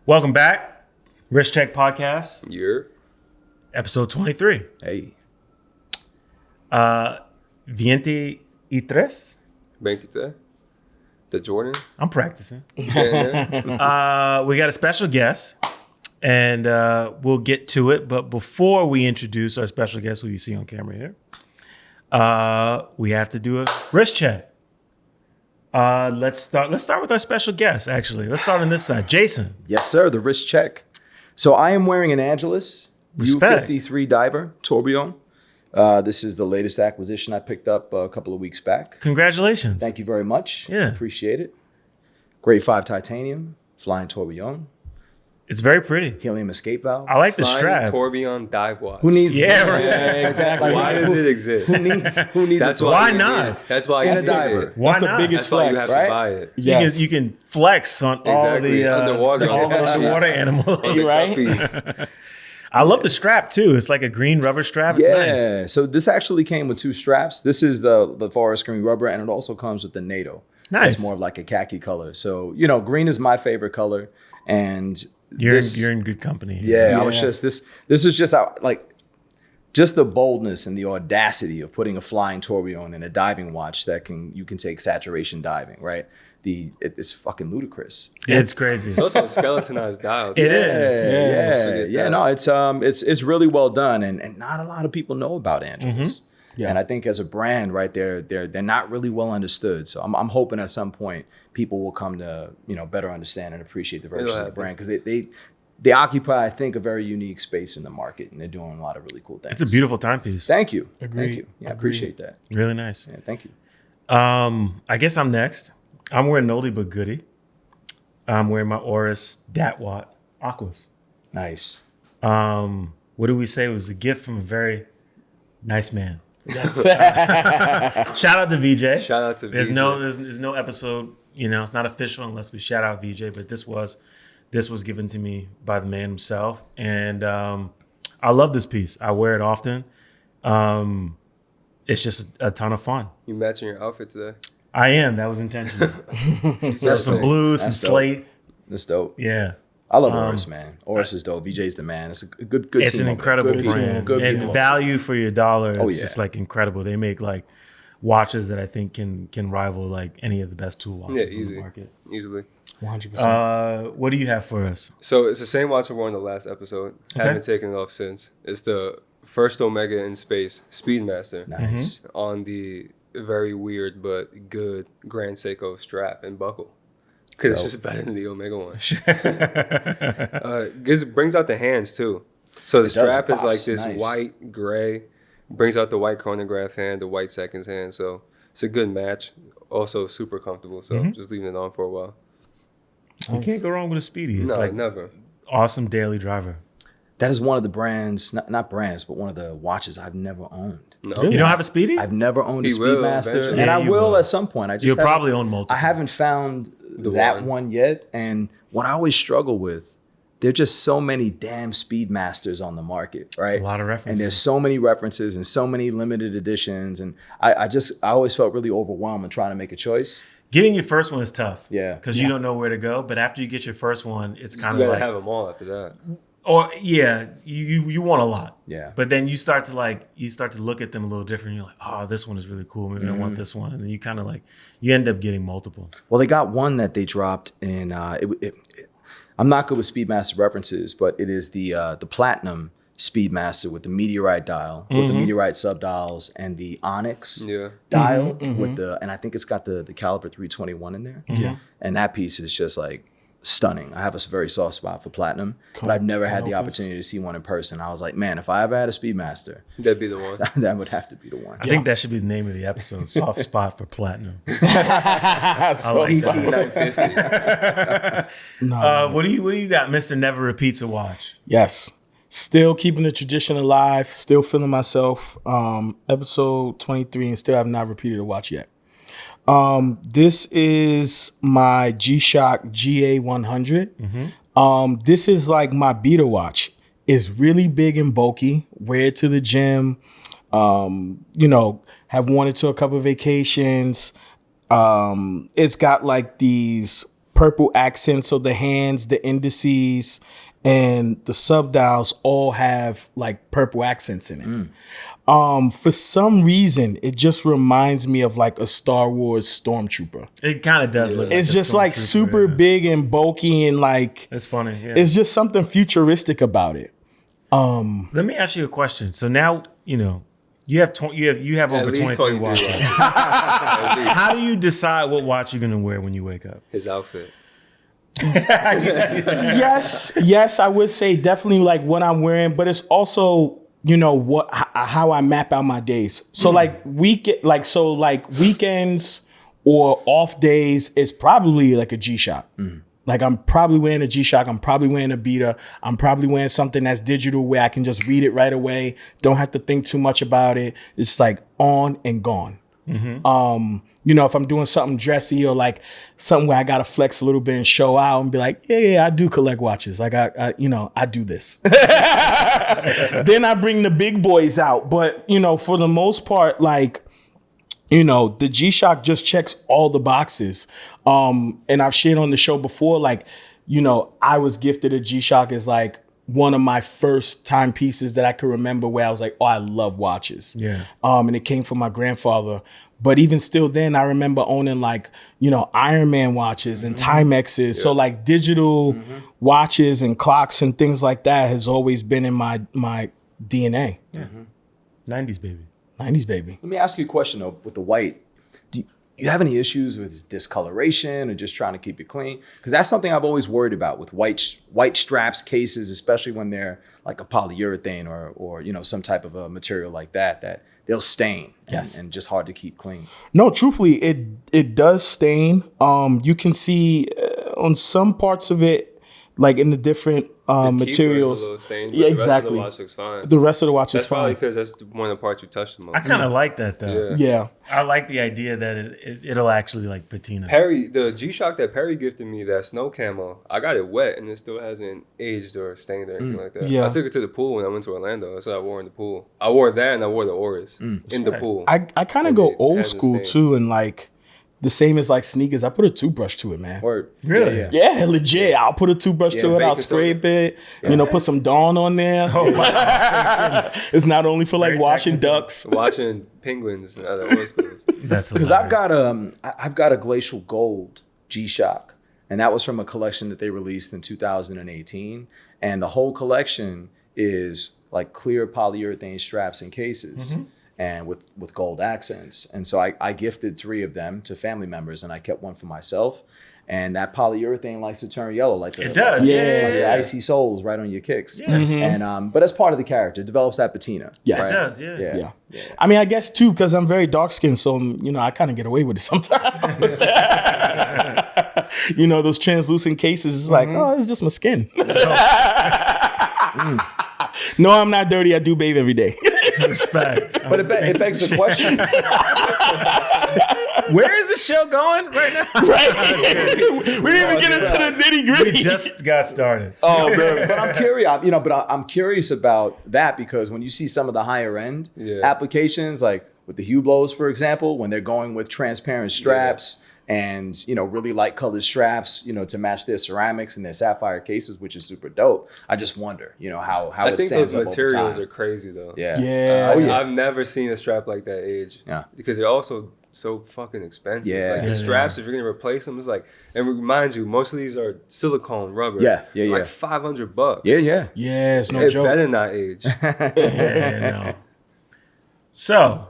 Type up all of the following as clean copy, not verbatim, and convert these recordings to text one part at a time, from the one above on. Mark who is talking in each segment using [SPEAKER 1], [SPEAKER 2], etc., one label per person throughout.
[SPEAKER 1] Welcome back. Wrist Check Podcast.
[SPEAKER 2] Yeah.
[SPEAKER 1] Episode 23.
[SPEAKER 2] Hey.
[SPEAKER 1] 23.
[SPEAKER 2] 23. The Jordan.
[SPEAKER 1] I'm practicing.
[SPEAKER 2] Yeah.
[SPEAKER 1] We got a special guest, and we'll get to it. But before we introduce our special guest, who you see on camera here, we have to do a wrist check. Let's start with our special guest, actually. Let's start on this side. Jason.
[SPEAKER 3] Yes, sir. The wrist check. So I am wearing an Angelus
[SPEAKER 1] Respect.
[SPEAKER 3] U53 diver tourbillon. This is the latest acquisition I picked up a couple of weeks back.
[SPEAKER 1] Congratulations.
[SPEAKER 3] Thank you very much.
[SPEAKER 1] Yeah.
[SPEAKER 3] Appreciate it. Grade 5 titanium, flying tourbillon,
[SPEAKER 1] It's very pretty.
[SPEAKER 3] helium escape valve.
[SPEAKER 1] I like the
[SPEAKER 2] Flying
[SPEAKER 1] strap.
[SPEAKER 2] tourbillon dive watch.
[SPEAKER 3] Who needs
[SPEAKER 1] Yeah, right.
[SPEAKER 4] Yeah, exactly.
[SPEAKER 2] Why does it exist?
[SPEAKER 3] Who needs
[SPEAKER 2] That's
[SPEAKER 3] a
[SPEAKER 1] why
[SPEAKER 2] you
[SPEAKER 1] not?
[SPEAKER 2] need it. That's why you
[SPEAKER 3] And a
[SPEAKER 2] need
[SPEAKER 3] diver.
[SPEAKER 2] it.
[SPEAKER 1] Why
[SPEAKER 4] That's the
[SPEAKER 1] not?
[SPEAKER 4] biggest
[SPEAKER 2] That's why you have
[SPEAKER 4] flex.
[SPEAKER 3] right?
[SPEAKER 2] to buy it.
[SPEAKER 4] Yes.
[SPEAKER 1] You can flex on all
[SPEAKER 2] Exactly.
[SPEAKER 1] the
[SPEAKER 2] Underwater.
[SPEAKER 1] all the
[SPEAKER 2] Yeah.
[SPEAKER 1] underwater animals.
[SPEAKER 2] The
[SPEAKER 4] Right?
[SPEAKER 2] guppies.
[SPEAKER 1] I love the strap too. It's like a green rubber strap. It's
[SPEAKER 3] Yeah.
[SPEAKER 1] nice.
[SPEAKER 3] So this actually came with two straps. This is the forest green rubber, and it also comes with the NATO.
[SPEAKER 1] Nice.
[SPEAKER 3] It's more of like a khaki color. So, green is my favorite color. And
[SPEAKER 1] You're in good company.
[SPEAKER 3] Yeah, I was just this is just just the boldness and the audacity of putting a flying tourbillon in a diving watch that you can take saturation diving, right? It's fucking ludicrous.
[SPEAKER 1] It's crazy.
[SPEAKER 2] It's also a skeletonized dial.
[SPEAKER 1] It is.
[SPEAKER 3] No, it's really well done, and not a lot of people know about Angelus.
[SPEAKER 4] Yeah.
[SPEAKER 3] And I think as a brand, right, they're not really well understood. So I'm hoping at some point people will come to better understand and appreciate the virtues of the brand, because they occupy, I think, a very unique space in the market, and they're doing a lot of really cool things.
[SPEAKER 1] It's a beautiful timepiece.
[SPEAKER 3] Thank you.
[SPEAKER 4] Agreed.
[SPEAKER 3] Thank you. Yeah, I appreciate that.
[SPEAKER 1] Really nice.
[SPEAKER 3] Yeah, thank you.
[SPEAKER 1] I guess I'm next. I'm wearing an oldie but goodie. I'm wearing my Oris Datwatt Aquas.
[SPEAKER 3] Nice.
[SPEAKER 1] What do we say? It was a gift from a very nice man.
[SPEAKER 4] Yes.
[SPEAKER 1] Shout out to VJ.
[SPEAKER 2] Shout out to
[SPEAKER 1] There's
[SPEAKER 2] VJ.
[SPEAKER 1] there's no episode, it's not official unless we shout out VJ, but this was given to me by the man himself. And I love this piece. I wear it often. It's just a ton of fun.
[SPEAKER 2] You matching your outfit today.
[SPEAKER 1] I am. That was intentional. So
[SPEAKER 3] That's
[SPEAKER 1] some
[SPEAKER 3] dope.
[SPEAKER 1] blue, some
[SPEAKER 3] That's dope.
[SPEAKER 1] slate.
[SPEAKER 3] That's dope.
[SPEAKER 1] Yeah.
[SPEAKER 3] I love Oris, man. Oris is dope. VJ's the man. It's a good team.
[SPEAKER 1] It's an
[SPEAKER 3] over there.
[SPEAKER 1] incredible
[SPEAKER 3] Good
[SPEAKER 1] brand.
[SPEAKER 3] team. Good
[SPEAKER 1] And
[SPEAKER 3] people.
[SPEAKER 1] value for your dollar is
[SPEAKER 3] Oh, yeah.
[SPEAKER 1] just like incredible. They make like watches that I think can rival like any of the best tool watches
[SPEAKER 2] Yeah,
[SPEAKER 1] on
[SPEAKER 2] easy.
[SPEAKER 1] the market.
[SPEAKER 2] Easily.
[SPEAKER 4] 100%.
[SPEAKER 1] What do you have for us?
[SPEAKER 2] So it's the same watch I wore in the last episode. Haven't taken it off since. It's the first Omega in space, Speedmaster,
[SPEAKER 3] Nice.
[SPEAKER 2] on the very weird but good Grand Seiko strap and buckle. Because it's just better than the Omega one. Brings out the hands too. So the
[SPEAKER 3] It does.
[SPEAKER 2] strap is like
[SPEAKER 3] Pops.
[SPEAKER 2] this
[SPEAKER 3] Nice.
[SPEAKER 2] white gray. Brings out the white chronograph hand, the white seconds hand. So it's a good match. Also super comfortable. So just leaving it on for a while.
[SPEAKER 1] You can't go wrong with a Speedy. It's
[SPEAKER 2] No,
[SPEAKER 1] like
[SPEAKER 2] never.
[SPEAKER 1] awesome daily driver.
[SPEAKER 3] That is one of the brands, not brands, but one of the watches I've never owned.
[SPEAKER 2] No.
[SPEAKER 1] You don't have a Speedy?
[SPEAKER 3] I've never owned a
[SPEAKER 2] He will
[SPEAKER 3] Speedmaster,
[SPEAKER 2] eventually.
[SPEAKER 3] and
[SPEAKER 1] Yeah,
[SPEAKER 3] I
[SPEAKER 1] you
[SPEAKER 3] will
[SPEAKER 1] will.
[SPEAKER 3] at some point. I just
[SPEAKER 1] You'll
[SPEAKER 3] haven't-
[SPEAKER 1] probably own multiple.
[SPEAKER 3] I haven't found that one yet, and what I always struggle with, there are just so many damn Speedmasters on the market, right?
[SPEAKER 1] It's a lot of
[SPEAKER 3] And
[SPEAKER 1] references.
[SPEAKER 3] there's so many references and so many limited editions, and I always felt really overwhelmed in trying to make a choice.
[SPEAKER 1] Getting your first one is tough.
[SPEAKER 3] Yeah.
[SPEAKER 1] Because you don't know where to go. But after you get your first one, it's
[SPEAKER 2] You
[SPEAKER 1] kind of
[SPEAKER 2] gotta
[SPEAKER 1] like,
[SPEAKER 2] have them all after that.
[SPEAKER 1] you want a lot.
[SPEAKER 3] Yeah.
[SPEAKER 1] But then you start to look at them a little different. You're like, oh, this one is really cool. Maybe I want this one. And then you kind of like, you end up getting multiple.
[SPEAKER 3] Well, they got one that they dropped in. I'm not good with Speedmaster references, but it is the Platinum Speedmaster with the meteorite dial, with the meteorite subdials, and the onyx
[SPEAKER 2] Yeah.
[SPEAKER 3] dial with and I think it's got the caliber 321 in there.
[SPEAKER 1] Yeah.
[SPEAKER 3] And that piece is just like stunning. I have a very soft spot for Platinum, but I've never had the opportunity to see one in person. I was like, man, if I ever had a Speedmaster,
[SPEAKER 2] That'd be the one.
[SPEAKER 3] that would have to be the one.
[SPEAKER 1] I think that should be the name of the episode. Soft spot for platinum.
[SPEAKER 4] So
[SPEAKER 1] like that.
[SPEAKER 2] PT950.
[SPEAKER 1] What do you got, Mr. Never Repeats a Watch?
[SPEAKER 4] Yes. Still keeping the tradition alive. Still feeling myself. Episode 23, and still have not repeated a watch yet. This is my G-Shock GA100. This is like my beta watch. It's really big and bulky. Wear it to the gym. Have worn it to a couple of vacations. It's got like these purple accents. So the hands, the indices, and the subdials all have like purple accents in it. For some reason, it just reminds me of like a Star Wars stormtrooper.
[SPEAKER 1] It kind of does look like
[SPEAKER 4] It's
[SPEAKER 1] a
[SPEAKER 4] just like
[SPEAKER 1] stormtrooper,
[SPEAKER 4] super big and bulky and like
[SPEAKER 1] It's funny. Yeah.
[SPEAKER 4] it's just something futuristic about it.
[SPEAKER 1] Let me ask you a question. So now, you have
[SPEAKER 2] At
[SPEAKER 1] over
[SPEAKER 2] least
[SPEAKER 1] 23
[SPEAKER 2] 23
[SPEAKER 1] watches.
[SPEAKER 2] watches. At least.
[SPEAKER 1] How do you decide what watch you're going to wear when you wake up?
[SPEAKER 2] His outfit.
[SPEAKER 4] Yes, I would say definitely like what I'm wearing, but it's also how I map out my days. So like weekends or off days is probably like a G-Shock. Like I'm probably wearing a G-Shock. I'm probably wearing a Beta. I'm probably wearing something that's digital where I can just read it right away. Don't have to think too much about it. It's like on and gone. If I'm doing something dressy or like something where I gotta flex a little bit and show out and be like, yeah, I do collect watches. Like I do this. Then I bring the big boys out. But for the most part, like, the G-Shock just checks all the boxes. And I've shared on the show before, like, I was gifted a G-Shock as like one of my first timepieces that I could remember where I was like, oh, I love watches.
[SPEAKER 1] Yeah.
[SPEAKER 4] And it came from my grandfather. But even still then, I remember owning like, Iron Man watches and Timexes. Yeah. So like digital watches and clocks and things like that has always been in my DNA.
[SPEAKER 1] Yeah. 90s baby.
[SPEAKER 4] 90s baby.
[SPEAKER 3] Let me ask you a question though, with the white. Do you have any issues with discoloration or just trying to keep it clean? Because that's something I've always worried about with white straps, cases, especially when they're like a polyurethane or some type of a material like that they'll stain.
[SPEAKER 4] Yes.
[SPEAKER 3] And just hard to keep clean.
[SPEAKER 4] No, truthfully, it does stain. You can see on some parts of it, like in the different materials.
[SPEAKER 2] A little stained,
[SPEAKER 4] Yeah,
[SPEAKER 2] but
[SPEAKER 4] exactly.
[SPEAKER 2] The rest of the watch looks fine.
[SPEAKER 4] The rest of the watch
[SPEAKER 2] That's
[SPEAKER 4] is
[SPEAKER 2] probably
[SPEAKER 4] fine.
[SPEAKER 2] because that's one of the parts you touched the most.
[SPEAKER 1] I kind of like that though.
[SPEAKER 4] Yeah.
[SPEAKER 1] I like the idea that it'll actually like patina.
[SPEAKER 2] Perry, the G-Shock that Perry gifted me, that snow camo, I got it wet and it still hasn't aged or stained or anything like that.
[SPEAKER 4] Yeah.
[SPEAKER 2] I took it to the pool when I went to Orlando. That's what I wore in the pool. I wore that and I wore the Auras in the pool.
[SPEAKER 4] I kind of
[SPEAKER 2] And
[SPEAKER 4] go
[SPEAKER 2] it
[SPEAKER 4] old
[SPEAKER 2] hasn't
[SPEAKER 4] school
[SPEAKER 2] stained.
[SPEAKER 4] too, and like the same as like sneakers. I put a toothbrush to it, man.
[SPEAKER 3] Word.
[SPEAKER 1] Really?
[SPEAKER 3] Yeah.
[SPEAKER 4] Yeah, legit. I'll put a toothbrush to it. I'll
[SPEAKER 2] baking
[SPEAKER 4] scrape it. Put some Dawn on there.
[SPEAKER 1] Oh my
[SPEAKER 4] It's not only for like
[SPEAKER 1] Very
[SPEAKER 4] washing
[SPEAKER 1] technical.
[SPEAKER 4] ducks.
[SPEAKER 2] Watching penguins and other oil spills.
[SPEAKER 1] That's
[SPEAKER 3] Because I've got a glacial gold G-Shock, and that was from a collection that they released in 2018, and the whole collection is like clear polyurethane straps and cases. And with gold accents. And so I gifted 3 of them to family members, and I kept one for myself. And that polyurethane likes to turn yellow, like
[SPEAKER 1] It does.
[SPEAKER 3] like
[SPEAKER 1] Yeah.
[SPEAKER 3] the icy soles right on your kicks.
[SPEAKER 1] Yeah.
[SPEAKER 3] And but as part of the character, it devops that patina.
[SPEAKER 4] Yes.
[SPEAKER 1] It
[SPEAKER 3] right?
[SPEAKER 1] does, yeah.
[SPEAKER 3] Yeah.
[SPEAKER 4] I mean, I guess too, because I'm very dark skinned, so I kind of get away with it sometimes. Those translucent cases, it's like, oh, it's just my skin. No, I'm not dirty. I do bathe every day.
[SPEAKER 1] Respect.
[SPEAKER 3] But it begs the question.
[SPEAKER 1] Where is the show going right now?
[SPEAKER 4] Right? We didn't even get into the nitty
[SPEAKER 1] We
[SPEAKER 4] gritty.
[SPEAKER 1] just got started.
[SPEAKER 3] Oh, man. But I'm curious, I'm curious about that because when you see some of the higher end applications, like with the Hublots, for example, when they're going with transparent straps and, really light colored straps, to match their ceramics and their sapphire cases, which is super dope. I just wonder, how
[SPEAKER 2] I
[SPEAKER 3] it
[SPEAKER 2] think
[SPEAKER 3] stands
[SPEAKER 2] those
[SPEAKER 3] up over
[SPEAKER 2] materials
[SPEAKER 3] time.
[SPEAKER 2] are crazy though.
[SPEAKER 3] Yeah.
[SPEAKER 4] Yeah.
[SPEAKER 3] Oh, yeah.
[SPEAKER 2] I've never seen a strap like that age.
[SPEAKER 3] Yeah.
[SPEAKER 2] Because they're also so fucking expensive.
[SPEAKER 3] Yeah.
[SPEAKER 2] Like
[SPEAKER 3] Yeah,
[SPEAKER 2] the straps, if you're gonna replace them, it's like, and remind you, most of these are silicone rubber.
[SPEAKER 3] Yeah.
[SPEAKER 2] Like $500.
[SPEAKER 3] Yeah.
[SPEAKER 4] Yeah, it's no
[SPEAKER 2] It
[SPEAKER 4] joke.
[SPEAKER 2] better not age.
[SPEAKER 1] Yeah, no. So,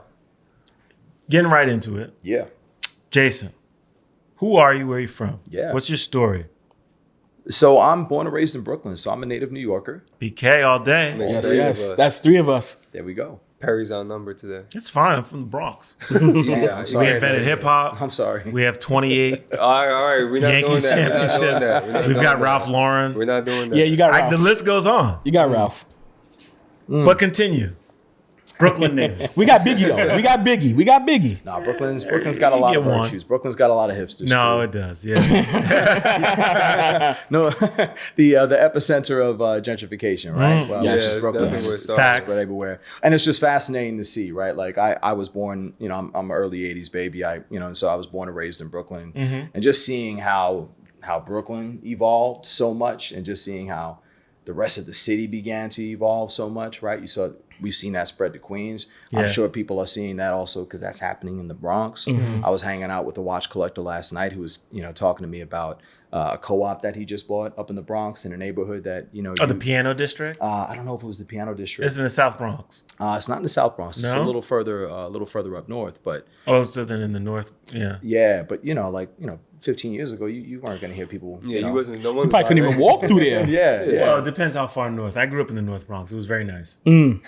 [SPEAKER 1] getting right into it.
[SPEAKER 3] Yeah.
[SPEAKER 1] Jason, who are you? Where are you from?
[SPEAKER 3] Yeah.
[SPEAKER 1] What's your story?
[SPEAKER 3] So I'm born and raised in Brooklyn, so I'm a native New Yorker.
[SPEAKER 1] BK all day.
[SPEAKER 2] Makes
[SPEAKER 4] Yes,
[SPEAKER 2] 3 of
[SPEAKER 4] yes.
[SPEAKER 2] us.
[SPEAKER 4] That's 3 of us.
[SPEAKER 3] There we go.
[SPEAKER 2] Perry's outnumbered today.
[SPEAKER 1] It's fine. I'm from the Bronx.
[SPEAKER 3] Yeah, I'm
[SPEAKER 1] We
[SPEAKER 3] sorry.
[SPEAKER 1] invented hip hop.
[SPEAKER 3] I'm sorry.
[SPEAKER 1] We have 28
[SPEAKER 2] All right. We're not
[SPEAKER 1] Yankees
[SPEAKER 2] doing that. We're not doing that.
[SPEAKER 1] championships. We've got Ralph Lauren.
[SPEAKER 2] We're not doing that.
[SPEAKER 4] Yeah, you got Ralph.
[SPEAKER 1] The list goes on.
[SPEAKER 4] You got Ralph.
[SPEAKER 1] But continue. Brooklyn native.
[SPEAKER 4] We got Biggie though. We got Biggie.
[SPEAKER 3] No, Brooklyn's got a lot of
[SPEAKER 1] get one.
[SPEAKER 3] virtues. Brooklyn's got a lot of hipsters.
[SPEAKER 1] No,
[SPEAKER 3] too.
[SPEAKER 1] it does. Yeah.
[SPEAKER 3] No, the epicenter of gentrification, right? Well,
[SPEAKER 4] Yes.
[SPEAKER 3] it's
[SPEAKER 2] it's
[SPEAKER 3] Brooklyn.
[SPEAKER 2] definitely where it
[SPEAKER 3] It's
[SPEAKER 2] starts.
[SPEAKER 3] spread everywhere, and it's just fascinating to see, right? Like I was born, I'm an early '80s baby. And so I was born and raised in Brooklyn, and just seeing how how Brooklyn evolved so much and just seeing how the rest of the city began to evolve so much, right? We've seen that spread to Queens.
[SPEAKER 1] Yeah.
[SPEAKER 3] I'm sure people are seeing that also because that's happening in the Bronx. I was hanging out with a watch collector last night who was, talking to me about a co-op that he just bought up in the Bronx in a neighborhood that,
[SPEAKER 1] the Piano District?
[SPEAKER 3] I don't know if it was the Piano District.
[SPEAKER 1] It's in the South Bronx.
[SPEAKER 3] It's not in the South Bronx. It's a
[SPEAKER 1] No?
[SPEAKER 3] little further up north, but
[SPEAKER 1] Oh, so then in the North, yeah.
[SPEAKER 3] yeah, but 15 years ago, you weren't going to hear people.
[SPEAKER 2] Yeah, you wasn't. No one.
[SPEAKER 4] You probably couldn't even walk through there.
[SPEAKER 3] Yeah.
[SPEAKER 1] Well, it depends how far north. I grew up in the North Bronx. It was very nice.
[SPEAKER 4] Okay.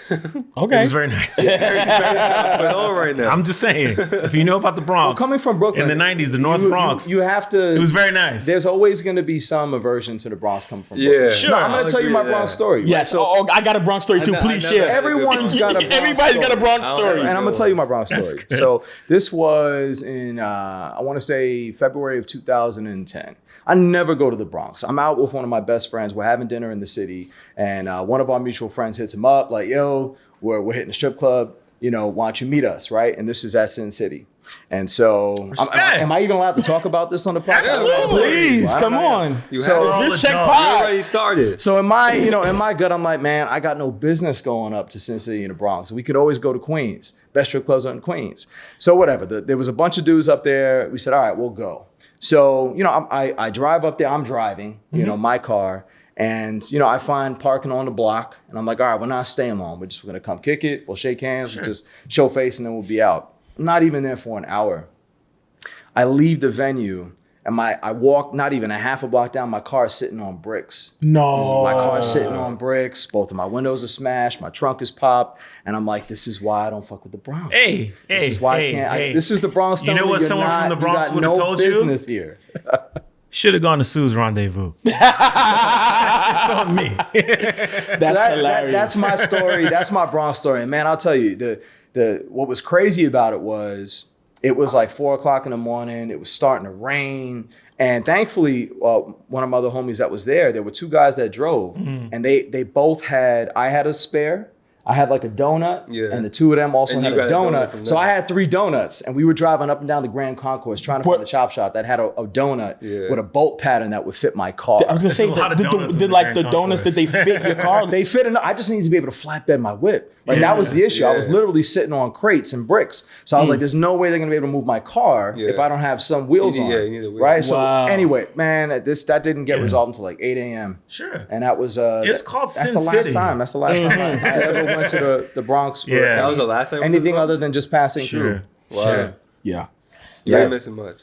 [SPEAKER 1] It was very nice.
[SPEAKER 2] But all right now.
[SPEAKER 1] I'm just saying, if you know about the Bronx,
[SPEAKER 3] Coming from Brooklyn
[SPEAKER 1] in the 90s, the North Bronx,
[SPEAKER 3] you have to.
[SPEAKER 1] it was very nice.
[SPEAKER 3] There's always going to be some aversion to the Bronx coming from
[SPEAKER 2] Yeah.
[SPEAKER 3] Brooklyn.
[SPEAKER 1] Sure.
[SPEAKER 3] No, I'm going
[SPEAKER 2] I'll
[SPEAKER 3] to tell you
[SPEAKER 2] agree
[SPEAKER 3] my
[SPEAKER 2] with that.
[SPEAKER 3] Bronx story.
[SPEAKER 4] Yes.
[SPEAKER 3] Right?
[SPEAKER 4] So I got a Bronx story too.
[SPEAKER 2] I
[SPEAKER 4] Please
[SPEAKER 2] never
[SPEAKER 4] share.
[SPEAKER 2] had a good
[SPEAKER 3] Everyone's got a Bronx
[SPEAKER 4] Everybody's got a
[SPEAKER 3] story.
[SPEAKER 4] Bronx
[SPEAKER 2] I don't
[SPEAKER 4] story.
[SPEAKER 2] have
[SPEAKER 3] And I'm going to tell you my Bronx
[SPEAKER 1] That's
[SPEAKER 3] story.
[SPEAKER 1] good.
[SPEAKER 3] So this was in, I want to say February of 2010. I never go to the Bronx. I'm out with one of my best friends. We're having dinner in the city. And one of our mutual friends hits him up like, yo, we're hitting a strip club. Why don't you meet us, right? And this is at Sin City. And so, am I even allowed to talk about this on the podcast?
[SPEAKER 1] Absolutely.
[SPEAKER 4] Please,
[SPEAKER 3] Well, I
[SPEAKER 4] come
[SPEAKER 3] don't know.
[SPEAKER 4] on.
[SPEAKER 2] You
[SPEAKER 3] So-
[SPEAKER 2] had it.
[SPEAKER 4] This check
[SPEAKER 1] dog.
[SPEAKER 2] You
[SPEAKER 4] pod.
[SPEAKER 2] already started.
[SPEAKER 3] So in my gut, I'm like, man, I got no business going up to Sin City in the Bronx. We could always go to Queens. Best strip clubs are in Queens. So whatever. There was a bunch of dudes up there. We said, all right, we'll go. So, I drive up there. I'm driving, my car. And, I find parking on the block. And I'm like, all right, we're not staying long. We're going to come kick it. We'll shake hands. We'll just show face and then we'll be out. I'm not even there for an hour. I leave the venue. And I walk not even a half a block down, my car is sitting on bricks.
[SPEAKER 4] No.
[SPEAKER 3] My car's sitting on bricks. Both of my windows are smashed. My trunk is popped. And I'm like, this is why I don't fuck with the Bronx. This is why I can't. This is the Bronx.
[SPEAKER 1] You know what someone from the Bronx would have told you?
[SPEAKER 3] Business here.
[SPEAKER 1] Should have gone to Sue's Rendezvous. It's on me.
[SPEAKER 4] That's hilarious.
[SPEAKER 3] That's my story. That's my Bronx story. And man, I'll tell you, what was crazy about it was like 4:00 in the morning. It was starting to rain. And thankfully, one of my other homies that was there were two guys that drove. And they both I had a spare. I had like a donut, and the two of them also
[SPEAKER 2] And
[SPEAKER 3] had
[SPEAKER 2] you
[SPEAKER 3] a
[SPEAKER 2] got a donut
[SPEAKER 3] donut.
[SPEAKER 2] from
[SPEAKER 3] So
[SPEAKER 2] them.
[SPEAKER 3] I had 3 donuts, and we were driving up and down the Grand Concourse trying to find a chop shop that had a donut with a bolt pattern that would fit my car.
[SPEAKER 4] I was gonna say,
[SPEAKER 1] a lot of donuts in
[SPEAKER 4] did
[SPEAKER 1] the
[SPEAKER 4] like the
[SPEAKER 1] Grand
[SPEAKER 4] donuts, did they fit your car?
[SPEAKER 3] They fit enough. I just needed to be able to flatbed my whip. Right? That was the issue. I was literally sitting on crates and bricks. So I was like, there's no way they're going to be able to move my car if I don't have some wheels on.
[SPEAKER 2] you need a wheel.
[SPEAKER 3] Right?
[SPEAKER 4] Wow.
[SPEAKER 3] So anyway, man, that didn't get resolved until like 8 a.m.
[SPEAKER 1] Sure.
[SPEAKER 3] And that was
[SPEAKER 1] It's called
[SPEAKER 3] that's
[SPEAKER 1] Sin
[SPEAKER 3] the last
[SPEAKER 1] City.
[SPEAKER 3] time. That's the last time I ever went to the Bronx for
[SPEAKER 1] Yeah.
[SPEAKER 2] That was the last time.
[SPEAKER 3] anything other than just passing through.
[SPEAKER 1] Sure.
[SPEAKER 2] Wow.
[SPEAKER 1] Sure.
[SPEAKER 4] Yeah.
[SPEAKER 2] You ain't missing much.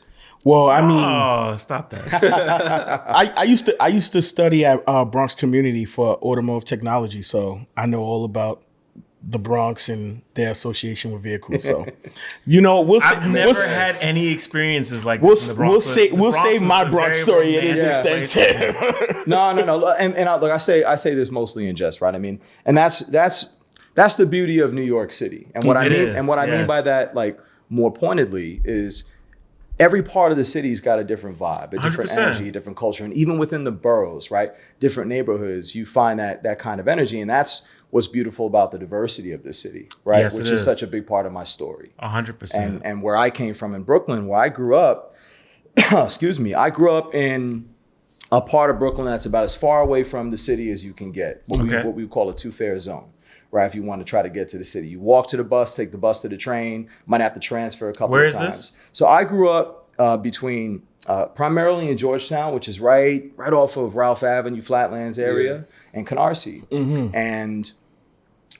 [SPEAKER 4] Well, I mean,
[SPEAKER 1] Oh, stop that.
[SPEAKER 4] I used to study at Bronx Community for automotive technology, so I know all about the Bronx and their association with vehicles. So, we'll say,
[SPEAKER 1] I've never had any experiences like
[SPEAKER 4] We'll,
[SPEAKER 1] this in the Bronx.
[SPEAKER 4] we'll
[SPEAKER 1] but
[SPEAKER 4] say
[SPEAKER 1] the
[SPEAKER 4] we'll
[SPEAKER 1] Bronx
[SPEAKER 4] say
[SPEAKER 1] is
[SPEAKER 4] my
[SPEAKER 1] a
[SPEAKER 4] Bronx
[SPEAKER 1] very
[SPEAKER 4] story. It is
[SPEAKER 1] romantic place.
[SPEAKER 4] extensive.
[SPEAKER 3] No. And look, I say this mostly in jest, right? I mean, and that's the beauty of New York City. And what I
[SPEAKER 1] It
[SPEAKER 3] mean,
[SPEAKER 1] is,
[SPEAKER 3] and what I mean
[SPEAKER 1] yes.
[SPEAKER 3] by that, like more pointedly, is every part of the city's got a different vibe, a different
[SPEAKER 1] 100%.
[SPEAKER 3] energy, a different culture. And even within the boroughs, right? Different neighborhoods, you find that kind of energy. And that's what's beautiful about the diversity of the city, right?
[SPEAKER 1] Yes, it
[SPEAKER 3] Which is
[SPEAKER 1] is.
[SPEAKER 3] such a big part of my story.
[SPEAKER 1] 100%.
[SPEAKER 3] And where I came from in Brooklyn, where I grew up, excuse me, I grew up in a part of Brooklyn that's about as far away from the city as you can get, what we call a two-fare zone, right? If you want to try to get to the city. You walk to the bus, take the bus to the train, might have to transfer a couple
[SPEAKER 1] Where
[SPEAKER 3] of
[SPEAKER 1] is
[SPEAKER 3] times.
[SPEAKER 1] this?
[SPEAKER 3] So I grew up between primarily in Georgetown, which is right off of Ralph Avenue, Flatlands area, and Canarsie. And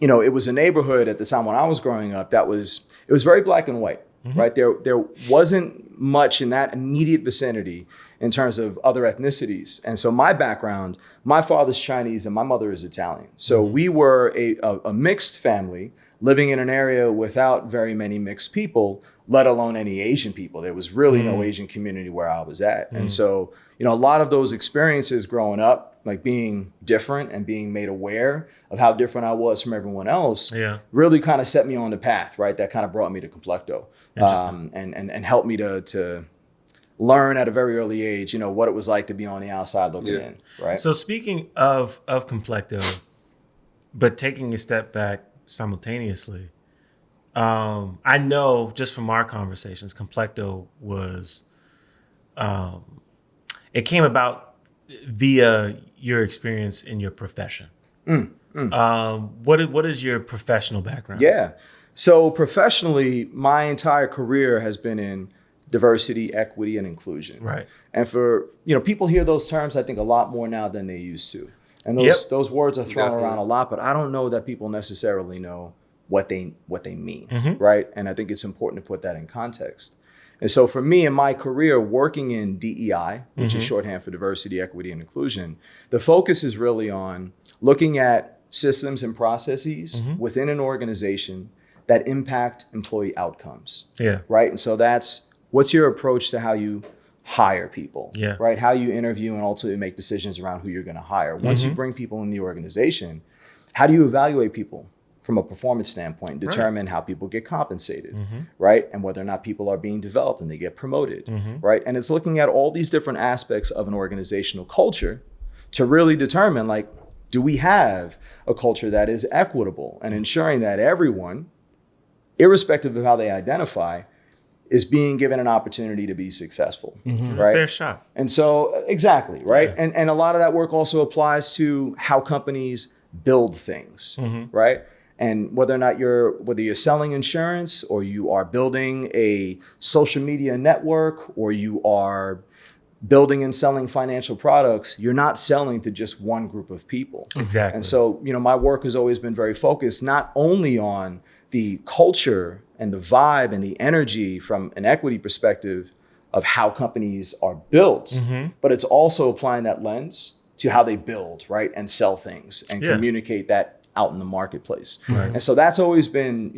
[SPEAKER 3] it was a neighborhood at the time when I was growing up it was very black and white, right? There wasn't much in that immediate vicinity in terms of other ethnicities. And so my background, my father's Chinese and my mother is Italian. So we were a mixed family living in an area without very many mixed people, let alone any Asian people. There was really no Asian community where I was at. And so, a lot of those experiences growing up, like being different and being made aware of how different I was from everyone else, really kind of set me on the path, right? That kind of brought me to Complecto and helped me to learn at a very early age, what it was like to be on the outside looking in, right?
[SPEAKER 1] So speaking of Complecto, but taking a step back simultaneously, I know just from our conversations, Complecto was, it came about via your experience in your profession. What is your professional background?
[SPEAKER 3] Yeah. So professionally, my entire career has been in diversity, equity, and inclusion.
[SPEAKER 1] Right.
[SPEAKER 3] And for, people hear those terms, I think, a lot more now than they used to. And those words are thrown around a lot, but I don't know that people necessarily know what they mean, right? And I think it's important to put that in context. And so for me in my career, working in DEI, which is shorthand for diversity, equity, and inclusion, the focus is really on looking at systems and processes within an organization that impact employee outcomes.
[SPEAKER 1] Yeah.
[SPEAKER 3] Right. And so what's your approach to how you hire people,
[SPEAKER 1] yeah.
[SPEAKER 3] right? How you interview and ultimately make decisions around who you're going to hire. Once you bring people in the organization, how do you evaluate people from a performance standpoint and determine how people get compensated, right? And whether or not people are being developed and they get promoted, right? And it's looking at all these different aspects of an organizational culture to really determine, like, do we have a culture that is equitable and ensuring that everyone, irrespective of how they identify, is being given an opportunity to be successful, right?
[SPEAKER 1] Fair shot.
[SPEAKER 3] And so, exactly, right?
[SPEAKER 1] Yeah.
[SPEAKER 3] And a lot of that work also applies to how companies build things, right? And whether or not you're selling insurance, or you are building a social media network, or you are building and selling financial products, you're not selling to just one group of people.
[SPEAKER 1] Exactly.
[SPEAKER 3] And so, my work has always been very focused not only on the culture and the vibe and the energy from an equity perspective of how companies are built, but it's also applying that lens to how they build, right, and sell things and communicate that out in the marketplace. Right. And so that's always been,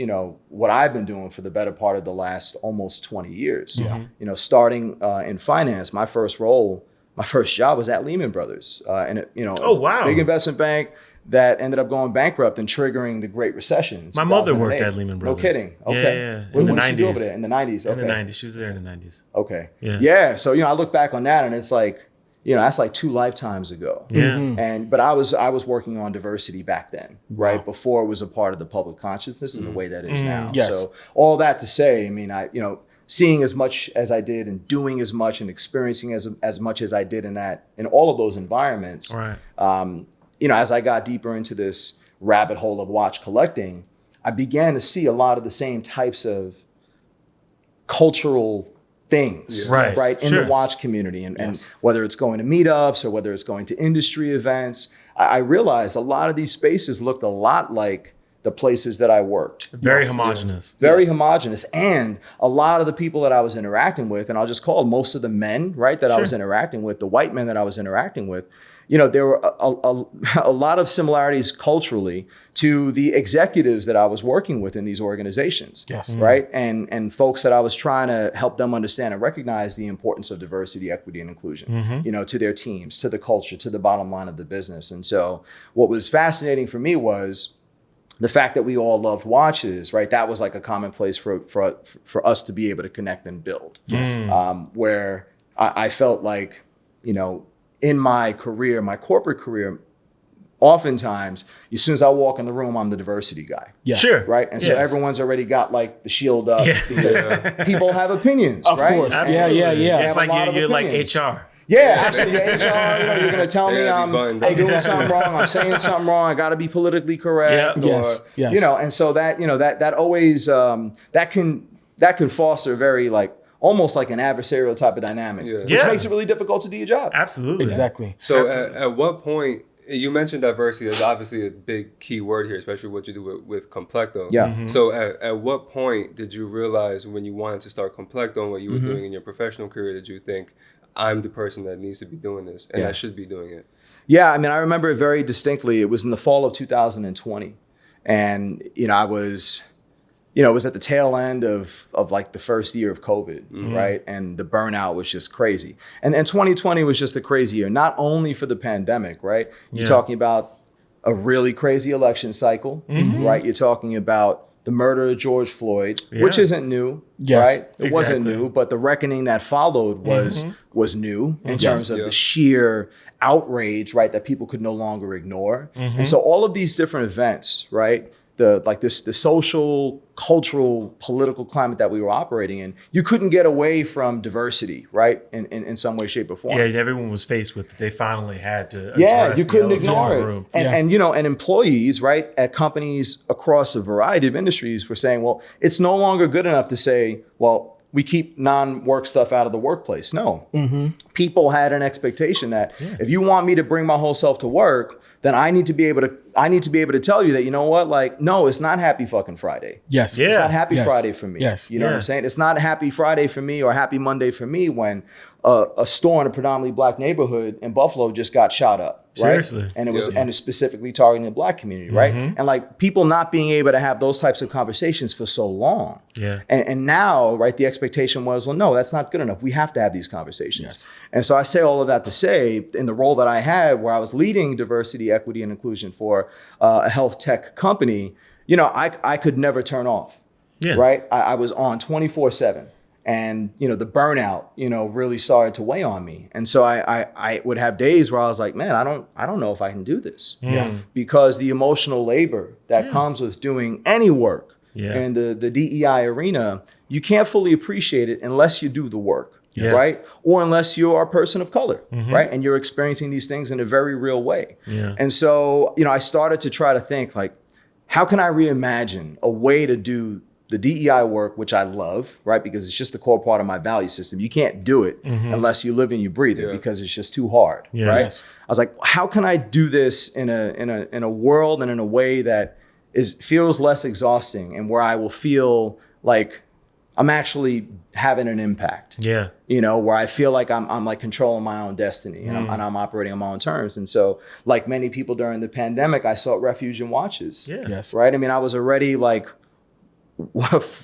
[SPEAKER 3] what I've been doing for the better part of the last almost 20 years. Starting in finance, my first job was at Lehman Brothers, and
[SPEAKER 1] oh wow,
[SPEAKER 3] big investment bank that ended up going bankrupt and triggering the Great Recession.
[SPEAKER 1] My mother worked at Lehman Brothers.
[SPEAKER 3] No kidding. Okay.
[SPEAKER 1] Yeah.
[SPEAKER 3] What did she do over there? In the 90s? Okay.
[SPEAKER 1] In the 90s. She was there in the 90s.
[SPEAKER 3] Okay.
[SPEAKER 1] Yeah.
[SPEAKER 3] So, I look back on that and it's like, that's like 2 lifetimes ago.
[SPEAKER 1] Yeah.
[SPEAKER 3] But I was working on diversity back then, right? Before it was a part of the public consciousness in the way that it is now.
[SPEAKER 4] Yes.
[SPEAKER 3] So all that to say, seeing as much as I did and doing as much and experiencing as much as I did in all of those environments,
[SPEAKER 1] right.
[SPEAKER 3] As I got deeper into this rabbit hole of watch collecting, I began to see a lot of the same types of cultural things, right, in the watch community. And whether it's going to meetups or whether it's going to industry events, I realized a lot of these spaces looked a lot like the places that I worked.
[SPEAKER 1] Very homogenous.
[SPEAKER 3] Very homogenous. And a lot of the people that I was interacting with, and I'll just call most of the men, right, that I was interacting with, the white men that I was interacting with, there were a lot of similarities culturally to the executives that I was working with in these organizations, right? And folks that I was trying to help them understand and recognize the importance of diversity, equity, and inclusion, to their teams, to the culture, to the bottom line of the business. And so what was fascinating for me was the fact that we all loved watches, right? That was like a common place for us to be able to connect and build. Where I felt like, in my career, my corporate career, oftentimes, as soon as I walk in the room, I'm the diversity guy.
[SPEAKER 4] Yes.
[SPEAKER 1] Sure.
[SPEAKER 3] Right? And so everyone's already got like the shield up because people have opinions,
[SPEAKER 4] of
[SPEAKER 3] right?
[SPEAKER 4] course.
[SPEAKER 1] Absolutely.
[SPEAKER 4] Yeah.
[SPEAKER 1] It's like you're like HR.
[SPEAKER 3] Yeah, absolutely. HR, you're going to tell me I'm doing something wrong, I'm saying something wrong, I got to be politically correct.
[SPEAKER 4] Yes.
[SPEAKER 3] And so that always, that can foster very almost like an adversarial type of dynamic, which makes it really difficult to do your job.
[SPEAKER 1] Absolutely.
[SPEAKER 4] Exactly.
[SPEAKER 2] So at what point, you mentioned diversity is obviously a big key word here, especially what you do with Complecto.
[SPEAKER 3] Yeah.
[SPEAKER 2] So at what point did you realize when you wanted to start Complecto and what you were doing in your professional career, did you think, I'm the person that needs to be doing this and I should be doing it? Yeah,
[SPEAKER 3] I remember it very distinctly. It was in the fall of 2020. And, I was... it was at the tail end of like the first year of COVID, right? And the burnout was just crazy. And 2020 was just a crazy year, not only for the pandemic, right? You're talking about a really crazy election cycle, right? You're talking about the murder of George Floyd, which isn't new, right? It wasn't new, but the reckoning that followed was new in terms of the sheer outrage, right? That people could no longer ignore. And so all of these different events, right? the social, cultural, political climate that we were operating in, you couldn't get away from diversity, right? In some way, shape, or form.
[SPEAKER 1] Yeah, everyone was faced with it. They finally had to
[SPEAKER 3] Yeah, you
[SPEAKER 1] the
[SPEAKER 3] couldn't
[SPEAKER 1] elephant in
[SPEAKER 3] ignore
[SPEAKER 1] the
[SPEAKER 3] it.
[SPEAKER 1] room.
[SPEAKER 3] And employees, right, at companies across a variety of industries were saying, well, it's no longer good enough to say, well, we keep non-work stuff out of the workplace. No. People had an expectation that if you want me to bring my whole self to work, then I need to be able to tell you that, you know what, like, no, it's not happy fucking Friday.
[SPEAKER 4] Yes.
[SPEAKER 3] It's not happy Friday for me.
[SPEAKER 4] Yes.
[SPEAKER 3] You know what I'm saying? It's not happy Friday for me or happy Monday for me when a store in a predominantly black neighborhood in Buffalo just got shot up. Right?
[SPEAKER 1] Seriously.
[SPEAKER 3] And it's specifically targeting the black community, right? And like people not being able to have those types of conversations for so long.
[SPEAKER 1] Yeah.
[SPEAKER 3] And now, right, the expectation was, well, no, that's not good enough. We have to have these conversations.
[SPEAKER 4] Yes.
[SPEAKER 3] And so I say all of that to say, in the role that I had where I was leading diversity, equity, and inclusion for a health tech company, you know, I could never turn off, right? I was on 24/7. And, you know, the burnout, you know, really started to weigh on me. And so I would have days where I was like, man, I don't know if I can do this. Because the emotional labor that comes with doing any work in the DEI arena, you can't fully appreciate it unless you do the work, right? Or unless you're a person of color, right? And you're experiencing these things in a very real way. And so, you know, I started to try to think like, how can I reimagine a way to do the DEI work, which I love, right? Because it's just the core part of my value system. You can't do it unless you live and you breathe it because it's just too hard, right?
[SPEAKER 4] Yes.
[SPEAKER 3] I was like, how can I do this in a world and in a way that feels less exhausting and where I will feel like I'm actually having an impact.
[SPEAKER 1] Yeah.
[SPEAKER 3] You know, where I feel like I'm like controlling my own destiny and I'm operating on my own terms. And so, like many people during the pandemic, I sought refuge in watches.
[SPEAKER 1] Yeah.
[SPEAKER 4] Yes.
[SPEAKER 3] Right. I mean, I was already like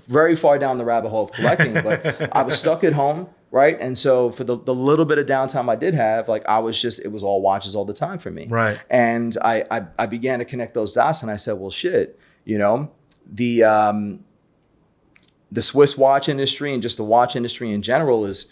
[SPEAKER 3] very far down the rabbit hole of collecting, but I was stuck at home, right? And so for the little bit of downtime I did have, like it was all watches all the time for me.
[SPEAKER 1] Right.
[SPEAKER 3] And I began to connect those dots and I said, well, shit, you know, the Swiss watch industry and just the watch industry in general is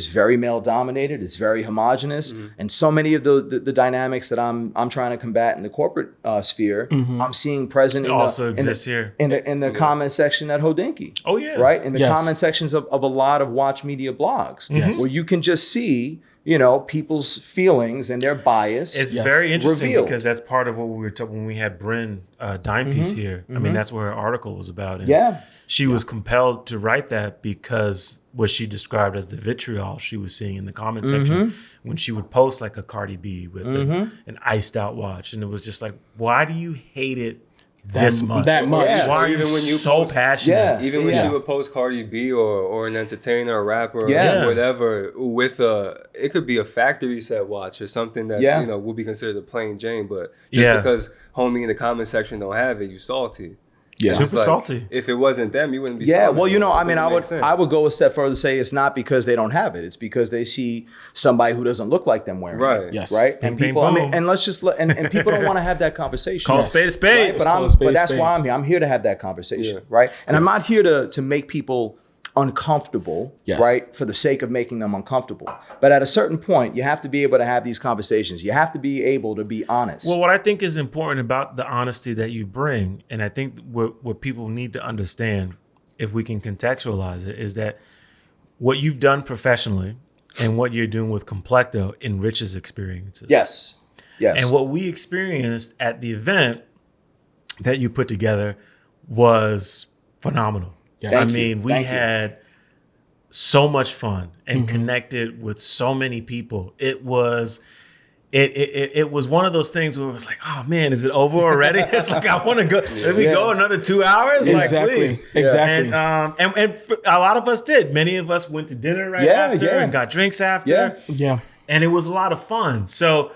[SPEAKER 3] very male dominated. It's very homogenous. And so many of the dynamics that I'm trying to combat in the corporate sphere, I'm seeing present in the comment section at Hodinkee.
[SPEAKER 1] Oh yeah.
[SPEAKER 3] Right? In the comment sections of a lot of watch media blogs where you can just see, you know, people's feelings and their bias.
[SPEAKER 1] It's very interesting
[SPEAKER 3] revealed.
[SPEAKER 1] because that's part of what we were talking when we had Bryn Dimepiece here. I mean, that's what her article was about. And she was compelled to write that because what she described as the vitriol she was seeing in the comment section when she would post like a Cardi B with an iced out watch. And it was just like, why do you hate it this much?
[SPEAKER 4] That much.
[SPEAKER 3] Yeah.
[SPEAKER 1] Why are you so passionate?
[SPEAKER 3] Yeah.
[SPEAKER 2] Even when she would post Cardi B or an entertainer, a rapper,
[SPEAKER 3] Yeah.
[SPEAKER 2] or whatever, with it could be a factory set watch or something that you know would be considered a plain Jane, but just because homie in the comment section don't have it, you salty.
[SPEAKER 3] Yeah.
[SPEAKER 1] Super salty.
[SPEAKER 2] If it wasn't them, you wouldn't be.
[SPEAKER 3] Yeah,
[SPEAKER 2] following
[SPEAKER 3] well, you know,
[SPEAKER 2] them.
[SPEAKER 3] I mean, I would go a step further to say it's not because they don't have it. It's because they see somebody who doesn't look like them wearing it.
[SPEAKER 4] Yes.
[SPEAKER 3] Right. And
[SPEAKER 1] Bing,
[SPEAKER 3] people,
[SPEAKER 1] bing,
[SPEAKER 3] I mean, and let's just and people don't want to have that conversation.
[SPEAKER 1] Call a spade a spade.
[SPEAKER 3] Right? But that's why I'm here. I'm here to have that conversation. Right. And I'm not here to make people uncomfortable, right, for the sake of making them uncomfortable. But at a certain point, you have to be able to have these conversations. You have to be able to be honest.
[SPEAKER 1] Well, what I think is important about the honesty that you bring, and I think what people need to understand, if we can contextualize it, is that what you've done professionally and what you're doing with Complecto enriches experiences.
[SPEAKER 3] Yes.
[SPEAKER 1] And what we experienced at the event that you put together was phenomenal.
[SPEAKER 4] Yes.
[SPEAKER 1] I mean, we had so much fun and connected with so many people. It was one of those things where it was like, oh man, is it over already? It's like, I want to go. Let me go another 2 hours.
[SPEAKER 4] Exactly.
[SPEAKER 1] Like, please.
[SPEAKER 4] Exactly.
[SPEAKER 1] And a lot of us did. Many of us went to dinner after and got drinks after.
[SPEAKER 4] Yeah.
[SPEAKER 1] And it was a lot of fun. So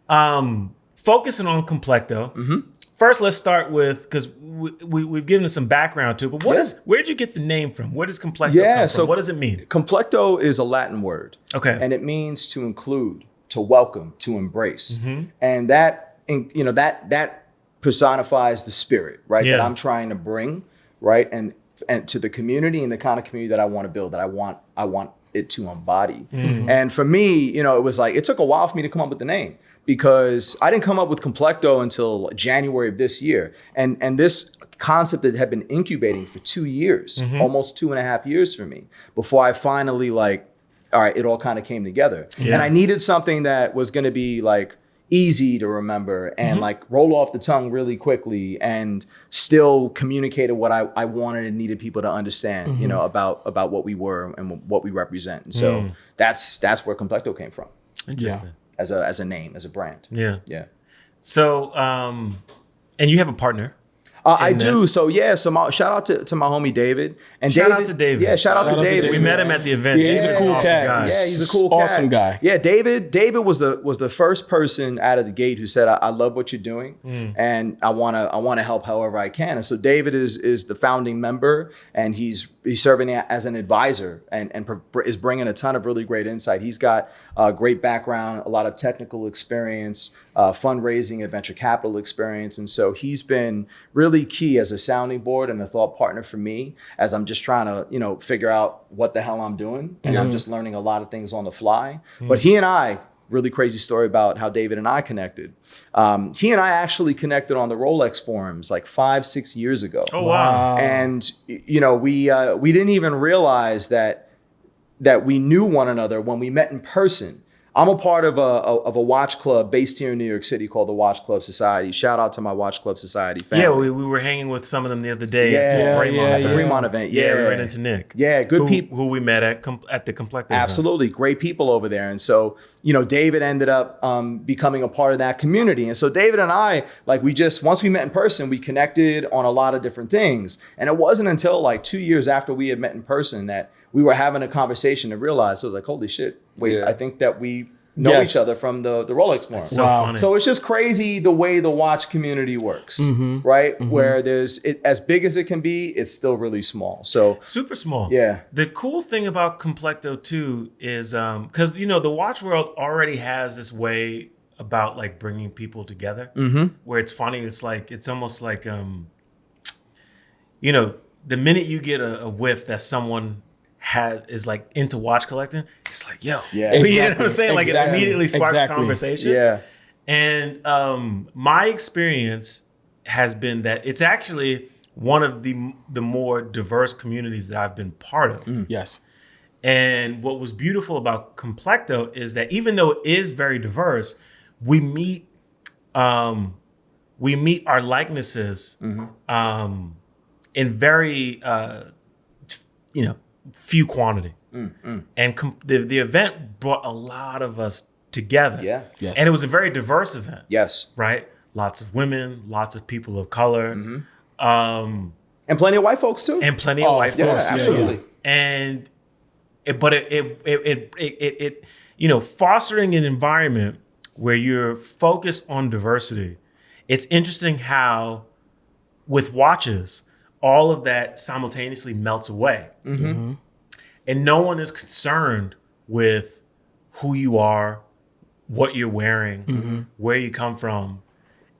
[SPEAKER 1] focusing on Complecto. First, let's start with, because we've given some background to it, but where'd you get the name from? Where does Complecto come from?
[SPEAKER 3] So
[SPEAKER 1] what does it mean?
[SPEAKER 3] Complecto is a Latin word.
[SPEAKER 1] Okay.
[SPEAKER 3] And it means to include, to welcome, to embrace. And that, you know, that personifies the spirit, right? That I'm trying to bring, right? And to the community and the kind of community that I want to build, that I want it to embody. And for me, you know, it was like, it took a while for me to come up with the name. because I didn't come up with Complecto until January of this year. And this concept that had been incubating for 2 years, almost 2.5 years for me, before I finally like, all right, it all kind of came together.
[SPEAKER 1] Yeah.
[SPEAKER 3] And I needed something that was going to be like easy to remember and like roll off the tongue really quickly and still communicated what I wanted and needed people to understand, you know, about what we were and what we represent. And so that's where Complecto came from.
[SPEAKER 1] Interesting.
[SPEAKER 3] As a name, as a brand.
[SPEAKER 1] Yeah.
[SPEAKER 3] Yeah.
[SPEAKER 1] So, and you have a partner.
[SPEAKER 3] I
[SPEAKER 1] in
[SPEAKER 3] do.
[SPEAKER 1] this.
[SPEAKER 3] So shout out to my homie David. And
[SPEAKER 1] Shout out
[SPEAKER 3] David,
[SPEAKER 1] to David.
[SPEAKER 3] Yeah, shout out to David.
[SPEAKER 1] We met him at the event.
[SPEAKER 4] Yeah, he's a cool cat.
[SPEAKER 1] Guy.
[SPEAKER 3] Yeah, he's a cool
[SPEAKER 4] Awesome
[SPEAKER 3] cat.
[SPEAKER 4] guy.
[SPEAKER 3] Yeah, David was the first person out of the gate who said, I love what you're doing and I wanna help however I can. And so David is the founding member and he's serving as an advisor and is bringing a ton of really great insight. He's got a great background, a lot of technical experience, fundraising and venture capital experience. And so he's been really key as a sounding board and a thought partner for me as I'm just trying to, you know, figure out what the hell I'm doing. And I'm just learning a lot of things on the fly. But he and I, really crazy story about how David and I connected. He and I actually connected on the Rolex forums like 5-6 years ago.
[SPEAKER 1] Oh, wow.
[SPEAKER 3] And, you know, we didn't even realize that we knew one another when we met in person. I'm a part of a watch club based here in New York City called the Watch Club Society. Shout out to my Watch Club Society family.
[SPEAKER 1] Yeah, we were hanging with some of them the other day
[SPEAKER 3] Yeah,
[SPEAKER 1] at the
[SPEAKER 3] Fremont event.
[SPEAKER 1] Yeah, we ran into Nick.
[SPEAKER 3] Yeah, good people.
[SPEAKER 1] Who we met at the Complecto event.
[SPEAKER 3] Absolutely. Great people over there. And so, you know, David ended up becoming a part of that community. And so David and I, like once we met in person, we connected on a lot of different things. And it wasn't until like 2 years after we had met in person that we were having a conversation to realize, it was like, holy shit, wait, I think that we know each other from the Rolex forum.
[SPEAKER 1] So funny.
[SPEAKER 3] So it's just crazy the way the watch community works, right? Where as big as it can be, it's still really small. So
[SPEAKER 1] super small.
[SPEAKER 3] Yeah.
[SPEAKER 1] The cool thing about Complecto too is because you know the watch world already has this way about like bringing people together, where it's funny. It's almost like you know, the minute you get a whiff that someone is like into watch collecting, it's like, yo,
[SPEAKER 3] Yeah.
[SPEAKER 1] you know what I'm saying? Like it immediately sparks conversation.
[SPEAKER 3] Yeah.
[SPEAKER 1] And my experience has been that it's actually one of the more diverse communities that I've been part of.
[SPEAKER 4] Yes.
[SPEAKER 1] And what was beautiful about Complecto is that even though it is very diverse, we meet our likenesses in very you know, few quantity. And the event brought a lot of us together.
[SPEAKER 3] Yeah.
[SPEAKER 4] Yes.
[SPEAKER 1] And it was a very diverse event.
[SPEAKER 3] Yes.
[SPEAKER 1] Right? Lots of women, lots of people of color.
[SPEAKER 3] And plenty of white folks too.
[SPEAKER 1] And plenty of white
[SPEAKER 3] yeah,
[SPEAKER 1] folks.
[SPEAKER 3] absolutely.
[SPEAKER 1] And it you know, fostering an environment where you're focused on diversity. It's interesting how with watches, all of that simultaneously melts away. And no one is concerned with who you are, what you're wearing, where you come from.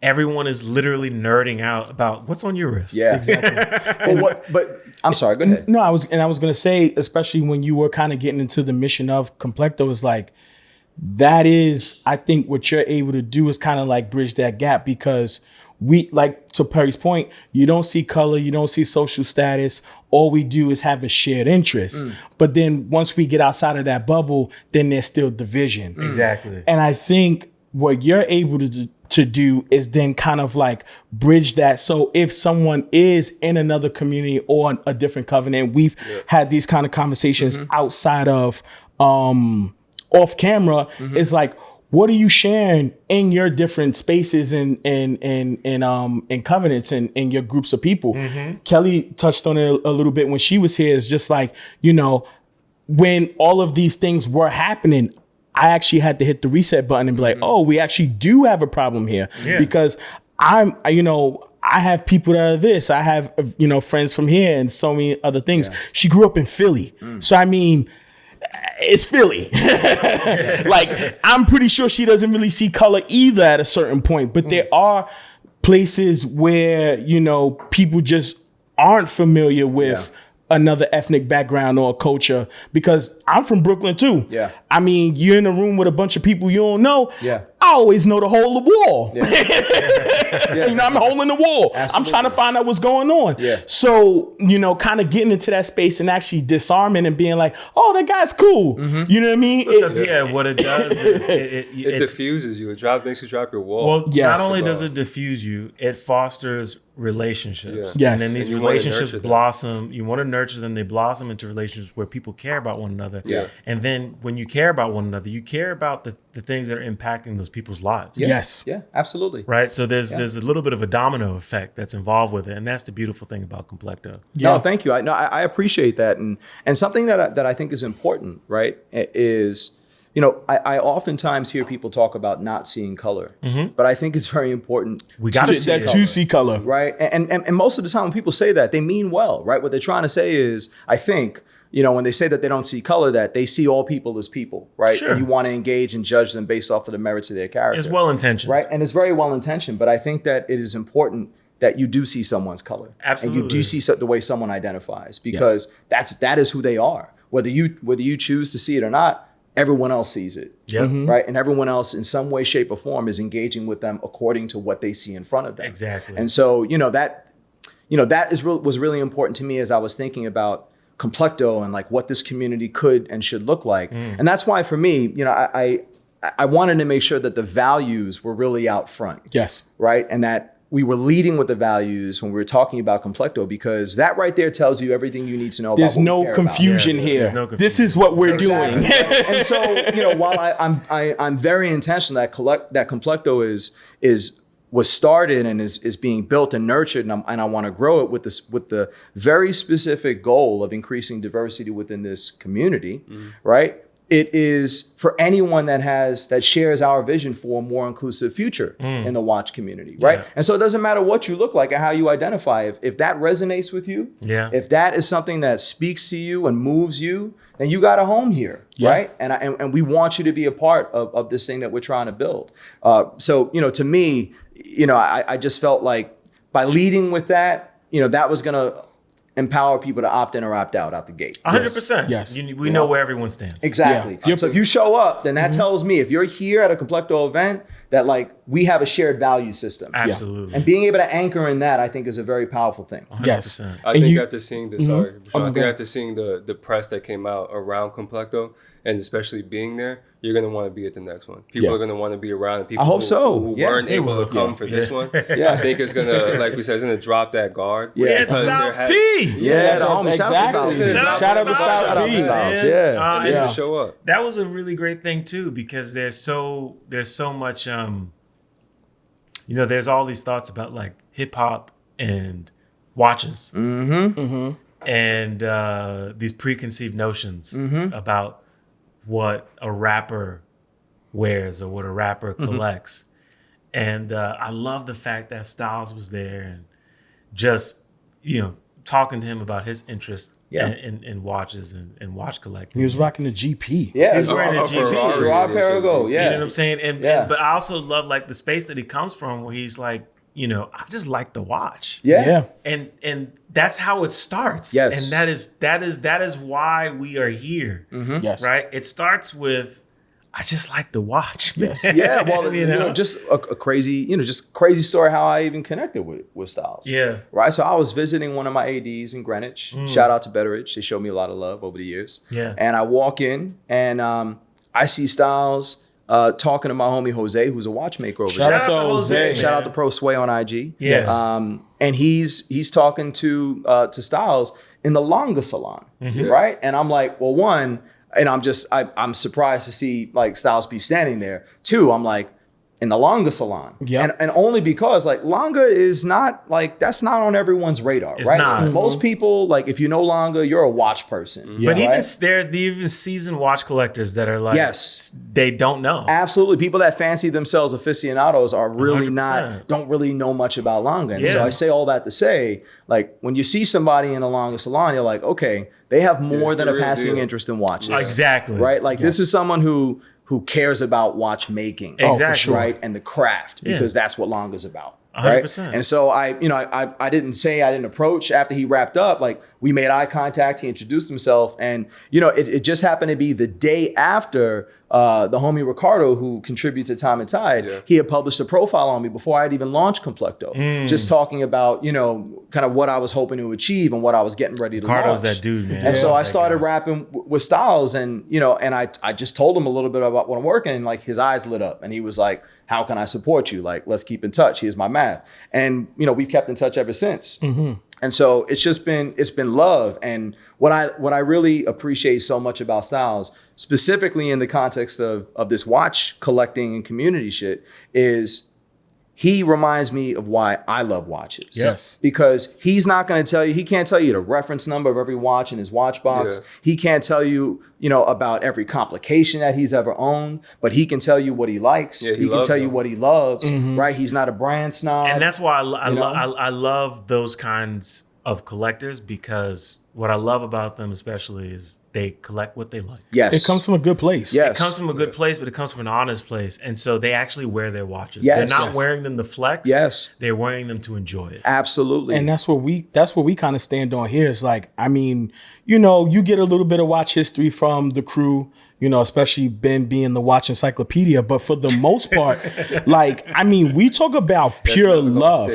[SPEAKER 1] Everyone is literally nerding out about what's on your wrist.
[SPEAKER 3] Yeah.
[SPEAKER 4] Exactly.
[SPEAKER 3] But I'm sorry, go ahead.
[SPEAKER 4] No, I was going to say, especially when you were kind of getting into the mission of Complecto, is like, that is, I think what you're able to do is kind of like bridge that gap, because we, like to Perry's point, you don't see color, you don't see social status. All we do is have a shared interest. But then once we get outside of that bubble, then there's still division.
[SPEAKER 1] Exactly.
[SPEAKER 4] And I think what you're able to do is then kind of like bridge that. So if someone is in another community or a different covenant, we've had these kind of conversations outside of off camera. It's like, what are you sharing in your different spaces and covenants and in your groups of people? Kelly touched on it a little bit when she was here. It's just like, you know, when all of these things were happening, I actually had to hit the reset button and be like, oh, we actually do have a problem here, because I have people that are this. I have, you know, friends from here and so many other things. She grew up in Philly. So, I mean, it's Philly. Like, I'm pretty sure she doesn't really see color either at a certain point. But there are places where, you know, people just aren't familiar with another ethnic background or culture, because I'm from Brooklyn too.
[SPEAKER 3] Yeah.
[SPEAKER 4] I mean, you're in a room with a bunch of people you don't know.
[SPEAKER 3] Yeah.
[SPEAKER 4] I always know the hole of the wall. You know, I'm holding the wall.
[SPEAKER 3] Absolutely.
[SPEAKER 4] I'm trying to find out what's going on.
[SPEAKER 3] Yeah.
[SPEAKER 4] So, you know, kind of getting into that space and actually disarming and being like, oh, that guy's cool. You know what I mean?
[SPEAKER 1] Because what it does is
[SPEAKER 2] It diffuses you. It makes you drop your wall.
[SPEAKER 1] well,
[SPEAKER 4] Yes.
[SPEAKER 1] not only does it diffuse you, it fosters relationships.
[SPEAKER 4] Yeah.
[SPEAKER 1] And then
[SPEAKER 4] Yes.
[SPEAKER 1] these
[SPEAKER 2] And you wanna
[SPEAKER 1] relationships
[SPEAKER 2] nurture them.
[SPEAKER 1] blossom. You want to nurture them. They blossom into relationships where people care about one another.
[SPEAKER 2] Yeah.
[SPEAKER 1] And then when you care about one another, you care about the things that are impacting those people's lives.
[SPEAKER 4] Yes.
[SPEAKER 3] Yeah, absolutely.
[SPEAKER 1] Right. So there's a little bit of a domino effect that's involved with it. And that's the beautiful thing about Complecto.
[SPEAKER 3] No, thank you. I appreciate that, and something that I think is important, right, is, you know, I oftentimes hear people talk about not seeing color, but I think it's very important.
[SPEAKER 1] We got to see
[SPEAKER 4] That
[SPEAKER 1] it.
[SPEAKER 4] juicy color.
[SPEAKER 3] Right, and most of the time when people say that, they mean well, right? What they're trying to say is, I think, you know, when they say that they don't see color, that they see all people as people, right?
[SPEAKER 1] Sure.
[SPEAKER 3] And you want to engage and judge them based off of the merits of their character.
[SPEAKER 1] It's well intentioned.
[SPEAKER 3] Right, and it's very well intentioned, but I think that it is important that you do see someone's color.
[SPEAKER 1] Absolutely.
[SPEAKER 3] And you do see the way someone identifies, because that is who they are. Whether you choose to see it or not, everyone else sees it.
[SPEAKER 1] Yep.
[SPEAKER 3] Right? And everyone else in some way, shape, or form is engaging with them according to what they see in front of them.
[SPEAKER 1] Exactly.
[SPEAKER 3] And so, that was really important to me as I was thinking about Complecto and like what this community could and should look like. And that's why for me, you know, I wanted to make sure that the values were really out front.
[SPEAKER 4] Yes.
[SPEAKER 3] Right? And that we were leading with the values when we were talking about Complecto, because that right there tells you everything you need to know
[SPEAKER 4] There's
[SPEAKER 3] about what we
[SPEAKER 4] no
[SPEAKER 3] care about.
[SPEAKER 4] confusion
[SPEAKER 1] Yes,
[SPEAKER 4] here.
[SPEAKER 1] there's no
[SPEAKER 4] This
[SPEAKER 1] confusion.
[SPEAKER 4] is what we're
[SPEAKER 3] Exactly.
[SPEAKER 4] doing.
[SPEAKER 3] And so, you know, while I'm very intentional that Complecto was started and is being built and nurtured, and I want to grow it with the very specific goal of increasing diversity within this community, right? It is for anyone that shares our vision for a more inclusive future in the watch community, right?
[SPEAKER 1] Yeah.
[SPEAKER 3] And so it doesn't matter what you look like or how you identify. If that resonates with you, if that is something that speaks to you and moves you, then you got a home here, right? And we want you to be a part of this thing that we're trying to build. So, you know, to me, you know, I just felt like by leading with that, you know, that was going to empower people to opt in or opt out the gate.
[SPEAKER 1] 100%.
[SPEAKER 4] Yes.
[SPEAKER 1] We know where everyone stands.
[SPEAKER 3] Exactly.
[SPEAKER 4] Yeah.
[SPEAKER 3] So if you show up, then that tells me, if you're here at a Complecto event, that like we have a shared value system.
[SPEAKER 1] Absolutely.
[SPEAKER 3] And being able to anchor in that, I think, is a very powerful thing.
[SPEAKER 1] 100%.
[SPEAKER 4] Yes.
[SPEAKER 2] I
[SPEAKER 4] And
[SPEAKER 2] think
[SPEAKER 4] you-
[SPEAKER 2] after seeing the
[SPEAKER 4] Oh, go ahead.
[SPEAKER 2] after seeing the press that came out around Complecto, and especially being there, you're gonna want to be at the next one. People
[SPEAKER 4] Yeah.
[SPEAKER 2] are gonna want to be around. And people
[SPEAKER 3] I hope so.
[SPEAKER 2] who
[SPEAKER 3] Yeah.
[SPEAKER 2] weren't
[SPEAKER 1] They
[SPEAKER 2] able
[SPEAKER 1] will.
[SPEAKER 2] to come
[SPEAKER 1] Yeah.
[SPEAKER 2] for this one.
[SPEAKER 3] Yeah.
[SPEAKER 2] I think it's gonna, like we said, it's gonna drop that guard.
[SPEAKER 3] Yeah.
[SPEAKER 1] We had
[SPEAKER 3] Because
[SPEAKER 1] Styles
[SPEAKER 2] there
[SPEAKER 1] P.
[SPEAKER 3] Yeah, the
[SPEAKER 4] Yeah,
[SPEAKER 3] homie. Shout out to
[SPEAKER 4] exactly.
[SPEAKER 3] Styles.
[SPEAKER 4] Shout out to Styles
[SPEAKER 3] Shout out
[SPEAKER 4] P.
[SPEAKER 3] to Styles.
[SPEAKER 1] man.
[SPEAKER 3] Yeah.
[SPEAKER 2] They
[SPEAKER 4] Yeah.
[SPEAKER 2] didn't show up.
[SPEAKER 1] That was a really great thing too, because there's so much you know, there's all these thoughts about like hip hop and watches and these preconceived notions about what a rapper wears or what a rapper collects. And I love the fact that Styles was there and just, you know, talking to him about his interest in watches and watch collecting.
[SPEAKER 4] He was rocking the GP.
[SPEAKER 3] Yeah.
[SPEAKER 1] He was wearing a
[SPEAKER 2] Oh,
[SPEAKER 1] GP.
[SPEAKER 2] Ferrari.
[SPEAKER 3] Gerard Perigo.
[SPEAKER 1] You
[SPEAKER 3] Yeah.
[SPEAKER 1] know what I'm saying? And
[SPEAKER 3] Yeah.
[SPEAKER 1] but I also love like the space that he comes from, where he's like, you know, I just like the watch.
[SPEAKER 3] Yeah.
[SPEAKER 1] And that's how it starts.
[SPEAKER 3] Yes.
[SPEAKER 1] And that is why we are here.
[SPEAKER 4] Yes.
[SPEAKER 1] Right? It starts with, I just like to watch.
[SPEAKER 4] Yes.
[SPEAKER 3] Yeah, well,
[SPEAKER 1] You
[SPEAKER 3] you know,
[SPEAKER 1] know?
[SPEAKER 3] just a crazy, crazy story how I even connected with Styles.
[SPEAKER 1] Yeah.
[SPEAKER 3] Right. So I was visiting one of my ADs in Greenwich. Shout out to Betteridge. They showed me a lot of love over the years.
[SPEAKER 1] Yeah.
[SPEAKER 3] And I walk in and I see Styles talking to my homie Jose, who's a watchmaker over
[SPEAKER 4] Shout
[SPEAKER 3] there.
[SPEAKER 4] out to Jose.
[SPEAKER 3] Shout out to Pro Sway on IG.
[SPEAKER 1] Yes.
[SPEAKER 3] And he's talking to Styles in the Longa salon, right? And I'm like, well, one, and I'm surprised to see like Styles be standing there. Two, I'm like, in the Longa salon.
[SPEAKER 4] Yeah.
[SPEAKER 3] And only because like Longa is not like, that's not on everyone's radar,
[SPEAKER 1] It's
[SPEAKER 3] right?
[SPEAKER 1] not.
[SPEAKER 3] Most people, like if you know Longa, you're a watch person.
[SPEAKER 1] But even
[SPEAKER 3] right?
[SPEAKER 1] there are even seasoned watch collectors that are like,
[SPEAKER 3] Yes.
[SPEAKER 1] they don't know.
[SPEAKER 3] Absolutely. People that fancy themselves aficionados are really
[SPEAKER 1] 100%.
[SPEAKER 3] don't really know much about Longa. And so
[SPEAKER 1] Yeah.
[SPEAKER 3] I say all that to say, like, when you see somebody in a Longa salon, you're like, okay, they have more
[SPEAKER 2] It's
[SPEAKER 3] than
[SPEAKER 2] the
[SPEAKER 3] a
[SPEAKER 2] real
[SPEAKER 3] passing
[SPEAKER 2] deal.
[SPEAKER 3] interest in watches.
[SPEAKER 1] Exactly.
[SPEAKER 3] Right? Like, this is someone who cares about watchmaking.
[SPEAKER 1] Oh, for
[SPEAKER 4] Exactly.
[SPEAKER 1] sure.
[SPEAKER 3] Right? And the craft,
[SPEAKER 1] Yeah.
[SPEAKER 3] because that's what Longa's about. Right?
[SPEAKER 1] 100%.
[SPEAKER 3] And so I didn't approach after he wrapped up. Like, we made eye contact. He introduced himself. And, it just happened to be the day after the homie Ricardo, who contributes to Time and Tide, he had published a profile on me before I had even launched Complecto, just talking about, kind of what I was hoping to achieve and what I was getting ready to
[SPEAKER 1] Ricardo's
[SPEAKER 3] launch.
[SPEAKER 1] that dude, man.
[SPEAKER 3] And so I started rapping with Styles, and I just told him a little bit about what I'm working, and like his eyes lit up, and he was like, "How can I support you? Like, let's keep in touch. Here's my math." And we've kept in touch ever since. And so it's been love. And what I really appreciate so much about Styles, specifically in the context of this watch collecting and community shit, is he reminds me of why I love watches.
[SPEAKER 4] Yes.
[SPEAKER 3] Because he's not going to tell you, he can't tell you the reference number of every watch in his watch box. Yeah. He can't tell you, about every complication that he's ever owned, but he can tell you what he likes. Yeah, he can tell you what he loves, right? He's not a brand snob.
[SPEAKER 1] And that's why I love those kinds of collectors, because what I love about them especially is they collect what they like.
[SPEAKER 3] Yes.
[SPEAKER 4] It comes from a good place.
[SPEAKER 3] Yes.
[SPEAKER 1] It comes from a good place, but it comes from an honest place. And so they actually wear their watches.
[SPEAKER 3] Yes.
[SPEAKER 1] They're not wearing them to flex.
[SPEAKER 3] Yes.
[SPEAKER 1] They're wearing them to enjoy it.
[SPEAKER 3] Absolutely.
[SPEAKER 4] And that's what we kind of stand on here. It's like, I mean, you get a little bit of watch history from the crew, especially Ben being the watch encyclopedia. But for the most part, like, I mean, we talk about pure love.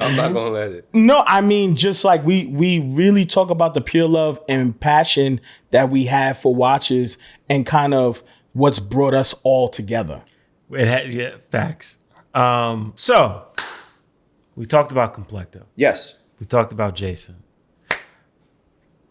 [SPEAKER 2] I'm not gonna let it.
[SPEAKER 4] No, I mean, just like we really talk about the pure love and passion that we have for watches and kind of what's brought us all together.
[SPEAKER 1] Facts. So we talked about Complecto.
[SPEAKER 3] Yes.
[SPEAKER 1] We talked about Jason.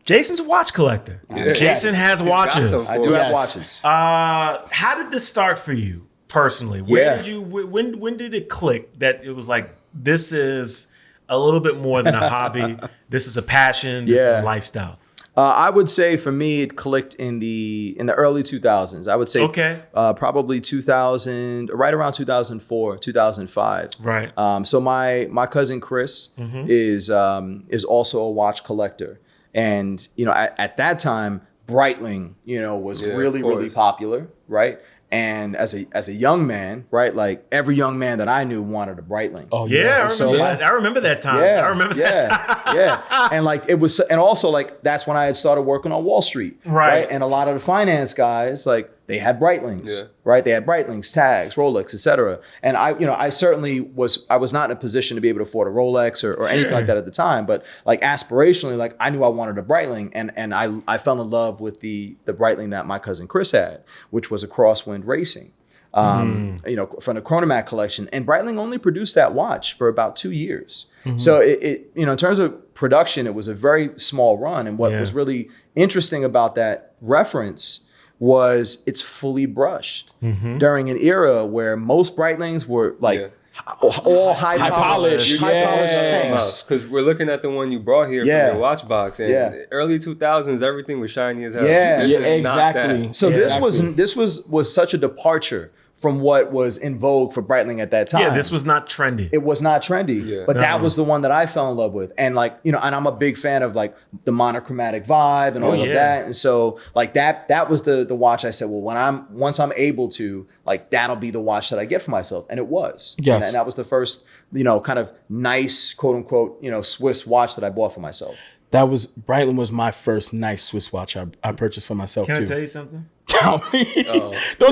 [SPEAKER 1] Jason's a watch collector. Yeah. Jason has watches.
[SPEAKER 3] I do have watches.
[SPEAKER 1] How did this start for you personally? Where did you? When did it click that it was like, this is a little bit more than a hobby? This is a passion. This is a lifestyle.
[SPEAKER 3] I would say for me, it clicked in the early 2000s. I would say probably 2000, right around 2004, 2005.
[SPEAKER 1] Right.
[SPEAKER 3] So my cousin Chris is also a watch collector, and at that time, Breitling was really popular, right? And as a young man, right, like every young man that I knew wanted a Breitling.
[SPEAKER 1] Oh yeah, I remember that time.
[SPEAKER 3] Yeah,
[SPEAKER 1] I remember that time.
[SPEAKER 3] Yeah, and like it was, and also like that's when I had started working on Wall Street, right? And a lot of the finance guys, like they had Breitlings, right? They had Breitlings, tags, Rolex, etc. And I certainly was not in a position to be able to afford a Rolex or anything like that at the time, but like aspirationally, like I knew I wanted a Breitling, and I fell in love with the Breitling that my cousin Chris had, which was a Crosswind Racing. From the Chronomat collection, and Breitling only produced that watch for about 2 years. So it in terms of production, it was a very small run. And what was really interesting about that reference was it's fully brushed during an era where most Breitlings were like all high polished tanks.
[SPEAKER 2] Because we're looking at the one you brought here from your watch box, and early 2000s, everything was shiny as hell.
[SPEAKER 4] Exactly.
[SPEAKER 3] So this was such a departure from what was in vogue for Breitling at that time.
[SPEAKER 1] Yeah, this was not trendy.
[SPEAKER 3] It was not trendy, but that was the one that I fell in love with. And like, and I'm a big fan of like the monochromatic vibe and all of that. And so like that was the watch I said, well, once I'm able to, like, that'll be the watch that I get for myself. And it was.
[SPEAKER 4] Yes.
[SPEAKER 3] And that was the first, kind of nice, quote unquote, Swiss watch that I bought for myself.
[SPEAKER 4] Breitling was my first nice Swiss watch I purchased for myself too.
[SPEAKER 1] Can I tell you something?
[SPEAKER 4] Don't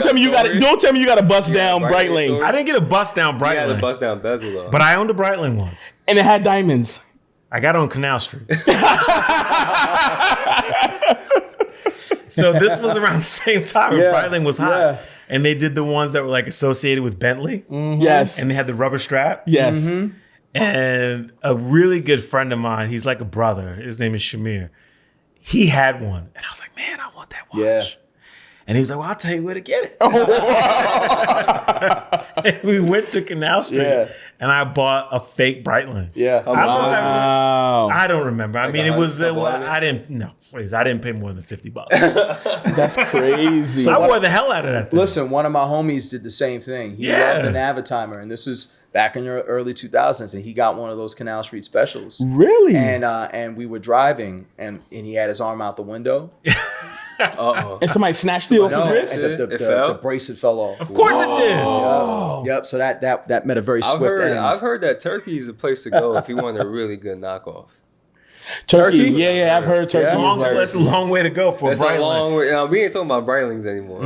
[SPEAKER 4] tell me you got a bust down Breitling.
[SPEAKER 1] I didn't get a bust down Breitling.
[SPEAKER 2] Yeah, the bust down bezel though.
[SPEAKER 1] But I owned a Breitling once.
[SPEAKER 4] And it had diamonds.
[SPEAKER 1] I got it on Canal Street. So this was around the same time when Breitling was hot. Yeah. And they did the ones that were like associated with Bentley.
[SPEAKER 4] Yes.
[SPEAKER 1] And they had the rubber strap.
[SPEAKER 4] Yes.
[SPEAKER 1] And a really good friend of mine, he's like a brother. His name is Shamir. He had one. And I was like, man, I want that watch.
[SPEAKER 3] Yeah.
[SPEAKER 1] And he was like, well, I'll tell you where to get it. And we went to Canal Street and I bought a fake Breitling.
[SPEAKER 3] Yeah.
[SPEAKER 1] I don't remember. I mean, it was, I didn't pay more than $50.
[SPEAKER 4] That's crazy.
[SPEAKER 1] So I wore the hell out of that thing.
[SPEAKER 3] Listen, one of my homies did the same thing. He loved the Navitimer, and this is back in the early 2000s, and he got one of those Canal Street specials.
[SPEAKER 4] Really?
[SPEAKER 3] And we were driving, and he had his arm out the window.
[SPEAKER 4] And somebody snatched it off his wrist?
[SPEAKER 3] And the bracelet fell off.
[SPEAKER 1] Of course it did.
[SPEAKER 3] Yep. So that met a very swift end.
[SPEAKER 2] I've heard that Turkey is a place to go if you want a really good knockoff.
[SPEAKER 4] Turkey?
[SPEAKER 3] Turkey?
[SPEAKER 4] Yeah, I've heard turkey.
[SPEAKER 3] Yeah.
[SPEAKER 4] is like-
[SPEAKER 1] That's a long way to go for
[SPEAKER 2] That's a
[SPEAKER 1] Breitling.
[SPEAKER 2] long way. We ain't talking about Breitlings anymore.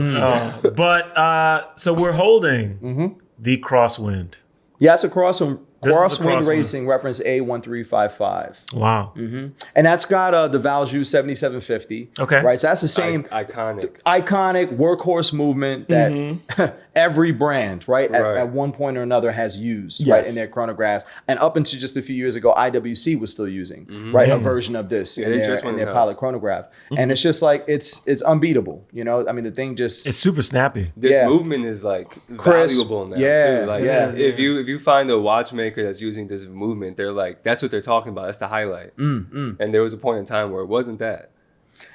[SPEAKER 1] But so we're holding the Crosswind.
[SPEAKER 3] Yeah, it's a crosswind
[SPEAKER 1] This is a
[SPEAKER 3] Crosswind
[SPEAKER 1] Crosswind.
[SPEAKER 3] Racing reference A1355.
[SPEAKER 1] Wow.
[SPEAKER 3] And that's got the Valjoux 7750.
[SPEAKER 1] Okay.
[SPEAKER 3] Right. So that's the same
[SPEAKER 2] Iconic.
[SPEAKER 3] iconic workhorse movement that every brand, right,
[SPEAKER 2] Right.
[SPEAKER 3] at one point or another has used,
[SPEAKER 4] Yes.
[SPEAKER 3] right, in their chronographs. And up until just a few years ago, IWC was still using, right, a version of this
[SPEAKER 2] Yeah,
[SPEAKER 3] in
[SPEAKER 2] they
[SPEAKER 3] their,
[SPEAKER 2] just went
[SPEAKER 3] in their
[SPEAKER 2] in-house.
[SPEAKER 3] pilot chronograph. And it's just like, it's unbeatable, you know? I mean, the thing just,
[SPEAKER 1] It's super snappy.
[SPEAKER 2] This
[SPEAKER 3] Yeah.
[SPEAKER 2] movement is like
[SPEAKER 3] Crisp.
[SPEAKER 2] valuable now
[SPEAKER 3] Yeah,
[SPEAKER 2] too. Like
[SPEAKER 3] yeah.
[SPEAKER 2] if you find a watchmaker that's using this movement, they're like, that's what they're talking about. That's the highlight. And there was a point in time where it wasn't that.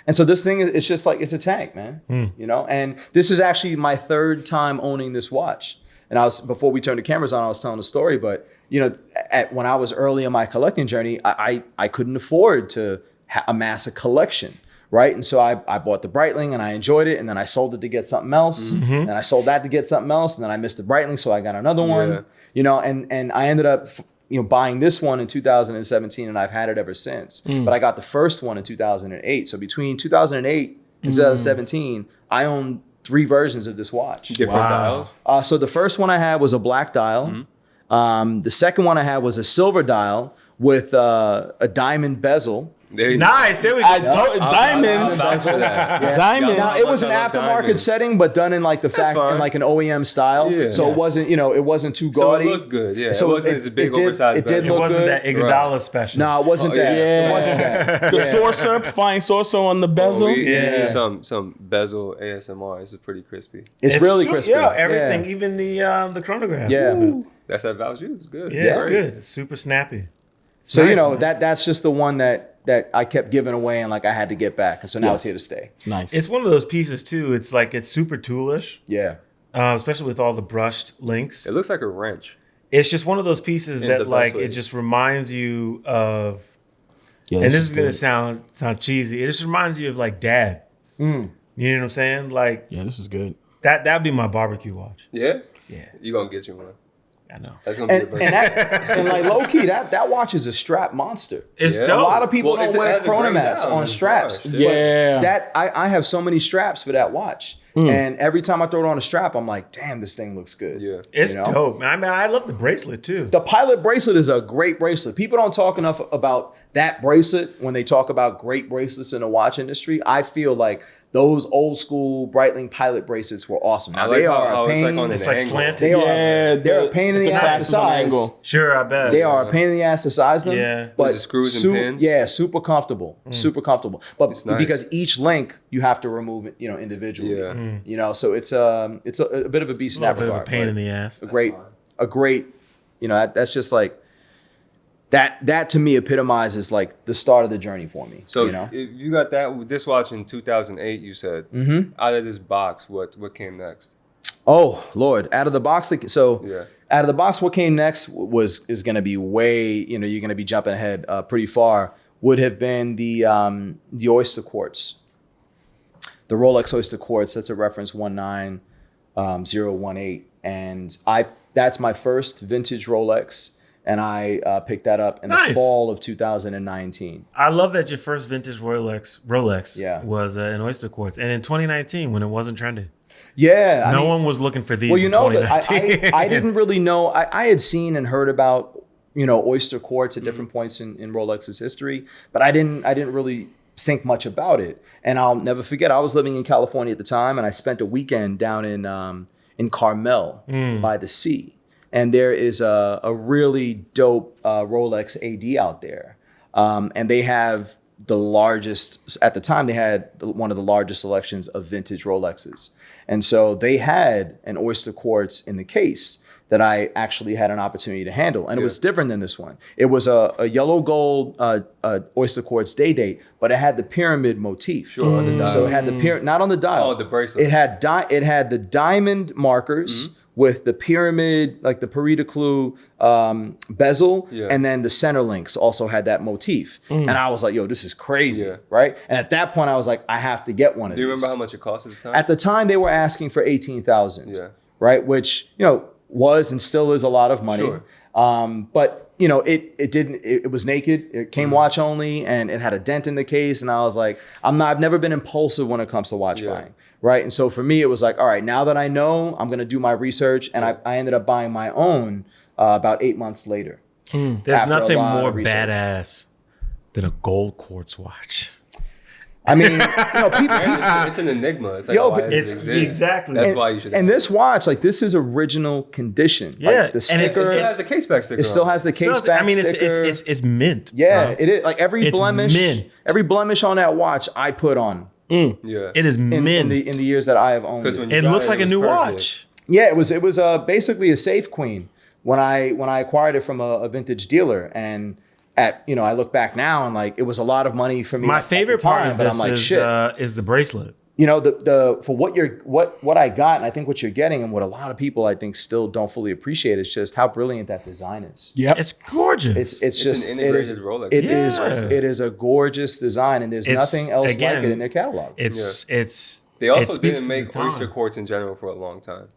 [SPEAKER 3] and so this thing is, it's just like, it's a tank, man, you know? And this is actually my third time owning this watch. And before we turned the cameras on, I was telling a story, but you know, when I was early in my collecting journey, I couldn't afford to amass a collection. Right. And so I bought the Breitling and I enjoyed it. And then I sold it to get something else. And I sold that to get something else. And then I missed the Breitling. So I got another one,
[SPEAKER 2] Yeah.
[SPEAKER 3] you know, and I ended up, buying this one in 2017 and I've had it ever since. But I got the first one in 2008. So between 2008 and 2017, I own 3 versions of this watch.
[SPEAKER 2] Different
[SPEAKER 1] Wow.
[SPEAKER 2] dials.
[SPEAKER 3] So the first one I had was a black dial. The second one I had was a silver dial with a diamond bezel.
[SPEAKER 2] There you
[SPEAKER 1] Nice. There we go.
[SPEAKER 4] Diamonds.
[SPEAKER 3] Yeah.
[SPEAKER 4] Diamonds.
[SPEAKER 3] Now it was an
[SPEAKER 2] I love
[SPEAKER 3] aftermarket
[SPEAKER 2] diamonds.
[SPEAKER 3] setting, but done in like in
[SPEAKER 2] fine.
[SPEAKER 3] like an OEM style.
[SPEAKER 2] Yeah.
[SPEAKER 3] So
[SPEAKER 2] Yes.
[SPEAKER 3] it wasn't, it wasn't too
[SPEAKER 2] So
[SPEAKER 3] gaudy.
[SPEAKER 2] it looked good. Yeah.
[SPEAKER 3] So
[SPEAKER 2] it wasn't as big oversized.
[SPEAKER 3] it did
[SPEAKER 2] version.
[SPEAKER 1] It
[SPEAKER 3] look
[SPEAKER 1] wasn't
[SPEAKER 3] good.
[SPEAKER 1] that Iguodala special.
[SPEAKER 3] No, it wasn't
[SPEAKER 2] Oh,
[SPEAKER 3] that.
[SPEAKER 2] yeah.
[SPEAKER 3] It wasn't that.
[SPEAKER 4] The saucer, fine saucer on the bezel.
[SPEAKER 2] We
[SPEAKER 1] Yeah.
[SPEAKER 2] need some bezel ASMR. This is pretty crispy.
[SPEAKER 3] It's really
[SPEAKER 1] su-
[SPEAKER 3] crispy.
[SPEAKER 1] Yeah, everything,
[SPEAKER 3] Yeah.
[SPEAKER 1] even the chronograph.
[SPEAKER 3] Yeah.
[SPEAKER 2] That's that Valjoux. It's good.
[SPEAKER 1] Yeah, it's
[SPEAKER 2] Great.
[SPEAKER 1] good. It's super snappy.
[SPEAKER 3] So
[SPEAKER 1] Nice, man.
[SPEAKER 3] that's just the one that I kept giving away and like I had to get back, and so now
[SPEAKER 4] Yes.
[SPEAKER 3] it's here to stay.
[SPEAKER 4] Nice.
[SPEAKER 1] It's one of those pieces too. It's like it's super toolish,
[SPEAKER 3] Yeah.
[SPEAKER 1] especially with all the brushed links.
[SPEAKER 2] It looks like a wrench.
[SPEAKER 1] It's just one of those pieces
[SPEAKER 2] In the
[SPEAKER 1] that
[SPEAKER 2] best
[SPEAKER 1] like it
[SPEAKER 2] ways.
[SPEAKER 1] just reminds you of.
[SPEAKER 4] Yeah,
[SPEAKER 1] And this is gonna
[SPEAKER 4] good.
[SPEAKER 1] sound cheesy. It just reminds you of like dad. You know what I'm saying? Like
[SPEAKER 4] Yeah, this is good.
[SPEAKER 1] that'd be my barbecue watch.
[SPEAKER 2] Yeah.
[SPEAKER 1] Yeah,
[SPEAKER 2] You gonna get you one.
[SPEAKER 1] I know.
[SPEAKER 2] That's gonna be
[SPEAKER 3] And,
[SPEAKER 2] the
[SPEAKER 3] and that and like low key, that watch is a strap monster.
[SPEAKER 1] It's
[SPEAKER 2] Yeah.
[SPEAKER 1] dope.
[SPEAKER 3] A lot of people
[SPEAKER 2] Well,
[SPEAKER 3] don't
[SPEAKER 2] it
[SPEAKER 3] wear
[SPEAKER 2] has a great
[SPEAKER 3] chronomats
[SPEAKER 2] dial
[SPEAKER 3] on
[SPEAKER 2] and
[SPEAKER 3] straps.
[SPEAKER 2] brush,
[SPEAKER 3] But
[SPEAKER 4] yeah.
[SPEAKER 3] that I have so many straps for that watch, and every time I throw it on a strap, I'm like, damn, this thing looks good.
[SPEAKER 2] Yeah.
[SPEAKER 1] It's
[SPEAKER 3] you know?
[SPEAKER 1] dope, man. I mean, I love the bracelet too.
[SPEAKER 3] The Pilot bracelet is a great bracelet. People don't talk enough about that bracelet when they talk about great bracelets in the watch industry. I feel like those old school Breitling Pilot bracelets were awesome. Now
[SPEAKER 2] I like
[SPEAKER 3] they
[SPEAKER 2] how
[SPEAKER 3] are a
[SPEAKER 2] it's like
[SPEAKER 3] pain.
[SPEAKER 2] on
[SPEAKER 1] It's
[SPEAKER 2] an
[SPEAKER 1] like
[SPEAKER 2] angle.
[SPEAKER 1] slanted.
[SPEAKER 3] They
[SPEAKER 4] Yeah,
[SPEAKER 3] are they're a pain in
[SPEAKER 4] it's
[SPEAKER 3] the
[SPEAKER 4] a
[SPEAKER 3] ass to
[SPEAKER 4] craftsman
[SPEAKER 3] size.
[SPEAKER 4] angle.
[SPEAKER 1] Sure, I bet.
[SPEAKER 3] They are a pain in the ass to size them.
[SPEAKER 1] Yeah.
[SPEAKER 3] but
[SPEAKER 2] Was it screws and pins?
[SPEAKER 3] Yeah, super comfortable, super comfortable. But
[SPEAKER 2] It's nice.
[SPEAKER 3] because each link you have to remove it, individually.
[SPEAKER 2] Yeah.
[SPEAKER 3] So it's a bit of a beast in
[SPEAKER 1] A
[SPEAKER 3] that
[SPEAKER 1] little bit of a
[SPEAKER 3] regard.
[SPEAKER 1] pain
[SPEAKER 3] but
[SPEAKER 1] in the ass.
[SPEAKER 3] a great, that's just like that to me epitomizes like the start of the journey for me.
[SPEAKER 2] So
[SPEAKER 3] you
[SPEAKER 2] if you got this watch in 2008, you said. Out of this box, what came next?
[SPEAKER 3] Oh Lord, out of the box.
[SPEAKER 2] Yeah.
[SPEAKER 3] Out of the box, what came next is going to be way. You're going to be jumping ahead pretty far. Would have been the Oyster Quartz, the Rolex Oyster Quartz. That's a reference 19018, and that's my first vintage Rolex, and I picked that up in the
[SPEAKER 1] Nice.
[SPEAKER 3] fall of 2019.
[SPEAKER 1] I love that your first vintage Rolex
[SPEAKER 3] Yeah.
[SPEAKER 1] was an Oyster Quartz. And in 2019, when it wasn't trendy,
[SPEAKER 3] Yeah, I
[SPEAKER 1] no
[SPEAKER 3] mean,
[SPEAKER 1] one was looking for these
[SPEAKER 3] well,
[SPEAKER 1] in
[SPEAKER 3] that
[SPEAKER 1] 2019.
[SPEAKER 3] I didn't really know. I had seen and heard about Oyster Quartz at different points in Rolex's history, but I didn't really think much about it. And I'll never forget, I was living in California at the time, and I spent a weekend down in Carmel by the sea. And there is a really dope Rolex AD out there, and they have the largest at the time. They had one of the largest selections of vintage Rolexes. And so they had an Oyster Quartz in the case that I actually had an opportunity to handle. And it was different than this one. It was a yellow gold Oyster Quartz day date, but it had the pyramid motif.
[SPEAKER 2] Sure, on the dial.
[SPEAKER 3] So it had the not on the dial.
[SPEAKER 2] Oh, the bracelet.
[SPEAKER 3] It had the diamond markers with the pyramid, like the Paris de Clou bezel,
[SPEAKER 2] Yeah.
[SPEAKER 3] and then the center links also had that motif. And I was like, yo, this is crazy,
[SPEAKER 2] Yeah.
[SPEAKER 3] right? And at that point, I was like, I have to get one of
[SPEAKER 2] Do you
[SPEAKER 3] these.
[SPEAKER 2] remember how much it cost at the time?
[SPEAKER 3] At the time, they were asking for 18,000.
[SPEAKER 2] Yeah.
[SPEAKER 3] Right, which was and still is a lot of money.
[SPEAKER 2] Sure.
[SPEAKER 3] But you know, it was naked. It came watch only, and it had a dent in the case. And I was like, I've never been impulsive when it comes to watch buying, right? And so for me, it was like, all right, now that I know, I'm going to do my research. And I ended up buying my own about 8 months later.
[SPEAKER 1] There's nothing more badass than a gold quartz watch.
[SPEAKER 3] I mean, you know, people
[SPEAKER 2] it's an enigma. It's like, why does it exist?
[SPEAKER 1] Exactly.
[SPEAKER 2] That's why you should.
[SPEAKER 3] And this watch, like, this is original condition.
[SPEAKER 1] Yeah,
[SPEAKER 3] like, the sticker.
[SPEAKER 2] it still has the case back sticker.
[SPEAKER 3] It still has the case back
[SPEAKER 1] I mean,
[SPEAKER 3] sticker.
[SPEAKER 1] it's mint.
[SPEAKER 3] Yeah, it is. Like every
[SPEAKER 1] It's
[SPEAKER 3] blemish,
[SPEAKER 1] mint.
[SPEAKER 3] every blemish on that watch, I put on
[SPEAKER 2] Yeah.
[SPEAKER 1] It is mint.
[SPEAKER 3] in the years that I have owned it.
[SPEAKER 2] When you
[SPEAKER 1] It
[SPEAKER 2] got
[SPEAKER 1] looks like a
[SPEAKER 2] was
[SPEAKER 1] new
[SPEAKER 2] perfect.
[SPEAKER 1] watch.
[SPEAKER 3] Yeah, it was basically a safe queen when I acquired it from a vintage dealer. And I look back now and like it was a lot of money for me.
[SPEAKER 1] My
[SPEAKER 3] at the
[SPEAKER 1] favorite
[SPEAKER 3] time,
[SPEAKER 1] part of
[SPEAKER 3] but
[SPEAKER 1] this
[SPEAKER 3] I'm like,
[SPEAKER 1] is
[SPEAKER 3] shit.
[SPEAKER 1] is the bracelet.
[SPEAKER 3] You know, the for what I got, and I think what you're getting, and what a lot of people I think still don't fully appreciate is just how brilliant that design is.
[SPEAKER 4] Yep.
[SPEAKER 1] It's gorgeous.
[SPEAKER 3] It's just
[SPEAKER 2] an
[SPEAKER 3] it is
[SPEAKER 2] integrated Rolex.
[SPEAKER 3] it
[SPEAKER 1] Yeah.
[SPEAKER 3] is it is a gorgeous design, and there's
[SPEAKER 1] It's,
[SPEAKER 3] nothing else
[SPEAKER 1] again,
[SPEAKER 3] like it in their catalog.
[SPEAKER 1] It's
[SPEAKER 2] They
[SPEAKER 1] it
[SPEAKER 2] also
[SPEAKER 1] speaks
[SPEAKER 2] didn't
[SPEAKER 1] to
[SPEAKER 2] make
[SPEAKER 1] the time.
[SPEAKER 2] oyster quartz in general for a long time.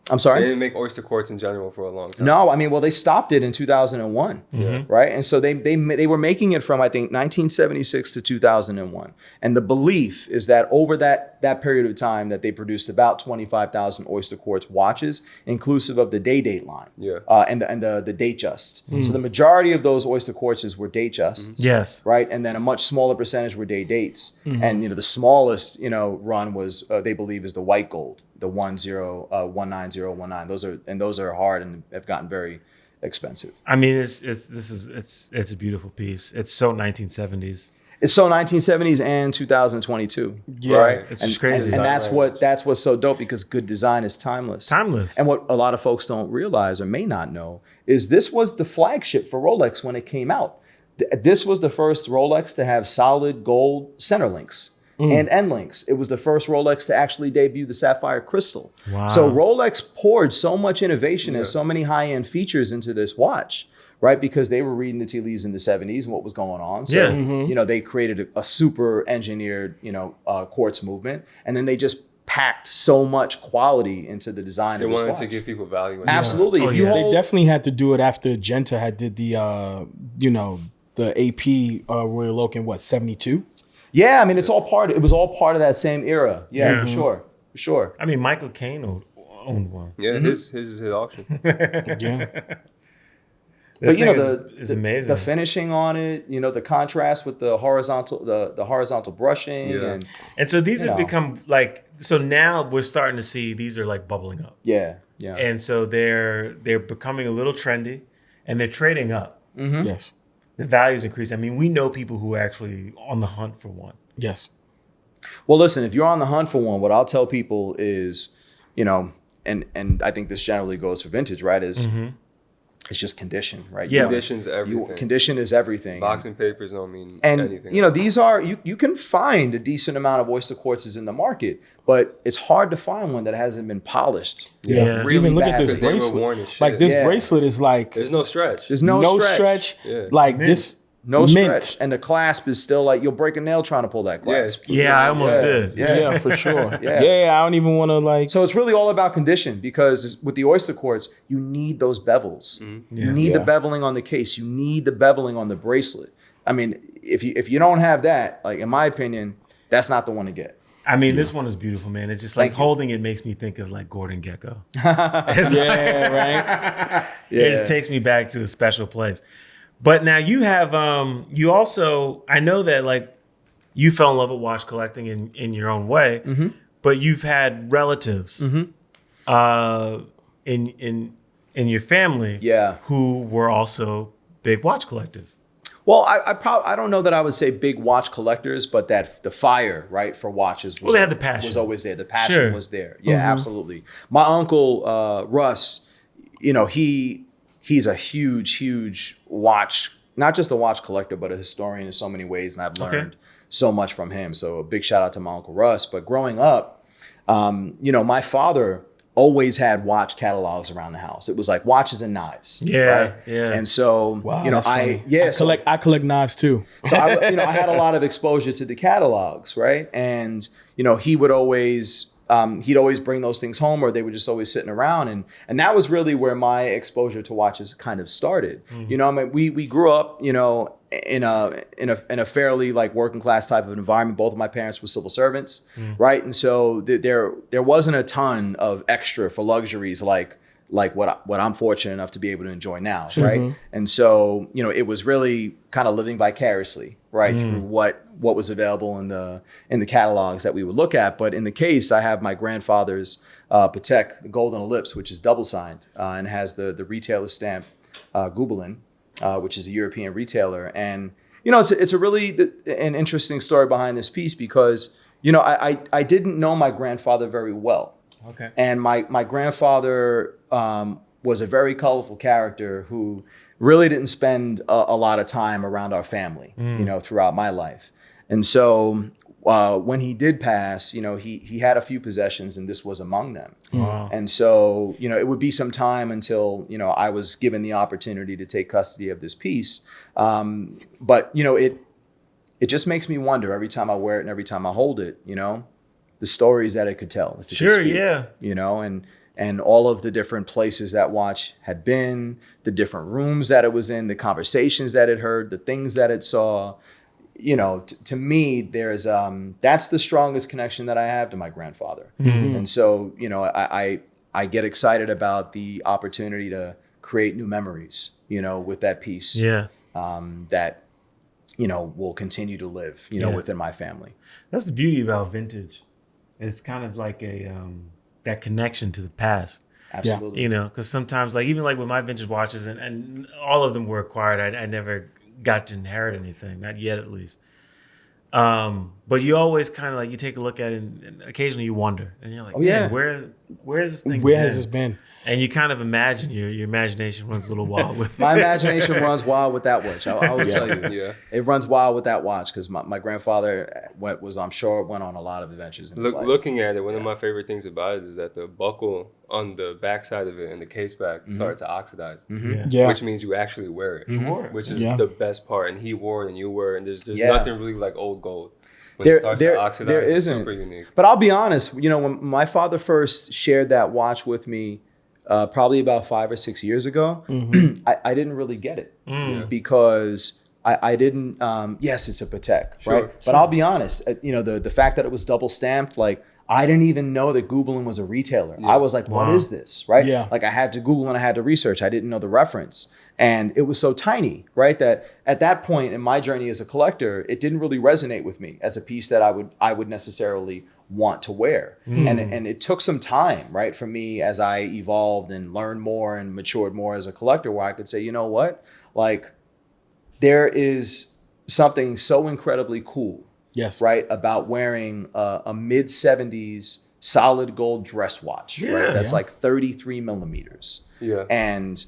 [SPEAKER 3] I'm
[SPEAKER 2] They
[SPEAKER 3] sorry.
[SPEAKER 2] didn't make oyster quartz in general for a long time.
[SPEAKER 3] No, I mean, well, they stopped it in 2001, right? And so they were making it from, I think, 1976 to 2001. And the belief is that over that period of time that they produced about 25,000 oyster quartz watches, inclusive of the date line,
[SPEAKER 2] Yeah.
[SPEAKER 3] and the date just. So the majority of those oyster quartzes were date justs.
[SPEAKER 1] Yes.
[SPEAKER 3] Right, and then a much smaller percentage were day dates, and the smallest run was they believe is the white gold, the 19019. Those are hard and have gotten very expensive.
[SPEAKER 1] I mean, it's a beautiful piece. It's so 1970s.
[SPEAKER 3] It's so 1970s and 2022.
[SPEAKER 4] Yeah.
[SPEAKER 3] Right,
[SPEAKER 1] It's just crazy.
[SPEAKER 3] and that's what's so dope, because good design is timeless.
[SPEAKER 1] Timeless.
[SPEAKER 3] And what a lot of folks don't realize or may not know is this was the flagship for Rolex when it came out. This was the first Rolex to have solid gold center links and end links. It was the first Rolex to actually debut the sapphire crystal.
[SPEAKER 1] Wow.
[SPEAKER 3] So Rolex poured so much innovation and so many high-end features into this watch, right? Because they were reading the tea leaves in the 70s and what was going on. So, they created a super engineered, quartz movement. And then they just packed so much quality into the design
[SPEAKER 2] They
[SPEAKER 3] of this
[SPEAKER 2] wanted
[SPEAKER 3] watch.
[SPEAKER 2] to give people value.
[SPEAKER 3] Absolutely.
[SPEAKER 1] Oh,
[SPEAKER 3] If you
[SPEAKER 1] yeah.
[SPEAKER 4] They
[SPEAKER 3] hold,
[SPEAKER 4] definitely had to do it after Genta had did the the AP Royal Oak in 72?
[SPEAKER 3] yeah, I mean, it was all part of that same era. Yeah,
[SPEAKER 1] Yeah.
[SPEAKER 3] for sure.
[SPEAKER 1] I mean, Michael Caine owned one.
[SPEAKER 2] Yeah, his auction.
[SPEAKER 4] Yeah.
[SPEAKER 1] This
[SPEAKER 3] But
[SPEAKER 1] thing is amazing.
[SPEAKER 3] The finishing on it, the contrast with the horizontal brushing,
[SPEAKER 2] Yeah.
[SPEAKER 1] And so these have
[SPEAKER 3] know.
[SPEAKER 1] become like, so now we're starting to see these are like bubbling up.
[SPEAKER 3] yeah.
[SPEAKER 1] And so they're becoming a little trendy and they're trading up.
[SPEAKER 4] Yes.
[SPEAKER 1] The value's increase. I mean, we know people who are actually on the hunt for one.
[SPEAKER 4] Yes.
[SPEAKER 3] Well, listen, if you're on the hunt for one, what I'll tell people is, and I think this generally goes for vintage, right? Is it's just condition, right?
[SPEAKER 1] Yeah.
[SPEAKER 2] Conditions everything.
[SPEAKER 3] Condition is everything.
[SPEAKER 2] Boxing papers don't mean
[SPEAKER 3] And
[SPEAKER 2] anything.
[SPEAKER 3] these are you can find a decent amount of oyster quartzes in the market, but it's hard to find one that hasn't been polished.
[SPEAKER 1] Yeah.
[SPEAKER 3] really
[SPEAKER 4] Even look
[SPEAKER 3] bad.
[SPEAKER 4] at this
[SPEAKER 2] Because they were
[SPEAKER 4] bracelet.
[SPEAKER 2] worn as shit.
[SPEAKER 4] Like this
[SPEAKER 3] Yeah.
[SPEAKER 4] bracelet is like
[SPEAKER 2] There's no stretch.
[SPEAKER 3] There's no stretch.
[SPEAKER 2] Yeah.
[SPEAKER 4] Like
[SPEAKER 1] Mint.
[SPEAKER 4] this
[SPEAKER 3] No
[SPEAKER 4] mint.
[SPEAKER 3] stretch, and the clasp is still like you'll break a nail trying to pull that clasp.
[SPEAKER 1] Yeah, I almost did.
[SPEAKER 4] Yeah, for sure.
[SPEAKER 3] Yeah.
[SPEAKER 4] Yeah, I don't even want to like.
[SPEAKER 3] So it's really all about condition, because with the oyster quartz, you need those bevels. You need the
[SPEAKER 4] Yeah.
[SPEAKER 3] beveling on the case. You need the beveling on the bracelet. I mean, if you don't have that, like in my opinion, that's not the one to get.
[SPEAKER 1] I mean, this one is beautiful, man. It's just like
[SPEAKER 3] Thank you.
[SPEAKER 1] holding it makes me think of like Gordon Gekko.
[SPEAKER 4] Yeah, right.
[SPEAKER 1] It just takes me back to a special place. But now you have, you also, I know that like you fell in love with watch collecting in your own way, but you've had relatives in your family
[SPEAKER 3] Yeah.
[SPEAKER 1] who were also big watch collectors.
[SPEAKER 3] Well, I don't know that I would say big watch collectors, but that the fire, right, for watches was,
[SPEAKER 1] Well, they had the passion.
[SPEAKER 3] was always there. The passion
[SPEAKER 1] Sure.
[SPEAKER 3] was there. Yeah, absolutely. My uncle Russ, he's a huge watch, not just a watch collector, but a historian in so many ways, and I've learned so much from him. So a big shout out to my uncle Russ. But growing up, my father always had watch catalogs around the house. It was like watches and knives.
[SPEAKER 1] Yeah,
[SPEAKER 3] right?
[SPEAKER 1] yeah.
[SPEAKER 3] And so,
[SPEAKER 4] Wow, that's funny. I collect knives too.
[SPEAKER 3] So I had a lot of exposure to the catalogs, right? And he would always he'd always bring those things home, or they were just always sitting around, and that was really where my exposure to watches kind of started. You know, I mean, we grew up, you know, in a fairly like working class type of environment. Both of my parents were civil servants, right? And so there wasn't a ton of extra for luxuries like what I'm fortunate enough to be able to enjoy now, right? And so, you know, it was really kind of living vicariously, right, through what was available in the catalogs that we would look at. But in the case, I have my grandfather's Patek, the Golden Ellipse, which is double signed and has the retailer stamp, Gubelin, which is a European retailer. And, you know, it's a really an interesting story behind this piece because, you know, I didn't know my grandfather very well.
[SPEAKER 1] Okay.
[SPEAKER 3] And my grandfather was a very colorful character who really didn't spend a lot of time around our family, you know, throughout my life. And so when he did pass, you know, he had a few possessions and this was among them.
[SPEAKER 1] Wow.
[SPEAKER 3] And so, you know, it would be some time until, you know, I was given the opportunity to take custody of this piece. But, you know, it just makes me wonder every time I wear it and every time I hold it, you know, the stories that it could tell. If it could speak, you know, and all of the different places that watch had been, the different rooms that it was in, the conversations that it heard, the things that it saw. You know, to me, there's that's the strongest connection that I have to my grandfather. And so, you know, I get excited about the opportunity to create new memories, you know, with that piece.
[SPEAKER 1] Yeah.
[SPEAKER 3] That, you know, will continue to live, you know, within my family.
[SPEAKER 1] That's the beauty about vintage. It's kind of like that connection to the past.
[SPEAKER 3] Absolutely.
[SPEAKER 1] You know, because sometimes, like even like with my vintage watches, and all of them were acquired. I never got to inherit anything, not yet at least. But you always kind of like you take a look at it, and occasionally you wonder, and you're like, man, where has this thing?
[SPEAKER 4] Where has this been?
[SPEAKER 1] And you kind of imagine your imagination runs a little wild with it.
[SPEAKER 3] My imagination runs wild with that watch. I will tell you.
[SPEAKER 2] Yeah.
[SPEAKER 3] It runs wild with that watch because my grandfather I'm sure, went on a lot of adventures in his life.
[SPEAKER 2] Looking at it, one of my favorite things about it is that the buckle on the back side of it and the case back started to oxidize, which means you actually wear it, which is the best part. And he wore it and you wore it, and there's nothing really like old gold. When it starts to oxidize,
[SPEAKER 3] there
[SPEAKER 2] it's
[SPEAKER 3] isn't.
[SPEAKER 2] super unique.
[SPEAKER 3] But I'll be honest, you know, when my father first shared that watch with me, probably about 5 or 6 years ago, I didn't really get it because I didn't. Yes, it's a Patek, right? But I'll be honest, you know, the fact that it was double stamped, like I didn't even know that Gubelin was a retailer. I was like, what is this, right?
[SPEAKER 4] Yeah.
[SPEAKER 3] Like I had to Google and I had to research. I didn't know the reference. And it was so tiny, right? That at that point in my journey as a collector, it didn't really resonate with me as a piece that I would necessarily want to wear. And it took some time, right, for me as I evolved and learned more and matured more as a collector, where I could say, you know what, like there is something so incredibly cool, right, about wearing a mid 70s solid gold dress watch, right? That's like 33 millimeters. And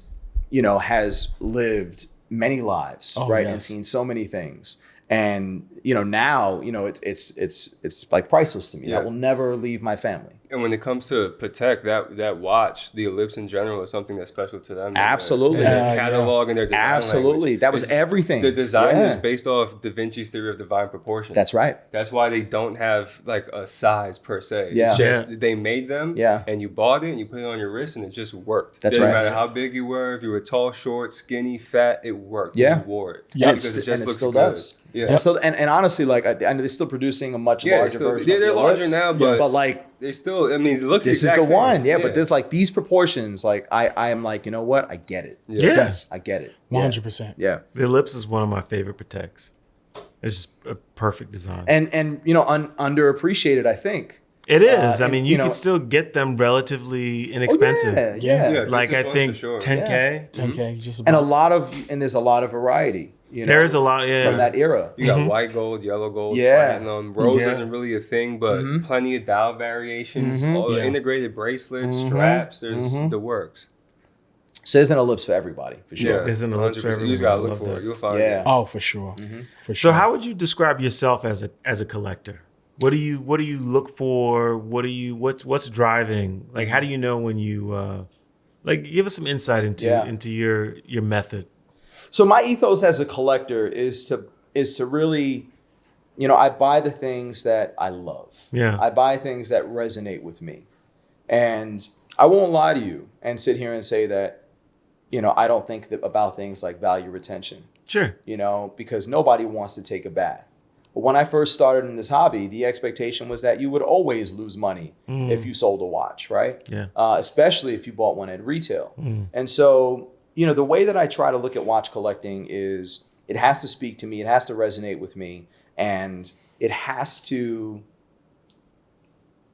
[SPEAKER 3] you know, has lived many lives, right? And seen so many things. And, you know, now, you know, it's like priceless to me. That will never leave my family.
[SPEAKER 2] And when it comes to Patek, that watch, the Ellipse in general, is something that's special to them.
[SPEAKER 3] Absolutely.
[SPEAKER 2] Their catalog and their design
[SPEAKER 3] Absolutely.
[SPEAKER 2] language.
[SPEAKER 3] That was everything.
[SPEAKER 2] The design is based off Da Vinci's theory of divine proportion.
[SPEAKER 3] That's right.
[SPEAKER 2] That's why they don't have like a size per se.
[SPEAKER 3] Yeah.
[SPEAKER 2] It's just they made them and you bought it and you put it on your wrist and it just worked.
[SPEAKER 3] That's
[SPEAKER 2] Didn't
[SPEAKER 3] right.
[SPEAKER 2] matter how big you were, if you were tall, short, skinny, fat, it worked.
[SPEAKER 3] Yeah.
[SPEAKER 2] You wore it.
[SPEAKER 3] Yeah.
[SPEAKER 2] Because it just looks
[SPEAKER 3] still
[SPEAKER 2] good.
[SPEAKER 3] does.
[SPEAKER 2] Yeah.
[SPEAKER 3] And so and honestly, like I know they're still producing a much larger version.
[SPEAKER 2] They're
[SPEAKER 3] of the
[SPEAKER 2] larger
[SPEAKER 3] Ellipse,
[SPEAKER 2] now, but
[SPEAKER 3] like
[SPEAKER 2] they still. I mean, it looks.
[SPEAKER 3] This is
[SPEAKER 2] exact
[SPEAKER 3] the
[SPEAKER 2] same.
[SPEAKER 3] one, but there's like these proportions. Like I am like, you know what? I get it.
[SPEAKER 1] Yes.
[SPEAKER 3] I get it.
[SPEAKER 4] 100%.
[SPEAKER 3] Yeah.
[SPEAKER 1] The Ellipse is one of my favorite Pateks. It's just a perfect design.
[SPEAKER 3] And you know, underappreciated, I think.
[SPEAKER 1] It is. I
[SPEAKER 3] and,
[SPEAKER 1] mean,
[SPEAKER 3] you
[SPEAKER 1] you
[SPEAKER 3] know-
[SPEAKER 1] can still get them relatively inexpensive.
[SPEAKER 3] Yeah.
[SPEAKER 1] Like I
[SPEAKER 2] for
[SPEAKER 1] think
[SPEAKER 2] sure.
[SPEAKER 1] 10K.
[SPEAKER 4] 10K, just
[SPEAKER 3] And
[SPEAKER 4] about.
[SPEAKER 3] there's a lot of variety. You know,
[SPEAKER 1] There is a lot,
[SPEAKER 3] from that era.
[SPEAKER 2] You got white gold, yellow gold,
[SPEAKER 3] Yeah.
[SPEAKER 2] platinum. Rose
[SPEAKER 1] Yeah.
[SPEAKER 2] isn't really a thing, but plenty of dial variations, all the integrated bracelets, straps. There's the works.
[SPEAKER 3] So there's an Ellipse for everybody, for sure.
[SPEAKER 1] There's an Ellipse for
[SPEAKER 2] 100%. You just gotta
[SPEAKER 1] everyone. I
[SPEAKER 2] look
[SPEAKER 1] love
[SPEAKER 2] for
[SPEAKER 1] that.
[SPEAKER 2] it. You'll find
[SPEAKER 3] Yeah.
[SPEAKER 2] it.
[SPEAKER 4] Oh, for sure. For
[SPEAKER 1] So
[SPEAKER 4] sure.
[SPEAKER 1] how would you describe yourself as a collector? What do you look for? What's driving? Like how do you know when you like give us some insight into your method?
[SPEAKER 3] So my ethos as a collector is to really I buy the things that I love.
[SPEAKER 1] Yeah.
[SPEAKER 3] I buy things that resonate with me. And I won't lie to you and sit here and say that, I don't think about things like value retention.
[SPEAKER 1] Sure.
[SPEAKER 3] Because nobody wants to take a bath. But when I first started in this hobby, the expectation was that you would always lose money if you sold a watch, right?
[SPEAKER 1] Yeah.
[SPEAKER 3] Especially if you bought one at retail. And so, the way that I try to look at watch collecting is it has to speak to me, it has to resonate with me, and it has to,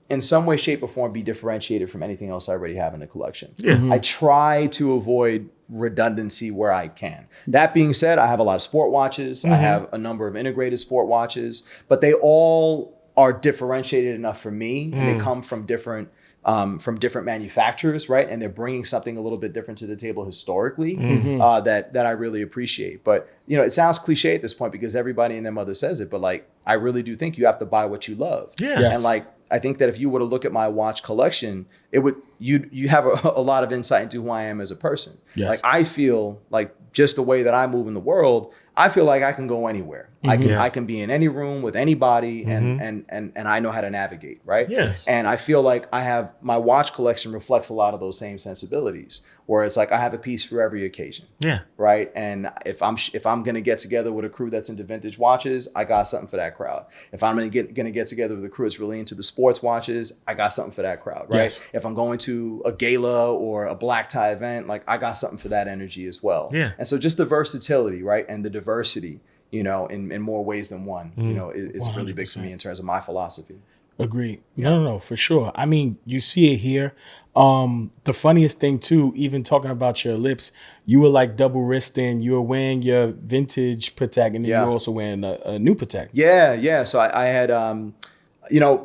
[SPEAKER 3] in some way, shape, or form, be differentiated from anything else I already have in the collection.
[SPEAKER 1] Yeah.
[SPEAKER 3] I try to avoid redundancy where I can. That being said, I have a lot of sport watches. I have a number of integrated sport watches, but they all are differentiated enough for me, and they come from different manufacturers, right? And they're bringing something a little bit different to the table historically that I really appreciate. But it sounds cliche at this point because everybody and their mother says it, but like I really do think you have to buy what you love.
[SPEAKER 1] Yeah. Yes.
[SPEAKER 3] And like I think that if you were to look at my watch collection, you have a lot of insight into who I am as a person.
[SPEAKER 4] Yes.
[SPEAKER 3] Like I feel like just the way that I move in the world, I feel like I can go anywhere. I can be in any room with anybody and I know how to navigate, right?
[SPEAKER 1] Yes.
[SPEAKER 3] And I feel like my watch collection reflects a lot of those same sensibilities, where it's like I have a piece for every occasion.
[SPEAKER 1] Yeah.
[SPEAKER 3] Right. And if I'm gonna get together with a crew that's into vintage watches, I got something for that crowd. If I'm gonna get together with a crew that's really into the sports watches, I got something for that crowd. Right.
[SPEAKER 4] Yes.
[SPEAKER 3] If I'm going to a gala or a black tie event, like I got something for that energy as well.
[SPEAKER 1] Yeah.
[SPEAKER 3] And so just the versatility, right, and the diversity, in more ways than one, is really big for me in terms of my philosophy.
[SPEAKER 4] Agreed. No, for sure. I mean, you see it here. The funniest thing too, even talking about your lips, you were like double wristing. You were wearing your vintage Patek, and then you were also wearing a new Patek. Yeah.
[SPEAKER 3] So I had,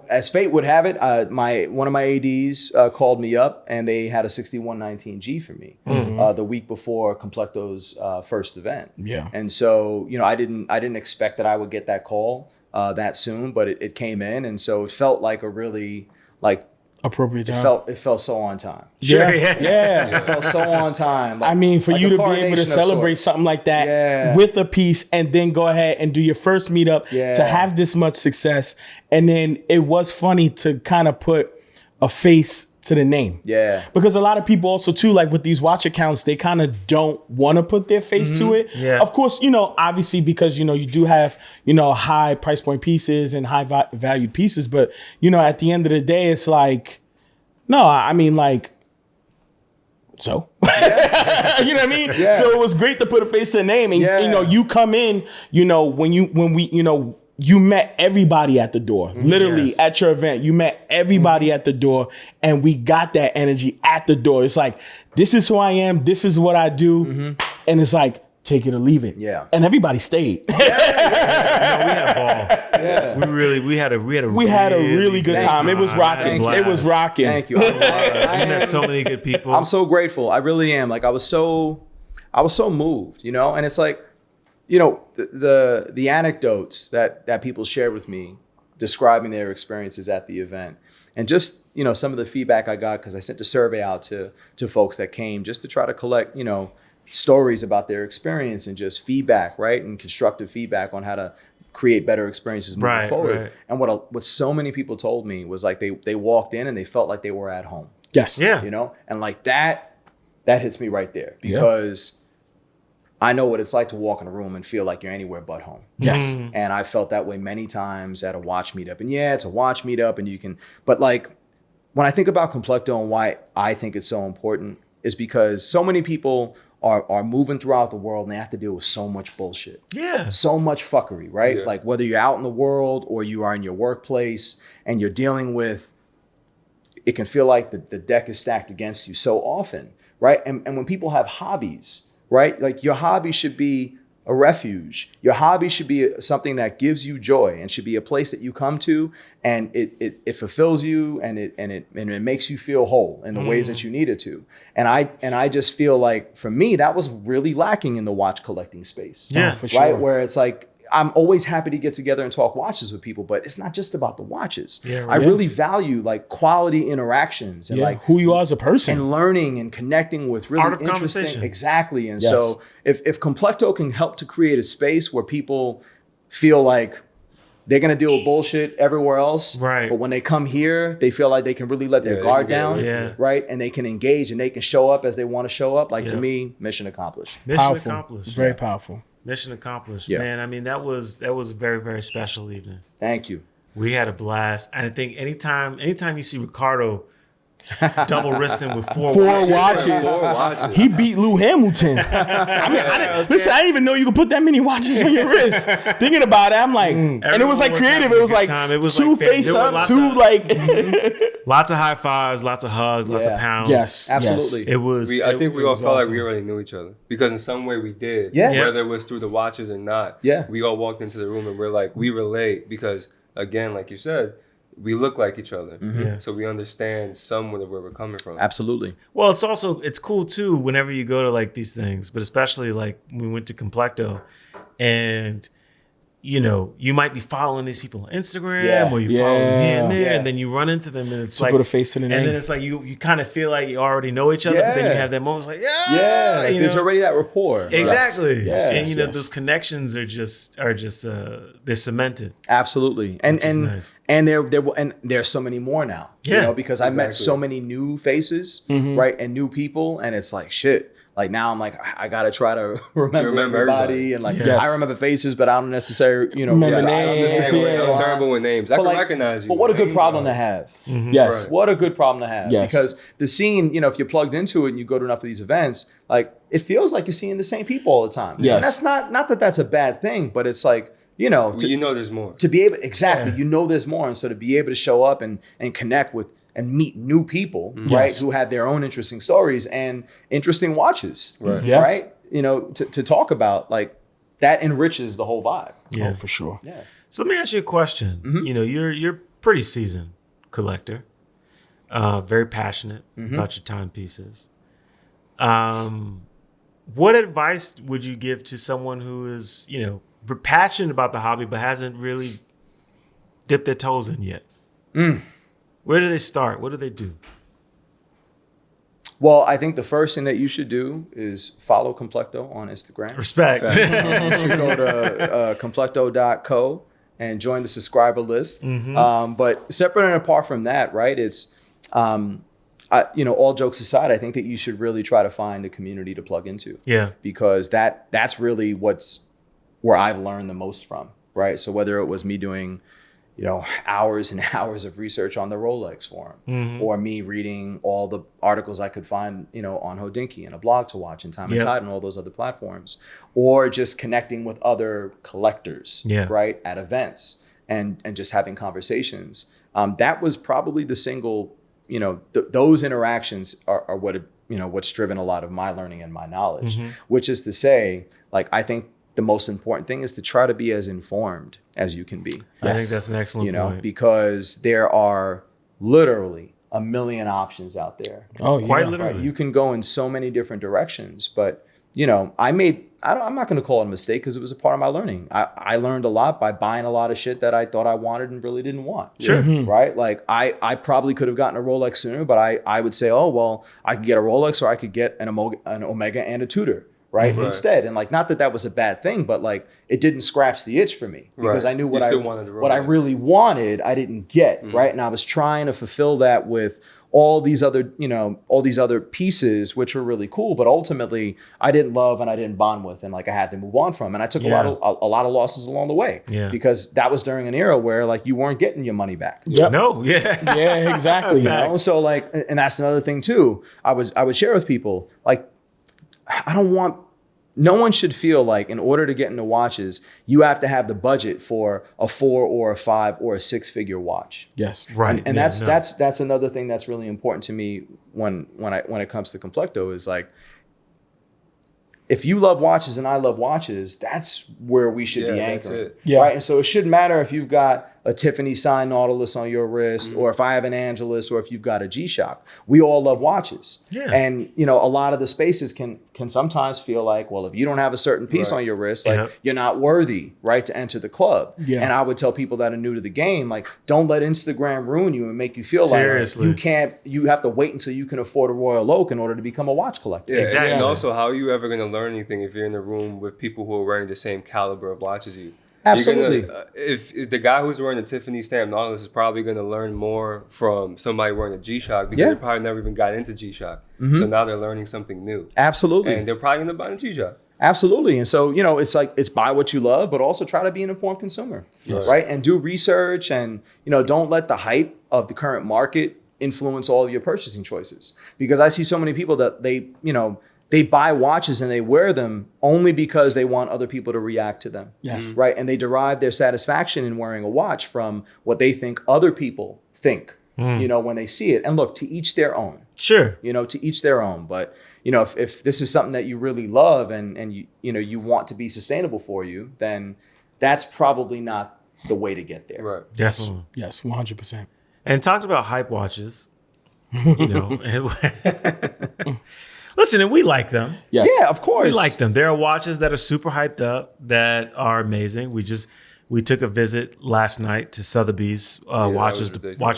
[SPEAKER 3] as fate would have it, one of my ADs called me up, and they had a 6119G for me the week before Complecto's first event.
[SPEAKER 4] Yeah.
[SPEAKER 3] And so I didn't expect that I would get that call that soon, but it came in, and so it felt like a really
[SPEAKER 4] appropriate time.
[SPEAKER 3] It felt so on time.
[SPEAKER 1] Sure.
[SPEAKER 4] Yeah.
[SPEAKER 3] It felt so on time.
[SPEAKER 4] I mean, for you to be able to celebrate something like that with a piece and then go ahead and do your first meetup to have this much success. And then it was funny to kind of put a face to the name. Yeah. Because a lot of people also too, like with these watch accounts, they kind of don't want to put their face to it. Yeah. Of course, obviously because, you do have, high price point pieces and high valued pieces. But, at the end of the day, it's like, no, I mean, like, so, you know what I mean? Yeah. So it was great to put a face to the name, and you come in, you met everybody at the door. Literally at your event, you met everybody at the door, and we got that energy at the door. It's like, this is who I am, this is what I do, and it's like, take it or leave it. Yeah. And everybody stayed.
[SPEAKER 1] We had a ball. Yeah. We had a
[SPEAKER 4] really good time. It was rocking. It was rocking.
[SPEAKER 3] Thank you.
[SPEAKER 1] We met so many good people.
[SPEAKER 3] I'm so grateful. I really am. Like I was so moved, and it's like, the anecdotes that people shared with me describing their experiences at the event, and just, some of the feedback I got, because I sent a survey out to folks that came just to try to collect, stories about their experience and just feedback, right? And constructive feedback on how to create better experiences moving forward. Right. And what so many people told me was like they walked in and they felt like they were at home.
[SPEAKER 4] Yes.
[SPEAKER 1] Yeah.
[SPEAKER 3] And like that hits me right there, because I know what it's like to walk in a room and feel like you're anywhere but home.
[SPEAKER 4] Yes.
[SPEAKER 3] And I felt that way many times at a watch meetup. And it's a watch meetup, and but like when I think about Complecto and why I think it's so important is because so many people are moving throughout the world, and they have to deal with so much bullshit. Yeah. So much fuckery, right? Yeah. Like whether you're out in the world or you are in your workplace and you're dealing with, it can feel like the deck is stacked against you so often, right? And when people have hobbies, right? Like your hobby should be a refuge. Your hobby should be something that gives you joy and should be a place that you come to, and it fulfills you, and it makes you feel whole in the ways that you need it to. And I just feel like for me that was really lacking in the watch collecting space.
[SPEAKER 4] Yeah, for sure.
[SPEAKER 3] Right, where it's like I'm always happy to get together and talk watches with people, but it's not just about the watches. Yeah, right. I really value like quality interactions and like
[SPEAKER 4] who you are as a person,
[SPEAKER 3] and learning and connecting with really interesting. Exactly. And so if Complecto can help to create a space where people feel like they're gonna deal with bullshit everywhere else.
[SPEAKER 1] Right.
[SPEAKER 3] But when they come here, they feel like they can really let their guard down.
[SPEAKER 1] Yeah.
[SPEAKER 3] Right. And they can engage and they can show up as they want to show up. Like to me, mission accomplished.
[SPEAKER 1] Mission accomplished.
[SPEAKER 4] Very powerful.
[SPEAKER 1] Mission accomplished.
[SPEAKER 3] Yeah.
[SPEAKER 1] Man, I mean, that was a very, very special evening.
[SPEAKER 3] Thank you.
[SPEAKER 1] We had a blast. And I think anytime you see Ricardo double wristing with four
[SPEAKER 4] watches. He beat Lou Hamilton. Listen, I didn't even know you could put that many watches on your wrist. Thinking about it, I'm like, and it was like creative. It was like two face up, two like.
[SPEAKER 1] Lots of high fives, lots of hugs, lots of pounds.
[SPEAKER 3] Yes, absolutely.
[SPEAKER 1] It was.
[SPEAKER 2] I think we all felt like we already knew each other because in some way we did.
[SPEAKER 3] Yeah.
[SPEAKER 2] Whether it was through the watches or not.
[SPEAKER 3] Yeah.
[SPEAKER 2] We all walked into the room and we're like, we relate because again, like you said, we look like each other.
[SPEAKER 1] Yeah.
[SPEAKER 2] So we understand somewhat of where we're coming from.
[SPEAKER 3] Absolutely.
[SPEAKER 1] Well, it's cool too whenever you go to like these things, but especially like when we went to Complecto and you might be following these people on Instagram or you follow them here and there, and then you run into them and it's like
[SPEAKER 4] put a face to the name.
[SPEAKER 1] And then it's like you kind of feel like you already know each other, but then you have that moment like
[SPEAKER 3] like there's already that rapport.
[SPEAKER 1] Exactly.
[SPEAKER 3] Yes.
[SPEAKER 1] And those connections are just they're cemented.
[SPEAKER 3] Absolutely. And
[SPEAKER 1] nice.
[SPEAKER 3] and there's so many more now.
[SPEAKER 1] Yeah.
[SPEAKER 3] Because I met so many new faces, right? And new people, and it's like shit. Like now I'm like, I gotta try to remember everybody. And like I remember faces, but I don't necessarily,
[SPEAKER 4] remember names.
[SPEAKER 2] I'm terrible with names. I can recognize you.
[SPEAKER 3] But what a good problem to have.
[SPEAKER 1] Mm-hmm.
[SPEAKER 4] Yes.
[SPEAKER 3] What a good problem to have.
[SPEAKER 4] Yes.
[SPEAKER 3] Because the scene, if you're plugged into it and you go to enough of these events, like it feels like you're seeing the same people all the time.
[SPEAKER 4] Yes.
[SPEAKER 3] And that's not that that's a bad thing, but it's like,
[SPEAKER 2] there's more.
[SPEAKER 3] To be able, there's more. And so to be able to show up and connect with and meet new people, right, who have their own interesting stories and interesting watches,
[SPEAKER 2] right?
[SPEAKER 4] Yes.
[SPEAKER 3] Right, to talk about, like that enriches the whole vibe.
[SPEAKER 4] Yeah, oh, for sure.
[SPEAKER 3] Yeah.
[SPEAKER 1] So let me ask you a question.
[SPEAKER 3] Mm-hmm.
[SPEAKER 1] You're pretty seasoned collector, very passionate about your timepieces. What advice would you give to someone who is passionate about the hobby but hasn't really dipped their toes in yet? Where do they start? What do they do?
[SPEAKER 3] Well, I think the first thing that you should do is follow Complecto on Instagram.
[SPEAKER 1] Respect.
[SPEAKER 3] You should go to complecto.co and join the subscriber list. But separate and apart from that, right, it's, all jokes aside, I think that you should really try to find a community to plug into.
[SPEAKER 1] Yeah.
[SPEAKER 3] Because that's really where I've learned the most from, right? So whether it was me doing hours and hours of research on the Rolex forum, or me reading all the articles I could find, on Hodinkee and a blog to watch and Time and Tide and all those other platforms, or just connecting with other collectors, right, at events and just having conversations. That was probably the single, those interactions are what, what's driven a lot of my learning and my knowledge, which is to say, like, I think the most important thing is to try to be as informed as you can be.
[SPEAKER 1] I think that's an excellent point.
[SPEAKER 3] Because there are literally a million options out there.
[SPEAKER 4] Oh, yeah.
[SPEAKER 1] Quite literally.
[SPEAKER 3] Right? You can go in so many different directions, but I'm not going to call it a mistake because it was a part of my learning. I learned a lot by buying a lot of shit that I thought I wanted and really didn't want.
[SPEAKER 1] Sure.
[SPEAKER 3] Right? Like I probably could have gotten a Rolex sooner, but I would say, oh, well, I could get a Rolex or I could get an Omega and a Tudor. Right? Instead. And like, not that was a bad thing, but like it didn't scratch the itch for me because I knew what I really wanted, I didn't get. Right. And I was trying to fulfill that with all these other pieces, which were really cool, but ultimately I didn't love and I didn't bond with, and like I had to move on from. And I took a lot of losses along the way because that was during an era where like you weren't getting your money back.
[SPEAKER 4] Yep.
[SPEAKER 1] No. Yeah.
[SPEAKER 4] Yeah, exactly.
[SPEAKER 3] So like, and that's another thing too. I would share with people, like, no one should feel like in order to get into watches, you have to have the budget for a 4 or a 5 or a 6-figure watch.
[SPEAKER 4] Yes.
[SPEAKER 1] Right.
[SPEAKER 3] And that's another thing that's really important to me when it comes to Complecto is like, if you love watches and I love watches, that's where we should be anchoring.
[SPEAKER 4] Yeah.
[SPEAKER 3] Right. And so it shouldn't matter if you've got a Tiffany signed Nautilus on your wrist, or if I have an Angelus, or if you've got a G-Shock. We all love watches.
[SPEAKER 1] Yeah.
[SPEAKER 3] And a lot of the spaces can sometimes feel like, well, if you don't have a certain piece on your wrist, like you're not worthy, right, to enter the club. Yeah. And I would tell people that are new to the game, like, don't let Instagram ruin you and make you feel like you have to wait until you can afford a Royal Oak in order to become a watch collector.
[SPEAKER 2] Yeah, exactly. And also, how are you ever going to learn anything if you're in a room with people who are wearing the same caliber of watches as you?
[SPEAKER 3] Absolutely.
[SPEAKER 2] If the guy who's wearing the Tiffany stamp Nautilus is probably going to learn more from somebody wearing a G-Shock because they probably never even got into G-Shock. So now they're learning something new.
[SPEAKER 3] Absolutely.
[SPEAKER 2] And they're probably going to buy a G-Shock.
[SPEAKER 3] Absolutely. And so, it's like, it's buy what you love, but also try to be an informed consumer, right? And do research and, don't let the hype of the current market influence all of your purchasing choices. Because I see so many people that they buy watches and they wear them only because they want other people to react to them.
[SPEAKER 4] Yes.
[SPEAKER 3] Right. And they derive their satisfaction in wearing a watch from what they think other people think, when they see it. And look, to each their own.
[SPEAKER 1] Sure.
[SPEAKER 3] To each their own. But, if this is something that you really love and you want to be sustainable for you, then that's probably not the way to get there.
[SPEAKER 2] Right.
[SPEAKER 4] Yes. Yes. 100%.
[SPEAKER 1] And talked about hype watches, Listen, and we like them.
[SPEAKER 4] Yes.
[SPEAKER 3] Yeah, of course.
[SPEAKER 1] We like them. There are watches that are super hyped up that are amazing. We took a visit last night to Sotheby's watch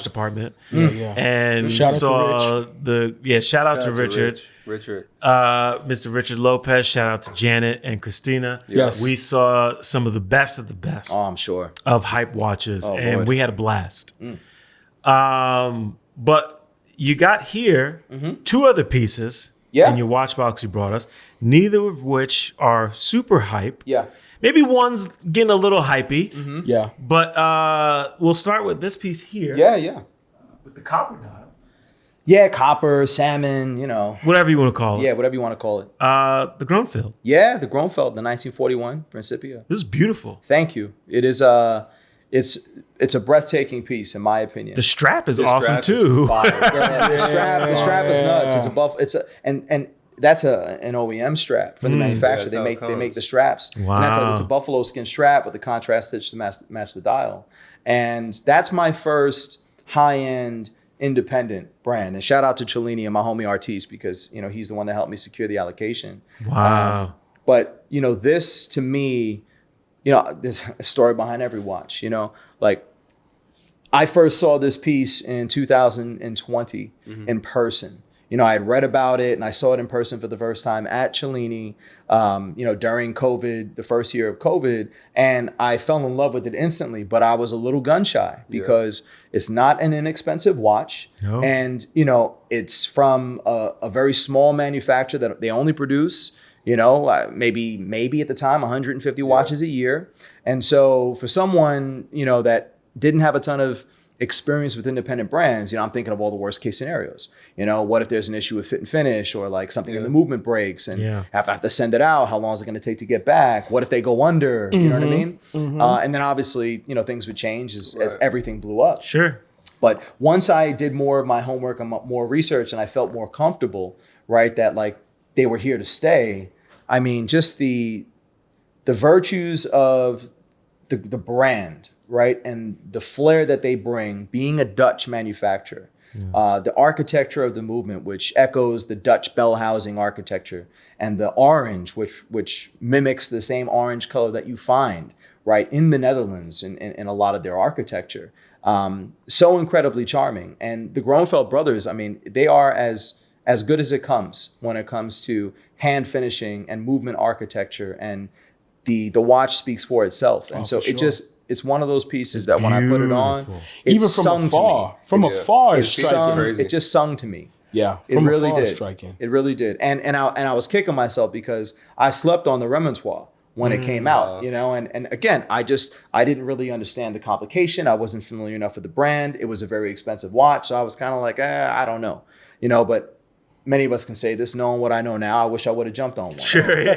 [SPEAKER 1] department.
[SPEAKER 4] Yeah.
[SPEAKER 1] And
[SPEAKER 4] Shout out
[SPEAKER 1] saw
[SPEAKER 4] to
[SPEAKER 1] shout out to Richard. Mr. Richard Lopez. Shout out to Janet and Christina.
[SPEAKER 4] Yes.
[SPEAKER 1] We saw some of the best
[SPEAKER 3] Oh, I'm sure.
[SPEAKER 1] of hype watches, and
[SPEAKER 3] Lord.
[SPEAKER 1] we had a blast. But you got here 2 other pieces in your watch box you brought us, neither of which are super hype.
[SPEAKER 3] Yeah.
[SPEAKER 1] Maybe one's getting a little hypey.
[SPEAKER 4] Yeah.
[SPEAKER 1] But we'll start with this piece here.
[SPEAKER 3] Yeah.
[SPEAKER 1] With the copper dial.
[SPEAKER 3] Yeah, copper, salmon,
[SPEAKER 1] Whatever you want to call it.
[SPEAKER 3] Yeah, whatever you want to call it.
[SPEAKER 1] The Grunfeld.
[SPEAKER 3] Yeah, the Grunfeld, the 1941 Principia.
[SPEAKER 1] This is beautiful.
[SPEAKER 3] Thank you. It is it's a breathtaking piece in my opinion.
[SPEAKER 1] The strap is awesome too.
[SPEAKER 3] The strap is nuts. It's and that's an OEM strap for the manufacturer. They make the straps.
[SPEAKER 1] Wow.
[SPEAKER 3] And it's a buffalo skin strap with a contrast stitch to match the dial. And that's my first high-end independent brand. And shout out to Cellini and my homie Artiste because he's the one that helped me secure the allocation.
[SPEAKER 1] Wow.
[SPEAKER 3] But this to me, there's a story behind every watch. Like I first saw this piece in 2020 in person. I had read about it and I saw it in person for the first time at Cellini, during COVID, the first year of COVID. And I fell in love with it instantly, but I was a little gun shy because it's not an inexpensive watch.
[SPEAKER 1] No.
[SPEAKER 3] And, it's from a very small manufacturer that they only produce, maybe at the time, 150 watches a year. And so for someone, that didn't have a ton of experience with independent brands, I'm thinking of all the worst case scenarios. What if there's an issue with fit and finish or like something in the movement breaks and have to send it out? How long is it going to take to get back? What if they go under? You know what I mean? And then obviously, things would change as everything blew up.
[SPEAKER 1] Sure.
[SPEAKER 3] But once I did more of my homework and more research and I felt more comfortable, right, that like they were here to stay. I mean, just the virtues of the brand, right? And the flair that they bring, being a Dutch manufacturer, the architecture of the movement, which echoes the Dutch bell housing architecture, and the orange, which mimics the same orange color that you find, right, in the Netherlands in a lot of their architecture. So incredibly charming. And the Grunfeld brothers, I mean, they are as good as it comes when it comes to hand finishing and movement architecture, and the watch speaks for itself. And it's one of those pieces that when I put it on, it
[SPEAKER 4] even
[SPEAKER 3] sung
[SPEAKER 4] from afar,
[SPEAKER 3] it just sung to me.
[SPEAKER 4] Yeah,
[SPEAKER 3] it really did.
[SPEAKER 4] Striking.
[SPEAKER 3] It really did. And I was kicking myself because I slept on the Remontois when it came out, and again, I didn't really understand the complication. I wasn't familiar enough with the brand. It was a very expensive watch. So I was kind of like, I don't know, but many of us can say this, knowing what I know now, I wish I would have jumped on one.
[SPEAKER 1] Sure,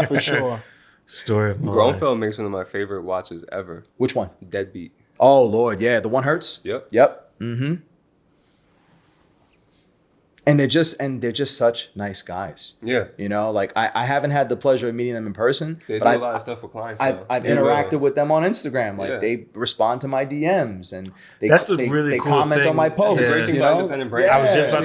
[SPEAKER 4] for sure.
[SPEAKER 1] Story of my life.
[SPEAKER 2] Grunfeld makes one of my favorite watches ever.
[SPEAKER 3] Which one?
[SPEAKER 2] Deadbeat.
[SPEAKER 3] Oh Lord, yeah, the 1 Hertz.
[SPEAKER 2] Yep.
[SPEAKER 3] Mm-hmm. And they're just such nice guys.
[SPEAKER 2] Yeah.
[SPEAKER 3] Like I haven't had the pleasure of meeting them in person.
[SPEAKER 2] They
[SPEAKER 3] but
[SPEAKER 2] do a lot of stuff with clients.
[SPEAKER 3] I've interacted with them on Instagram. Like they respond to my DMs and they
[SPEAKER 1] really cool
[SPEAKER 3] comment
[SPEAKER 1] thing.
[SPEAKER 3] on my posts.
[SPEAKER 2] That's a great thing about independent brands.
[SPEAKER 1] I was just about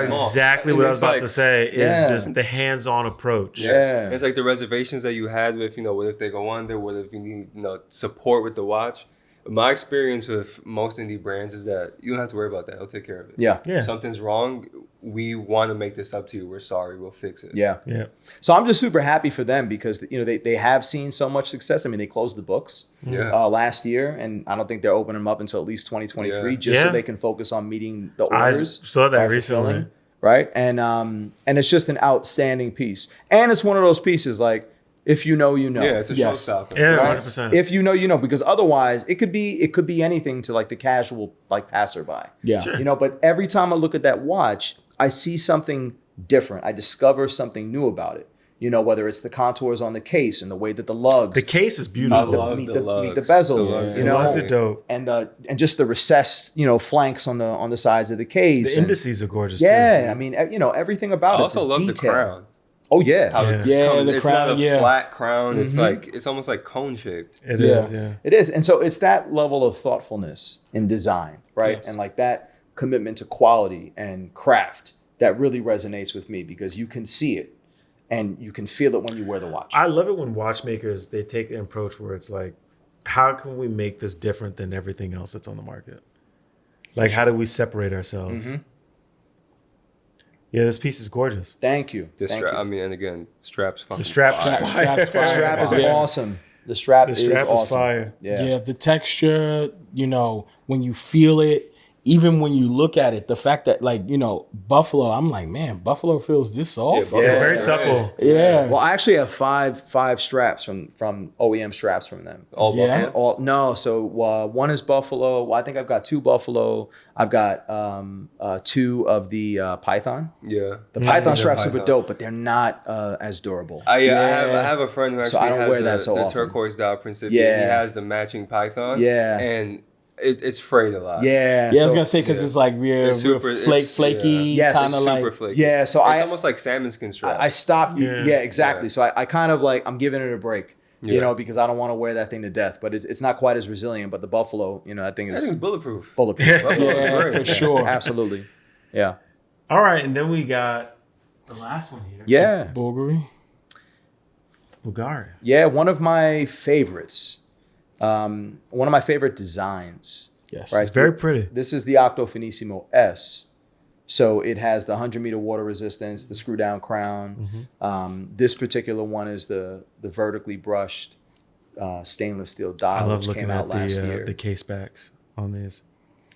[SPEAKER 2] Exactly
[SPEAKER 1] what I was about to say is just the hands-on approach.
[SPEAKER 3] Yeah.
[SPEAKER 2] It's like the reservations that you had with, what if they go under, what if you need, support with the watch. My experience with most indie brands is that you don't have to worry about that. They'll take care of it.
[SPEAKER 3] Yeah.
[SPEAKER 2] If something's wrong, we want to make this up to you. We're sorry. We'll fix it.
[SPEAKER 3] Yeah. So I'm just super happy for them because, you know, they have seen so much success. I mean, they closed the books last year, and I don't think they're opening them up until at least 2023 just so they can focus on meeting the orders.
[SPEAKER 1] I saw that recently.
[SPEAKER 3] Right. And it's just an outstanding piece. And it's one of those pieces like, if you know, you know.
[SPEAKER 2] Yeah, it's a showstopper.
[SPEAKER 1] Yeah,
[SPEAKER 3] right?
[SPEAKER 1] 100%.
[SPEAKER 3] If you know, you know, because otherwise it could be anything to like the casual like passerby.
[SPEAKER 4] Yeah.
[SPEAKER 1] Sure.
[SPEAKER 3] You know, but every time I look at that watch, I see something different. I discover something new about it. You know, whether it's the contours on the case and the way that the lugs.
[SPEAKER 1] The case is beautiful.
[SPEAKER 3] Meet the bezel. You know,
[SPEAKER 1] the lugs are dope.
[SPEAKER 3] And just the recessed, you know, flanks on the sides of the case.
[SPEAKER 1] The indices are gorgeous
[SPEAKER 3] too.
[SPEAKER 1] too.
[SPEAKER 3] I mean, you know, everything about
[SPEAKER 2] I
[SPEAKER 3] it.
[SPEAKER 2] also love
[SPEAKER 3] detail.
[SPEAKER 2] the crown.
[SPEAKER 3] Oh yeah.
[SPEAKER 4] The
[SPEAKER 2] it's
[SPEAKER 4] crown,
[SPEAKER 2] not a flat crown. It's like it's almost like cone shaped.
[SPEAKER 1] It is.
[SPEAKER 3] It is. And so it's that level of thoughtfulness in design, right?
[SPEAKER 4] Yes.
[SPEAKER 3] And like that commitment to quality and craft that really resonates with me because you can see it and you can feel it when you wear the watch.
[SPEAKER 1] I love it when watchmakers, they take an approach where it's like, how can we make this different than everything else that's on the market? Like, how do we separate ourselves? Yeah, this piece is gorgeous.
[SPEAKER 3] Thank you.
[SPEAKER 2] I mean, and again, straps fucking
[SPEAKER 1] The strap's
[SPEAKER 2] fire.
[SPEAKER 1] fire.
[SPEAKER 3] The strap is
[SPEAKER 4] Yeah.
[SPEAKER 3] awesome. The strap
[SPEAKER 1] The
[SPEAKER 3] is
[SPEAKER 1] strap is
[SPEAKER 3] awesome.
[SPEAKER 1] fire.
[SPEAKER 3] Yeah.
[SPEAKER 4] The texture, you know, when you feel it, even when you look at it, the fact that like, you know, Buffalo, I'm like, man, Buffalo feels this soft.
[SPEAKER 2] Yeah,
[SPEAKER 1] It's
[SPEAKER 2] Yeah.
[SPEAKER 1] very supple.
[SPEAKER 4] Yeah.
[SPEAKER 3] Well, I actually have five straps from OEM straps from them.
[SPEAKER 2] All
[SPEAKER 4] Yeah.
[SPEAKER 2] Buffalo.
[SPEAKER 3] So one is Buffalo. Well, I think I've got two Buffalo. I've got two of the Python.
[SPEAKER 2] Yeah.
[SPEAKER 3] The Python
[SPEAKER 2] the
[SPEAKER 3] straps are super
[SPEAKER 2] Python.
[SPEAKER 3] dope, but they're not as durable.
[SPEAKER 2] I have a friend who
[SPEAKER 3] So
[SPEAKER 2] actually
[SPEAKER 3] I don't
[SPEAKER 2] has
[SPEAKER 3] wear that so
[SPEAKER 2] the
[SPEAKER 3] often.
[SPEAKER 2] turquoise dial Principia.
[SPEAKER 3] Yeah.
[SPEAKER 2] He has the matching Python.
[SPEAKER 3] Yeah.
[SPEAKER 2] And it's frayed a lot.
[SPEAKER 3] Yeah.
[SPEAKER 4] Yeah, I
[SPEAKER 3] so-
[SPEAKER 4] was gonna say because it's like real,
[SPEAKER 2] It's super-
[SPEAKER 4] real
[SPEAKER 2] it's-
[SPEAKER 4] flaky,
[SPEAKER 3] yeah. Yes.
[SPEAKER 4] kind of
[SPEAKER 2] Super
[SPEAKER 4] like.
[SPEAKER 2] flaky.
[SPEAKER 3] Yeah, so
[SPEAKER 2] it's
[SPEAKER 3] I
[SPEAKER 2] almost like salmon skin strap.
[SPEAKER 3] I stopped.
[SPEAKER 1] Yeah.
[SPEAKER 3] Yeah, exactly.
[SPEAKER 2] Yeah.
[SPEAKER 3] So I kind of like I'm giving it a break. You
[SPEAKER 2] Yeah.
[SPEAKER 3] know, because I don't want to wear that thing to death. But it's not quite as resilient. But the Buffalo, you know, I think
[SPEAKER 2] That
[SPEAKER 3] is
[SPEAKER 2] thing's bulletproof.
[SPEAKER 3] bulletproof.
[SPEAKER 4] Yeah, for sure.
[SPEAKER 3] Absolutely. Yeah.
[SPEAKER 1] All right, and then we got the last one here.
[SPEAKER 3] Yeah.
[SPEAKER 4] Bulgari.
[SPEAKER 1] Bulgari.
[SPEAKER 3] Yeah. One of my favorites. One of my favorite designs.
[SPEAKER 4] Yes.
[SPEAKER 3] Right.
[SPEAKER 1] It's very pretty.
[SPEAKER 3] This is the Octo Finissimo S. So it has the 100-meter water resistance, the screw down crown. This particular one is the vertically brushed stainless steel dial,
[SPEAKER 1] I love
[SPEAKER 3] which
[SPEAKER 1] looking
[SPEAKER 3] came
[SPEAKER 1] at
[SPEAKER 3] out last year.
[SPEAKER 1] the case backs on these.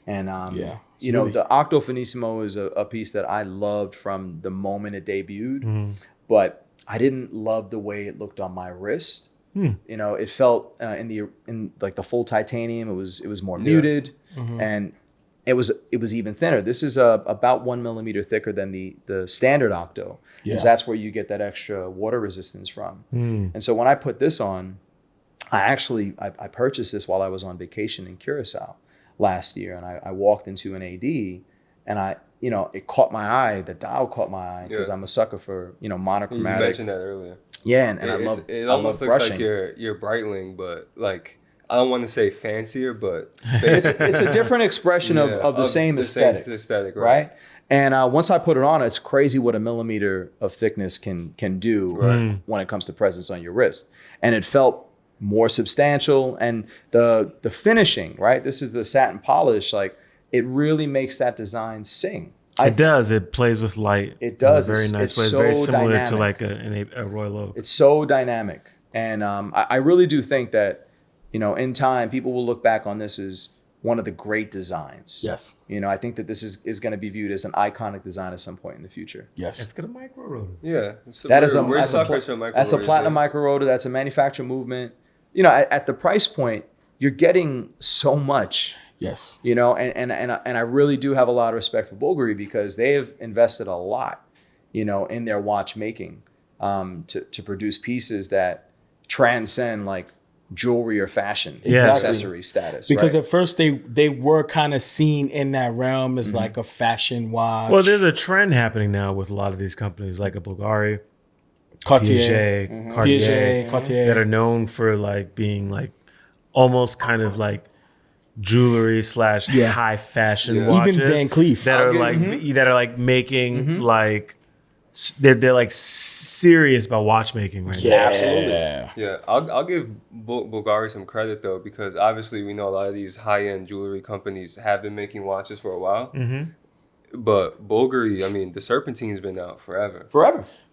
[SPEAKER 3] And
[SPEAKER 4] Yeah,
[SPEAKER 3] you know, the Octo Finissimo is a piece that I loved from the moment it debuted, but I didn't love the way it looked on my wrist. You know, it felt in like the full titanium. It was more muted, and it was even thinner. This is about 1 millimeter thicker than the standard Octo, because that's where you get that extra water resistance from. And so when I put this on, I purchased this while I was on vacation in Curacao last year, and I walked into an AD, and it caught my eye. The dial caught my eye because I'm a sucker for monochromatic.
[SPEAKER 2] You mentioned that earlier.
[SPEAKER 3] Yeah, and I love
[SPEAKER 2] it.
[SPEAKER 3] I
[SPEAKER 2] Almost
[SPEAKER 3] love
[SPEAKER 2] looks
[SPEAKER 3] brushing.
[SPEAKER 2] like your Breitling, but like I don't want to say fancier, but
[SPEAKER 3] It's a different expression of the same aesthetic, right? And once I put it on, it's crazy what a millimeter of thickness can do when it comes to presence on your wrist. And it felt more substantial, and the finishing, right? This is the satin polish, like it really makes that design sing.
[SPEAKER 1] It does. It plays with light.
[SPEAKER 3] It does.
[SPEAKER 1] In a very
[SPEAKER 3] It's
[SPEAKER 1] nice way. It's
[SPEAKER 3] so
[SPEAKER 1] very similar
[SPEAKER 3] dynamic.
[SPEAKER 1] to like a Royal Oak.
[SPEAKER 3] It's so dynamic, and I really do think that in time people will look back on this as one of the great designs.
[SPEAKER 4] Yes.
[SPEAKER 3] I think that this is going to be viewed as an iconic design at some point in the future.
[SPEAKER 4] Yes.
[SPEAKER 1] It's got a micro rotor.
[SPEAKER 2] Yeah,
[SPEAKER 3] That's
[SPEAKER 2] that's
[SPEAKER 3] a platinum micro rotor. That's a manufacturer movement. At the price point, you're getting so much.
[SPEAKER 4] Yes.
[SPEAKER 3] And I really do have a lot of respect for Bulgari because they have invested a lot, in their watchmaking, to produce pieces that transcend like jewelry or fashion accessory status.
[SPEAKER 4] Because
[SPEAKER 3] right?
[SPEAKER 4] at first they were kind of seen in that realm as like a fashion watch.
[SPEAKER 1] Well, there's a trend happening now with a lot of these companies, like a Bulgari,
[SPEAKER 4] Cartier,
[SPEAKER 1] Cartier, that are known for like being like almost kind of like jewelry / high fashion watches.
[SPEAKER 4] Even Van Cleef
[SPEAKER 1] that are like making like they're like serious about watchmaking right now.
[SPEAKER 4] Absolutely.
[SPEAKER 2] Yeah, I'll give Bulgari some credit though, because obviously we know a lot of these high-end jewelry companies have been making watches for a while. But Bulgari, I mean, the Serpentine's been out forever.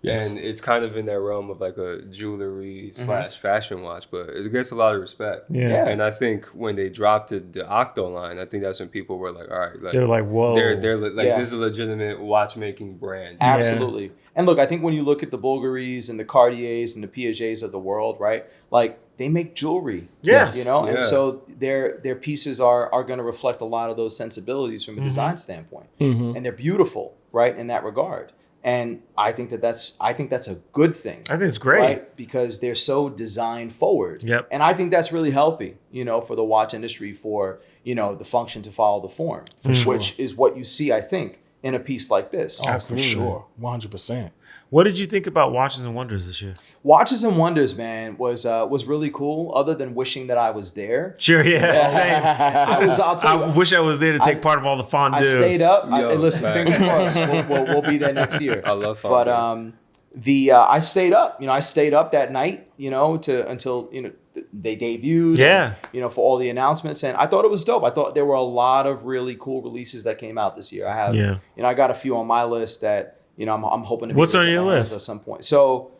[SPEAKER 4] Yes.
[SPEAKER 2] And it's kind of in that realm of like a jewelry / fashion watch, but it gets a lot of respect.
[SPEAKER 1] Yeah.
[SPEAKER 2] And I think when they dropped the Octo line, I think that's when people were like, all right, like,
[SPEAKER 1] They're like, whoa.
[SPEAKER 2] They're like, this is a legitimate watchmaking brand.
[SPEAKER 3] Absolutely. Yeah. And look, I think when you look at the Bulgaris and the Cartiers and the Piagets of the world, right? Like, they make jewelry.
[SPEAKER 1] Yes.
[SPEAKER 3] You know, and so their pieces are going to reflect a lot of those sensibilities from a design standpoint. And they're beautiful, right, in that regard. And I think that's a good thing.
[SPEAKER 1] I think it's great.
[SPEAKER 3] Right? Because they're so design forward.
[SPEAKER 1] Yep.
[SPEAKER 3] And I think that's really healthy, you know, for the watch industry, for, you know, the function to follow the form, which is what you see, I think, in a piece like this.
[SPEAKER 4] Oh, for sure. 100%.
[SPEAKER 1] What did you think about Watches and Wonders this year?
[SPEAKER 3] Watches and Wonders, man, was really cool. Other than wishing that I was there.
[SPEAKER 1] Sure, yeah, same.
[SPEAKER 3] I
[SPEAKER 1] wish I was there to take part of all the fondue.
[SPEAKER 3] I stayed up. Listen, fingers crossed. We'll be there next year.
[SPEAKER 2] I love fondue.
[SPEAKER 3] But I stayed up. You know, I stayed up that night. You know, until you know they debuted.
[SPEAKER 1] Yeah.
[SPEAKER 3] And, you know, for all the announcements, and I thought it was dope. I thought there were a lot of really cool releases that came out this year. I have.
[SPEAKER 1] Yeah.
[SPEAKER 3] You know, I got a few on my list that. You know, I'm hoping to.
[SPEAKER 1] What's on your list
[SPEAKER 3] at some point? So,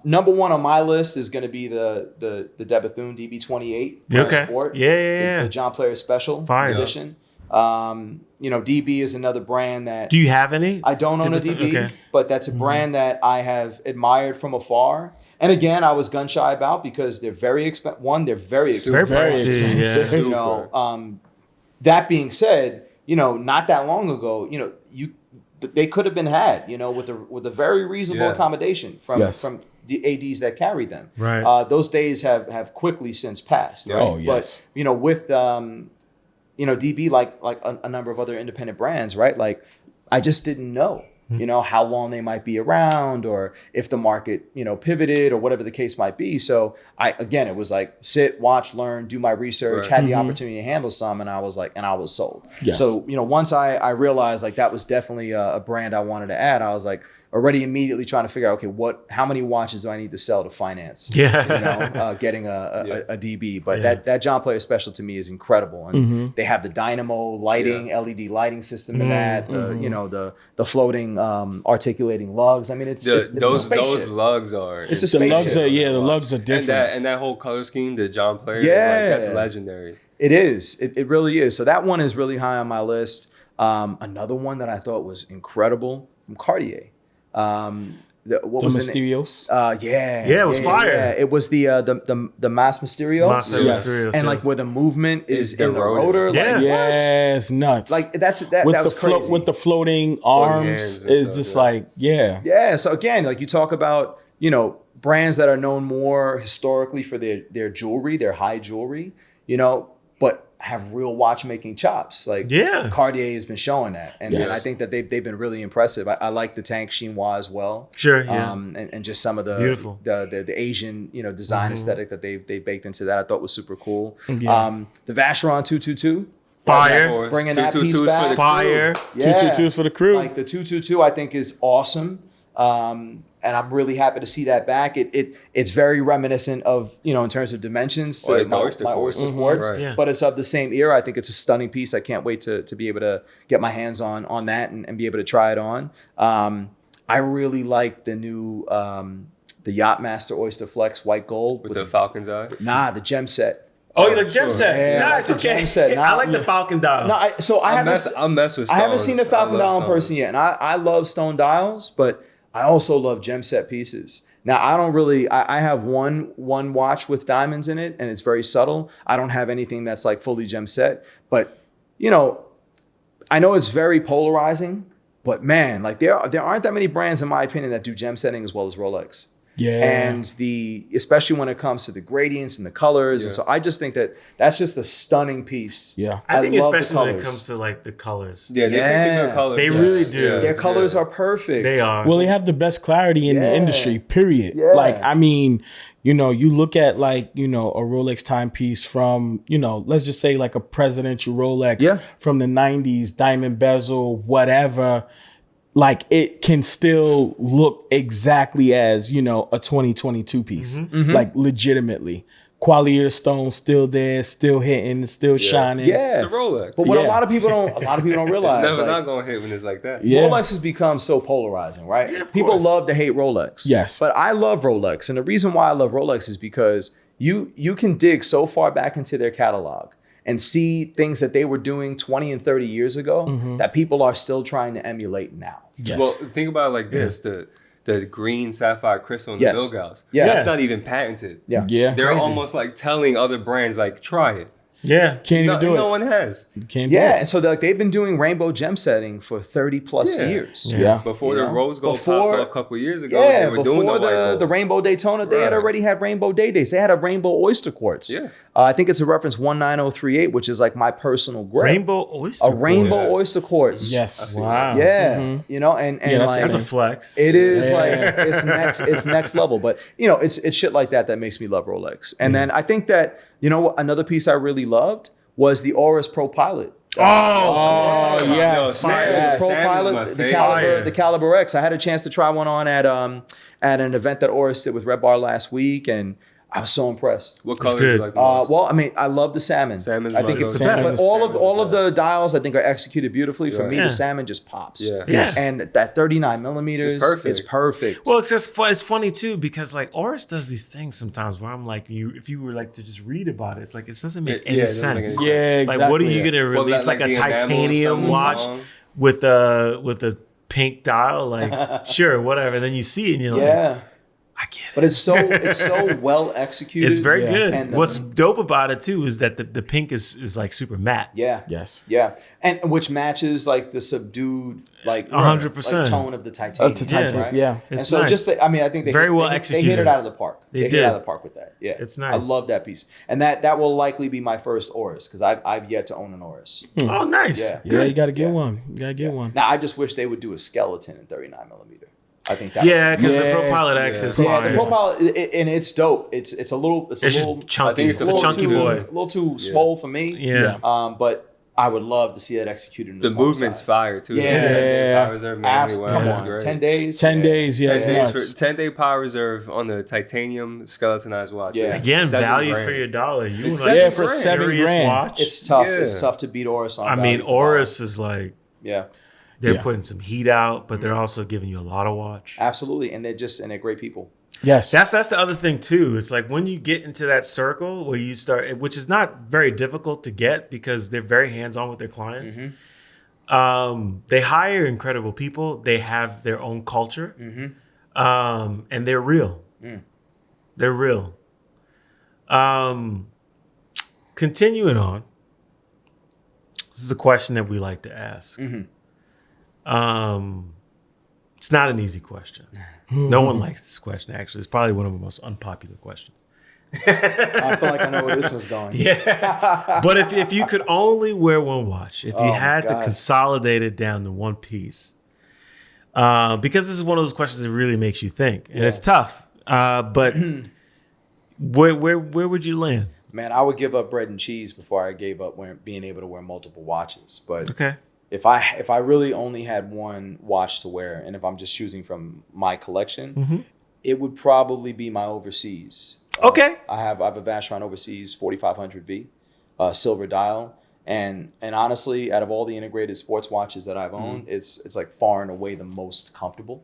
[SPEAKER 3] number one on my list is going to be the DeBethune DB28 Sport.
[SPEAKER 1] Yeah.
[SPEAKER 3] The John Player Special Edition. You know, DB is another brand that.
[SPEAKER 1] Do you have any?
[SPEAKER 3] I don't own a DB, but that's a brand that I have admired from afar. And again, I was gun shy about because they're very expensive. One, they're very expensive.
[SPEAKER 1] Very expensive.
[SPEAKER 3] You know, that being said, you know, not that long ago, you know, they could have been had, you know, with a very reasonable accommodation from the ADs that carried them.
[SPEAKER 1] Right.
[SPEAKER 3] Those days have quickly since passed. Right?
[SPEAKER 4] Oh, yes.
[SPEAKER 3] But, you know, with, you know, DB, like a number of other independent brands, right? Like, I just didn't know, you know, how long they might be around or if the market, you know, pivoted or whatever the case might be. So it was like sit, watch, learn, do my research, had the opportunity to handle some. And I was sold.
[SPEAKER 4] Yes.
[SPEAKER 3] So, you know, once I realized like that was definitely a brand I wanted to add, I was like already immediately trying to figure out, okay, how many watches do I need to sell to finance?
[SPEAKER 1] Yeah.
[SPEAKER 3] You know, getting a DB. But that John Player Special to me is incredible. And they have the dynamo lighting, LED lighting system in that, you know, the floating articulating lugs. I mean, it's a spaceship.
[SPEAKER 2] Those lugs are.
[SPEAKER 3] It's a spaceship.
[SPEAKER 4] The lugs are different.
[SPEAKER 2] And that whole color scheme that John Player, that's legendary.
[SPEAKER 3] It is. It really is. So that one is really high on my list. Another one that I thought was incredible from Cartier. What was the
[SPEAKER 4] Mysterios?
[SPEAKER 3] It
[SPEAKER 1] was fire.
[SPEAKER 3] Yeah. It was the Mass Mysterio.
[SPEAKER 1] Mysterios,
[SPEAKER 3] and like where the movement is in the rotor.
[SPEAKER 1] Yeah.
[SPEAKER 3] Like,
[SPEAKER 4] yes, nuts.
[SPEAKER 3] Like that was crazy.
[SPEAKER 4] With the floating arms is just like,
[SPEAKER 3] Yeah. So again, like you talk about, you know, brands that are known more historically for their jewelry, their high jewelry, you know, but have real watchmaking chops. Like Cartier has been showing that. And I think that they've been really impressive. I like the Tank Chinois as well.
[SPEAKER 1] Sure, yeah.
[SPEAKER 3] And just some of the
[SPEAKER 1] beautiful
[SPEAKER 3] the Asian, you know, design aesthetic that they baked into that I thought was super cool. The Vacheron 222.
[SPEAKER 1] Fire.
[SPEAKER 3] Bringing that piece back.
[SPEAKER 1] Fire.
[SPEAKER 4] 222s for the crew.
[SPEAKER 3] Like the 222 I think is awesome. And I'm really happy to see that back. It's very reminiscent of, you know, in terms of dimensions to my Oyster Quartz,
[SPEAKER 1] Right.
[SPEAKER 3] but it's of the same era. I think it's a stunning piece. I can't wait to be able to get my hands on that and be able to try it on. I really like the new the Yachtmaster Oyster Flex white gold
[SPEAKER 2] with the Falcon's eye.
[SPEAKER 3] Nah, the gem set.
[SPEAKER 1] Oh, you like gem set?
[SPEAKER 3] Yeah,
[SPEAKER 1] Nah, it's okay.
[SPEAKER 3] Gem set.
[SPEAKER 1] I like the Falcon dial.
[SPEAKER 3] No, I haven't seen the Falcon dial in
[SPEAKER 2] Stones.
[SPEAKER 3] person yet, and I love stone dials, but I also love gem set pieces. Now, I don't really, I have one watch with diamonds in it, and it's very subtle. I don't have anything that's like fully gem set, but you know, I know it's very polarizing, but man, like there aren't that many brands, in my opinion, that do gem setting as well as Rolex.
[SPEAKER 4] Yeah.
[SPEAKER 3] And especially when it comes to the gradients and the colors. And so I just think that's just a stunning piece.
[SPEAKER 4] Yeah.
[SPEAKER 1] I think
[SPEAKER 3] love
[SPEAKER 1] especially when it comes to like the colors.
[SPEAKER 2] Yeah, they pick good colors.
[SPEAKER 1] They really do.
[SPEAKER 3] Their colors are perfect.
[SPEAKER 1] They are.
[SPEAKER 4] Well, they have the best clarity in the industry, period.
[SPEAKER 3] Yeah.
[SPEAKER 4] Like, I mean, you know, you look at like, you know, a Rolex timepiece from, you know, let's just say like a presidential Rolex from the 90s, diamond bezel, whatever. like it can still look exactly as, you know, a 2022 piece, like legitimately. Quality of the stone still there, still hitting, still shining.
[SPEAKER 3] Yeah,
[SPEAKER 2] it's a Rolex.
[SPEAKER 3] But what a lot of people don't realize,
[SPEAKER 2] it's never not gonna hit when it's like that.
[SPEAKER 4] Yeah.
[SPEAKER 3] Rolex has become so polarizing, right?
[SPEAKER 1] Yeah,
[SPEAKER 3] People love to hate Rolex.
[SPEAKER 4] Yes.
[SPEAKER 3] But I love Rolex. And the reason why I love Rolex is because you can dig so far back into their catalog and see things that they were doing 20 and 30 years ago that people are still trying to emulate now.
[SPEAKER 4] Yes.
[SPEAKER 2] Well, think about it like this: the green sapphire crystal in the Bilgauss.
[SPEAKER 3] Yeah.
[SPEAKER 2] That's not even patented.
[SPEAKER 3] Yeah.
[SPEAKER 2] They're almost like telling other brands, like, try it.
[SPEAKER 1] Yeah.
[SPEAKER 4] Can't even do it.
[SPEAKER 2] No one has.
[SPEAKER 4] Can't do
[SPEAKER 3] Yeah,
[SPEAKER 4] it.
[SPEAKER 3] and so they've been doing rainbow gem setting for 30 plus years.
[SPEAKER 4] Yeah.
[SPEAKER 2] Before the rose gold
[SPEAKER 3] Before-
[SPEAKER 2] popped off a couple of years ago, they were
[SPEAKER 3] before
[SPEAKER 2] doing the white gold.
[SPEAKER 3] the Rainbow Daytona, they had already had Rainbow Day Days. They had a Rainbow Oyster Quartz.
[SPEAKER 2] Yeah.
[SPEAKER 3] I think it's a reference 19038, which is like my personal grade.
[SPEAKER 1] Rainbow oyster.
[SPEAKER 3] A Rainbow
[SPEAKER 1] Quartz.
[SPEAKER 3] Oyster Quartz.
[SPEAKER 4] Yes.
[SPEAKER 1] Wow.
[SPEAKER 3] Yeah. You know, and
[SPEAKER 4] that's
[SPEAKER 3] like
[SPEAKER 1] That's a flex.
[SPEAKER 3] it is like it's next level. But you know, it's shit like that makes me love Rolex. And then I think that, you know, another piece I really loved was the Oris Pro Pilot.
[SPEAKER 4] Oh, yes.
[SPEAKER 3] Yeah, the Pro
[SPEAKER 2] Sam is my
[SPEAKER 3] Pilot,
[SPEAKER 2] favorite.
[SPEAKER 3] the Caliber X. I had a chance to try one on at an event that Oris did with Red Bar last week, and I was so impressed.
[SPEAKER 2] What color do
[SPEAKER 1] good.
[SPEAKER 2] you like the most?
[SPEAKER 3] Well, I mean, I love the salmon.
[SPEAKER 2] Salmon's
[SPEAKER 3] I think
[SPEAKER 2] my
[SPEAKER 3] it's the
[SPEAKER 2] go-to.
[SPEAKER 3] best. But all of the dials I think are executed beautifully. For me,
[SPEAKER 1] Yeah.
[SPEAKER 3] the salmon just pops.
[SPEAKER 2] Yeah.
[SPEAKER 1] Yes.
[SPEAKER 3] And that 39 millimeters,
[SPEAKER 2] It's perfect.
[SPEAKER 3] It's perfect.
[SPEAKER 1] Well, it's just fun. It's funny too because like Oris does these things sometimes where I'm like, if you were like to just read about it, it's like it doesn't make any
[SPEAKER 2] it doesn't make
[SPEAKER 1] sense.
[SPEAKER 2] any sense.
[SPEAKER 4] Yeah,
[SPEAKER 1] Like, what are you
[SPEAKER 4] exactly.
[SPEAKER 1] gonna
[SPEAKER 2] Well,
[SPEAKER 1] release
[SPEAKER 2] that,
[SPEAKER 1] like a
[SPEAKER 2] the enamel or
[SPEAKER 1] titanium
[SPEAKER 2] something
[SPEAKER 1] watch
[SPEAKER 2] wrong.
[SPEAKER 1] with a pink dial? Like, sure, whatever. And then you see it and you're like,
[SPEAKER 3] Yeah.
[SPEAKER 1] I get it.
[SPEAKER 3] But it's so well executed.
[SPEAKER 1] It's very
[SPEAKER 4] Yeah.
[SPEAKER 1] good.
[SPEAKER 3] And
[SPEAKER 1] What's dope about it too is that the pink is like super matte.
[SPEAKER 3] Yeah.
[SPEAKER 4] Yes.
[SPEAKER 3] Yeah. And which matches like the subdued, like
[SPEAKER 1] 100%.
[SPEAKER 3] like, tone of the titanium.
[SPEAKER 4] To Titan,
[SPEAKER 3] right?
[SPEAKER 4] yeah.
[SPEAKER 3] And
[SPEAKER 1] It's
[SPEAKER 3] so
[SPEAKER 1] nice.
[SPEAKER 3] just, I mean, I think they
[SPEAKER 1] Very well
[SPEAKER 3] they hit
[SPEAKER 1] executed.
[SPEAKER 3] it out of the park.
[SPEAKER 1] They
[SPEAKER 3] hit
[SPEAKER 1] did.
[SPEAKER 3] it out of the park with that. Yeah.
[SPEAKER 1] It's nice.
[SPEAKER 3] I love that piece. And that will likely be my first Oris because I've yet to own an Oris.
[SPEAKER 1] Oh, nice.
[SPEAKER 3] Yeah.
[SPEAKER 4] Yeah, you got to get
[SPEAKER 3] Yeah.
[SPEAKER 4] one. You got to get one.
[SPEAKER 3] Now, I just wish they would do a skeleton in 39 millimeter. I think that
[SPEAKER 1] Yeah, because the Pro
[SPEAKER 4] Yeah.
[SPEAKER 1] Pilot X is
[SPEAKER 3] Yeah,
[SPEAKER 1] fire.
[SPEAKER 3] the profile and it's dope. It's a little
[SPEAKER 1] It's just chunky.
[SPEAKER 2] I think
[SPEAKER 1] It's
[SPEAKER 2] it's
[SPEAKER 1] a
[SPEAKER 2] a
[SPEAKER 1] chunky
[SPEAKER 3] too,
[SPEAKER 1] boy.
[SPEAKER 3] a little too small for me.
[SPEAKER 1] Yeah.
[SPEAKER 3] But I would love to see that executed in
[SPEAKER 2] The
[SPEAKER 3] small
[SPEAKER 2] movement's
[SPEAKER 3] size.
[SPEAKER 2] fire too.
[SPEAKER 3] Yeah.
[SPEAKER 2] Power reserve,
[SPEAKER 3] Come
[SPEAKER 2] is
[SPEAKER 3] on,
[SPEAKER 2] great.
[SPEAKER 3] 10 days.
[SPEAKER 4] 10 days, yeah, it's
[SPEAKER 2] 10 days
[SPEAKER 4] nuts.
[SPEAKER 2] for 10-day power reserve on the titanium skeletonized watch.
[SPEAKER 3] Yeah.
[SPEAKER 2] It's
[SPEAKER 1] Again,
[SPEAKER 2] $7
[SPEAKER 1] value
[SPEAKER 2] grand.
[SPEAKER 1] for your dollar. You
[SPEAKER 2] It's
[SPEAKER 1] like
[SPEAKER 2] $7
[SPEAKER 1] a
[SPEAKER 2] for
[SPEAKER 1] serious
[SPEAKER 4] $7
[SPEAKER 1] watch.
[SPEAKER 3] It's tough.
[SPEAKER 2] Yeah.
[SPEAKER 3] It's tough to beat Oris on.
[SPEAKER 1] I
[SPEAKER 3] value
[SPEAKER 1] mean,
[SPEAKER 3] for
[SPEAKER 1] Oris is like
[SPEAKER 3] value. Yeah,
[SPEAKER 1] they're
[SPEAKER 4] Yeah.
[SPEAKER 1] putting some heat out, but they're also giving you a lot of watch.
[SPEAKER 3] absolutely, and they're great people.
[SPEAKER 4] Yes.
[SPEAKER 1] That's the other thing too. It's like when you get into that circle where you start, which is not very difficult to get because they're very hands on with their clients. They hire incredible people. They have their own culture, and they're real. They're real. Continuing on, this is a question that we like to ask. It's not an easy question. No one likes this question. Actually, it's probably one of the most unpopular questions.
[SPEAKER 3] I feel like I know where this was going.
[SPEAKER 1] Yeah. But if you could only wear one watch, if you
[SPEAKER 3] Oh,
[SPEAKER 1] had to
[SPEAKER 3] God.
[SPEAKER 1] consolidate it down to one piece, because this is one of those questions that really makes you think, and it's tough. But where would you land?
[SPEAKER 3] Man, I would give up bread and cheese before I gave up being able to wear multiple watches. But
[SPEAKER 1] Okay.
[SPEAKER 3] if I really only had one watch to wear, and if I'm just choosing from my collection, it would probably be my overseas.
[SPEAKER 1] Okay.
[SPEAKER 3] I have a Vacheron Overseas 4500V, silver dial, and honestly, out of all the integrated sports watches that I've owned, it's like far and away the most comfortable.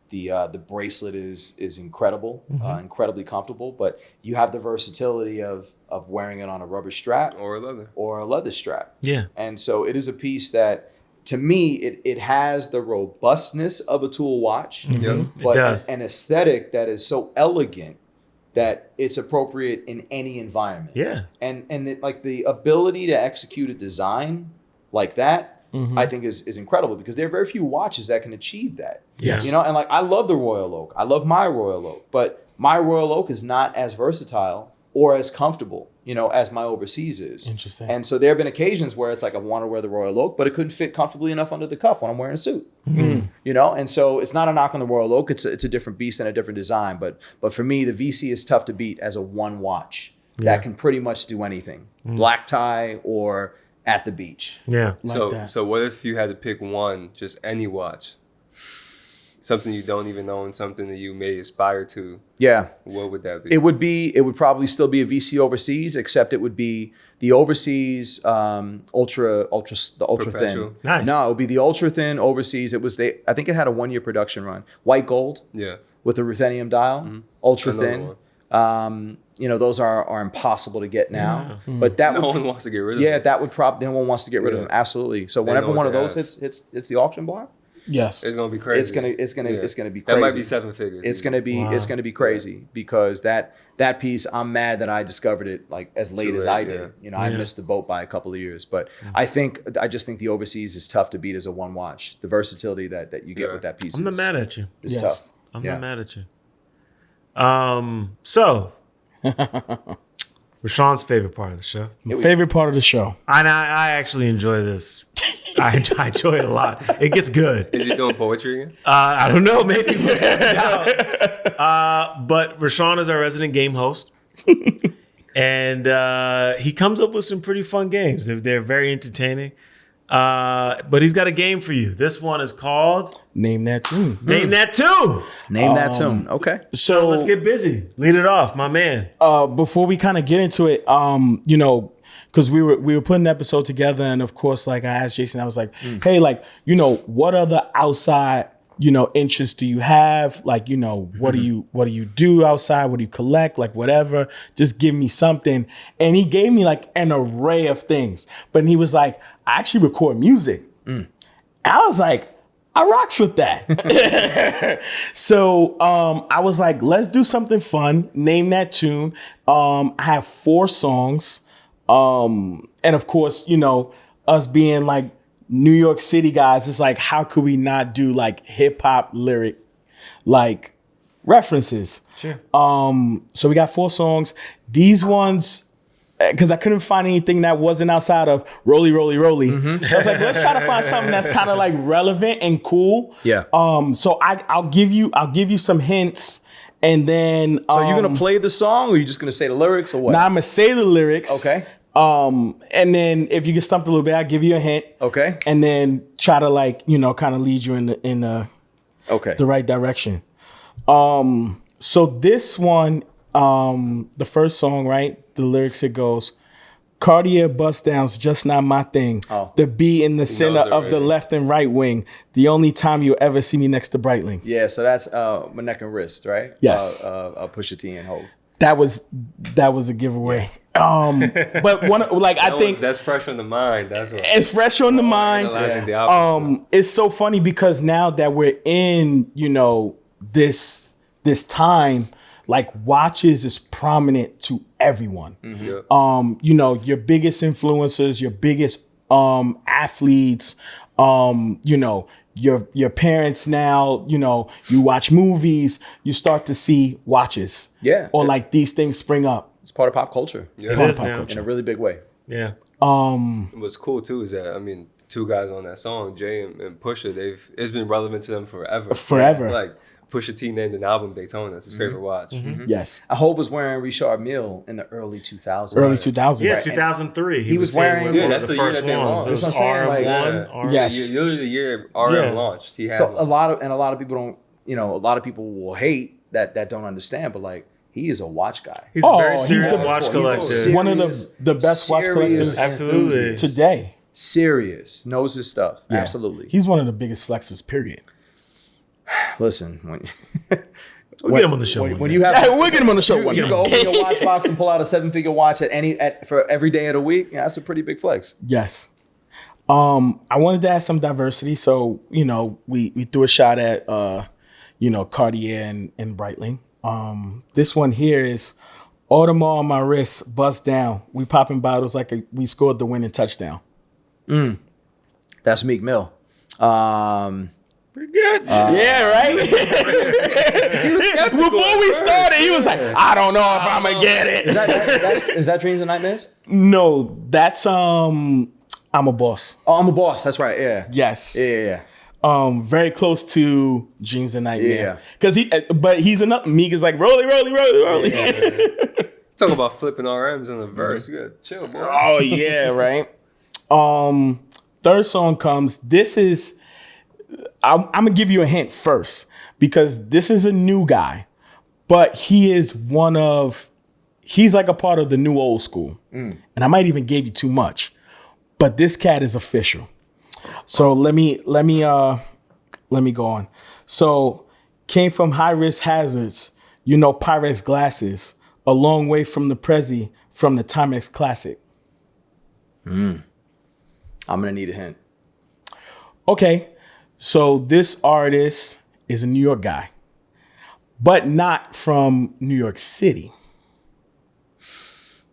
[SPEAKER 3] The bracelet is incredible, incredibly comfortable, but you have the versatility of wearing it on a rubber strap
[SPEAKER 2] Or leather.
[SPEAKER 3] or a leather strap.
[SPEAKER 1] Yeah.
[SPEAKER 3] And so it is a piece that, to me, it has the robustness of a tool watch,
[SPEAKER 2] Yep.
[SPEAKER 3] but
[SPEAKER 1] does.
[SPEAKER 3] an aesthetic that is so elegant that it's appropriate in any environment.
[SPEAKER 1] Yeah.
[SPEAKER 3] And like the ability to execute a design like that, I think is incredible because there are very few watches that can achieve that.
[SPEAKER 1] Yes.
[SPEAKER 3] You know, and like I love the Royal Oak. I love my Royal Oak, but my Royal Oak is not as versatile or as comfortable, you know, as my Overseas is.
[SPEAKER 4] Interesting.
[SPEAKER 3] And so there have been occasions where it's like I want to wear the Royal Oak, but it couldn't fit comfortably enough under the cuff when I'm wearing a suit. You know, and so it's not a knock on the Royal Oak. It's a different beast and a different design. But for me, the VC is tough to beat as a one watch that can pretty much do anything. Black tie or at the beach.
[SPEAKER 1] Yeah.
[SPEAKER 4] Like that.
[SPEAKER 2] So what if you had to pick one, just any watch something you don't even own, something that you may aspire to.
[SPEAKER 3] Yeah.
[SPEAKER 2] What would that be?
[SPEAKER 3] It would probably still be a VC overseas, except it would be the overseas ultra thin.
[SPEAKER 1] Nice.
[SPEAKER 3] No, it would be the ultra thin overseas. I think it had a 1-year production run. White gold.
[SPEAKER 2] Yeah.
[SPEAKER 3] With a ruthenium dial, ultra
[SPEAKER 2] Another
[SPEAKER 3] thin.
[SPEAKER 2] one.
[SPEAKER 3] Those are impossible to get now.
[SPEAKER 1] Yeah.
[SPEAKER 3] But that
[SPEAKER 2] No
[SPEAKER 3] would,
[SPEAKER 2] one wants to get rid of
[SPEAKER 3] yeah,
[SPEAKER 2] them.
[SPEAKER 3] that would no one wants to get rid of
[SPEAKER 2] Yeah.
[SPEAKER 3] them. Absolutely. So
[SPEAKER 2] They
[SPEAKER 3] whenever
[SPEAKER 2] know
[SPEAKER 3] one
[SPEAKER 2] what
[SPEAKER 3] of
[SPEAKER 2] they
[SPEAKER 3] those hits the auction block,
[SPEAKER 4] Yes.
[SPEAKER 2] It's gonna be crazy.
[SPEAKER 3] it's gonna be crazy.
[SPEAKER 2] That might be 7 figures.
[SPEAKER 3] It's gonna be crazy because that piece, I'm mad that I discovered it like as late
[SPEAKER 2] Too
[SPEAKER 3] as
[SPEAKER 2] late,
[SPEAKER 3] I did. I missed the boat by a couple of years. But I just think the overseas is tough to beat as a one watch. The versatility that you get with that piece
[SPEAKER 1] I'm not mad at you.
[SPEAKER 3] is
[SPEAKER 4] Yes.
[SPEAKER 3] tough.
[SPEAKER 1] I'm
[SPEAKER 3] Yeah.
[SPEAKER 1] not mad at you. So Rashawn's favorite part of the show.
[SPEAKER 4] My favorite part of the show.
[SPEAKER 1] And I actually enjoy this. I enjoy it a lot. It gets good.
[SPEAKER 2] Is he doing poetry again?
[SPEAKER 1] I don't know. Maybe we'll find out. But Rashawn is our resident game host. And he comes up with some pretty fun games. They're very entertaining. But he's got a game for you. This one is called
[SPEAKER 4] Name that tune.
[SPEAKER 1] Name That Tune.
[SPEAKER 3] Name that tune. Okay.
[SPEAKER 1] So let's get busy. Lead it off, my man.
[SPEAKER 4] Before we kind of get into it, because we were putting the episode together, and of course, like I asked Jason, I was like, hey, like, what other outside, interests do you have? Like, what do you do outside? What do you collect? Like, whatever. Just give me something. And he gave me like an array of things. But he was like, I actually record music. I was like, I rocks with that. So I was like, let's do something fun. Name that tune. I have 4 songs. And of course, us being like New York City guys, it's like, how could we not do like hip hop lyric like references?
[SPEAKER 1] Sure.
[SPEAKER 4] So we got 4 songs. These ones, because I couldn't find anything that wasn't outside of Rolly, Rolly, Rolly. So I was like, let's try to find something that's kind of like relevant and cool.
[SPEAKER 3] Yeah.
[SPEAKER 4] So I'll give you some hints, and then
[SPEAKER 3] So are you gonna play the song, or are you just gonna say the lyrics, or what?
[SPEAKER 4] now I'm gonna say the lyrics.
[SPEAKER 3] Okay.
[SPEAKER 4] And then if you get stumped a little bit, I'll give you a hint.
[SPEAKER 3] Okay.
[SPEAKER 4] And then try to like kind of lead you in the
[SPEAKER 3] Okay.
[SPEAKER 4] right direction. So this one, the first song, right? The lyrics, it goes, Cartier bust downs, just not my thing.
[SPEAKER 3] Oh.
[SPEAKER 4] The B in the center
[SPEAKER 2] knows
[SPEAKER 4] of the
[SPEAKER 2] already.
[SPEAKER 4] left and right wing. The only time you'll ever see me next to Breitling.
[SPEAKER 3] Yeah. So that's my neck and wrist, right?
[SPEAKER 4] Yes.
[SPEAKER 3] Pusha T and Hov.
[SPEAKER 4] That was a giveaway. But one like I think
[SPEAKER 2] that's fresh on the mind. That's what.
[SPEAKER 4] it's fresh on the mind.
[SPEAKER 2] Analyzing the album.
[SPEAKER 4] It's so funny because now that we're in, this time, like watches is prominent to everyone.
[SPEAKER 2] Yeah.
[SPEAKER 4] Your biggest influencers, your biggest athletes, your parents now, you watch movies, you start to see watches.
[SPEAKER 3] Yeah.
[SPEAKER 4] Or like these things spring up.
[SPEAKER 3] It's part of pop culture.
[SPEAKER 2] Yeah.
[SPEAKER 1] It
[SPEAKER 4] Part
[SPEAKER 1] is
[SPEAKER 4] of pop
[SPEAKER 1] now.
[SPEAKER 4] culture.
[SPEAKER 3] In a really big way.
[SPEAKER 1] Yeah.
[SPEAKER 2] What's cool too is that the 2 guys on that song, Jay and Pusha, it's been relevant to them forever.
[SPEAKER 4] Forever.
[SPEAKER 2] Like Pusha T named an album Daytona. It's his favorite watch.
[SPEAKER 4] Yes.
[SPEAKER 3] Hov was wearing Richard Mille in the early 2000s.
[SPEAKER 4] Early 2000s.
[SPEAKER 1] Yes,
[SPEAKER 3] Right.
[SPEAKER 1] 2003.
[SPEAKER 3] He was
[SPEAKER 1] saying
[SPEAKER 3] wearing-
[SPEAKER 1] one
[SPEAKER 3] Yeah,
[SPEAKER 1] of
[SPEAKER 2] that's the year that they launched.
[SPEAKER 1] It was
[SPEAKER 3] That's what I'm saying, like-
[SPEAKER 1] RM1.
[SPEAKER 4] Yes.
[SPEAKER 2] Literally the year RM
[SPEAKER 1] Yeah.
[SPEAKER 2] launched. He had
[SPEAKER 3] So
[SPEAKER 2] one.
[SPEAKER 3] a lot of people don't, a lot of people will hate that don't understand, but like he is a watch guy.
[SPEAKER 1] He's
[SPEAKER 4] Oh,
[SPEAKER 1] a very
[SPEAKER 4] he's
[SPEAKER 1] serious
[SPEAKER 4] the-
[SPEAKER 1] watch
[SPEAKER 3] he's a
[SPEAKER 1] collector.
[SPEAKER 3] serious-
[SPEAKER 4] One of the best watch collectors
[SPEAKER 3] serious
[SPEAKER 1] Absolutely.
[SPEAKER 3] enthusiast.
[SPEAKER 4] today.
[SPEAKER 3] Serious, knows his stuff.
[SPEAKER 4] Yeah.
[SPEAKER 3] Absolutely.
[SPEAKER 4] He's one of the biggest flexes, period.
[SPEAKER 3] Listen, when
[SPEAKER 1] We'll get him on the show.
[SPEAKER 3] when,
[SPEAKER 1] one
[SPEAKER 3] when
[SPEAKER 1] day.
[SPEAKER 3] you have
[SPEAKER 4] Hey, we'll get him on the show one
[SPEAKER 3] you
[SPEAKER 4] day.
[SPEAKER 3] can open your watch box and pull out a 7-figure watch for every day of the week. Yeah, that's a pretty big flex.
[SPEAKER 4] Yes. I wanted to add some diversity, so we threw a shot at Cartier and Breitling. This one here is Audemars on my wrist, bust down. We popping bottles like we scored the winning touchdown.
[SPEAKER 3] That's Meek Mill.
[SPEAKER 1] Pretty good.
[SPEAKER 4] Yeah, right. Before we started, he was like, "I don't know if I'm gonna get it."
[SPEAKER 3] Is that Dreams and Nightmares?
[SPEAKER 4] No, that's I'm a boss.
[SPEAKER 3] Oh, I'm a boss. That's right. Yeah.
[SPEAKER 4] Yes.
[SPEAKER 3] Yeah.
[SPEAKER 4] Very close to Dreams and Nightmare.
[SPEAKER 3] Yeah.
[SPEAKER 4] Because he's enough. Meek is like rolly.
[SPEAKER 2] Talking about flipping RMs in the verse. You gotta chill, boy.
[SPEAKER 4] Oh yeah, right. Third song comes. This is I'm gonna give you a hint first because this is a new guy, but he's like a part of the new old school. And I might even give you too much, but this cat is official. So let me go on. So came from high risk hazards, Pyrex glasses, a long way from the Prezi, from the Timex Classic.
[SPEAKER 3] I'm gonna need a hint.
[SPEAKER 4] Okay, so this artist is a New York guy, but not from New York City.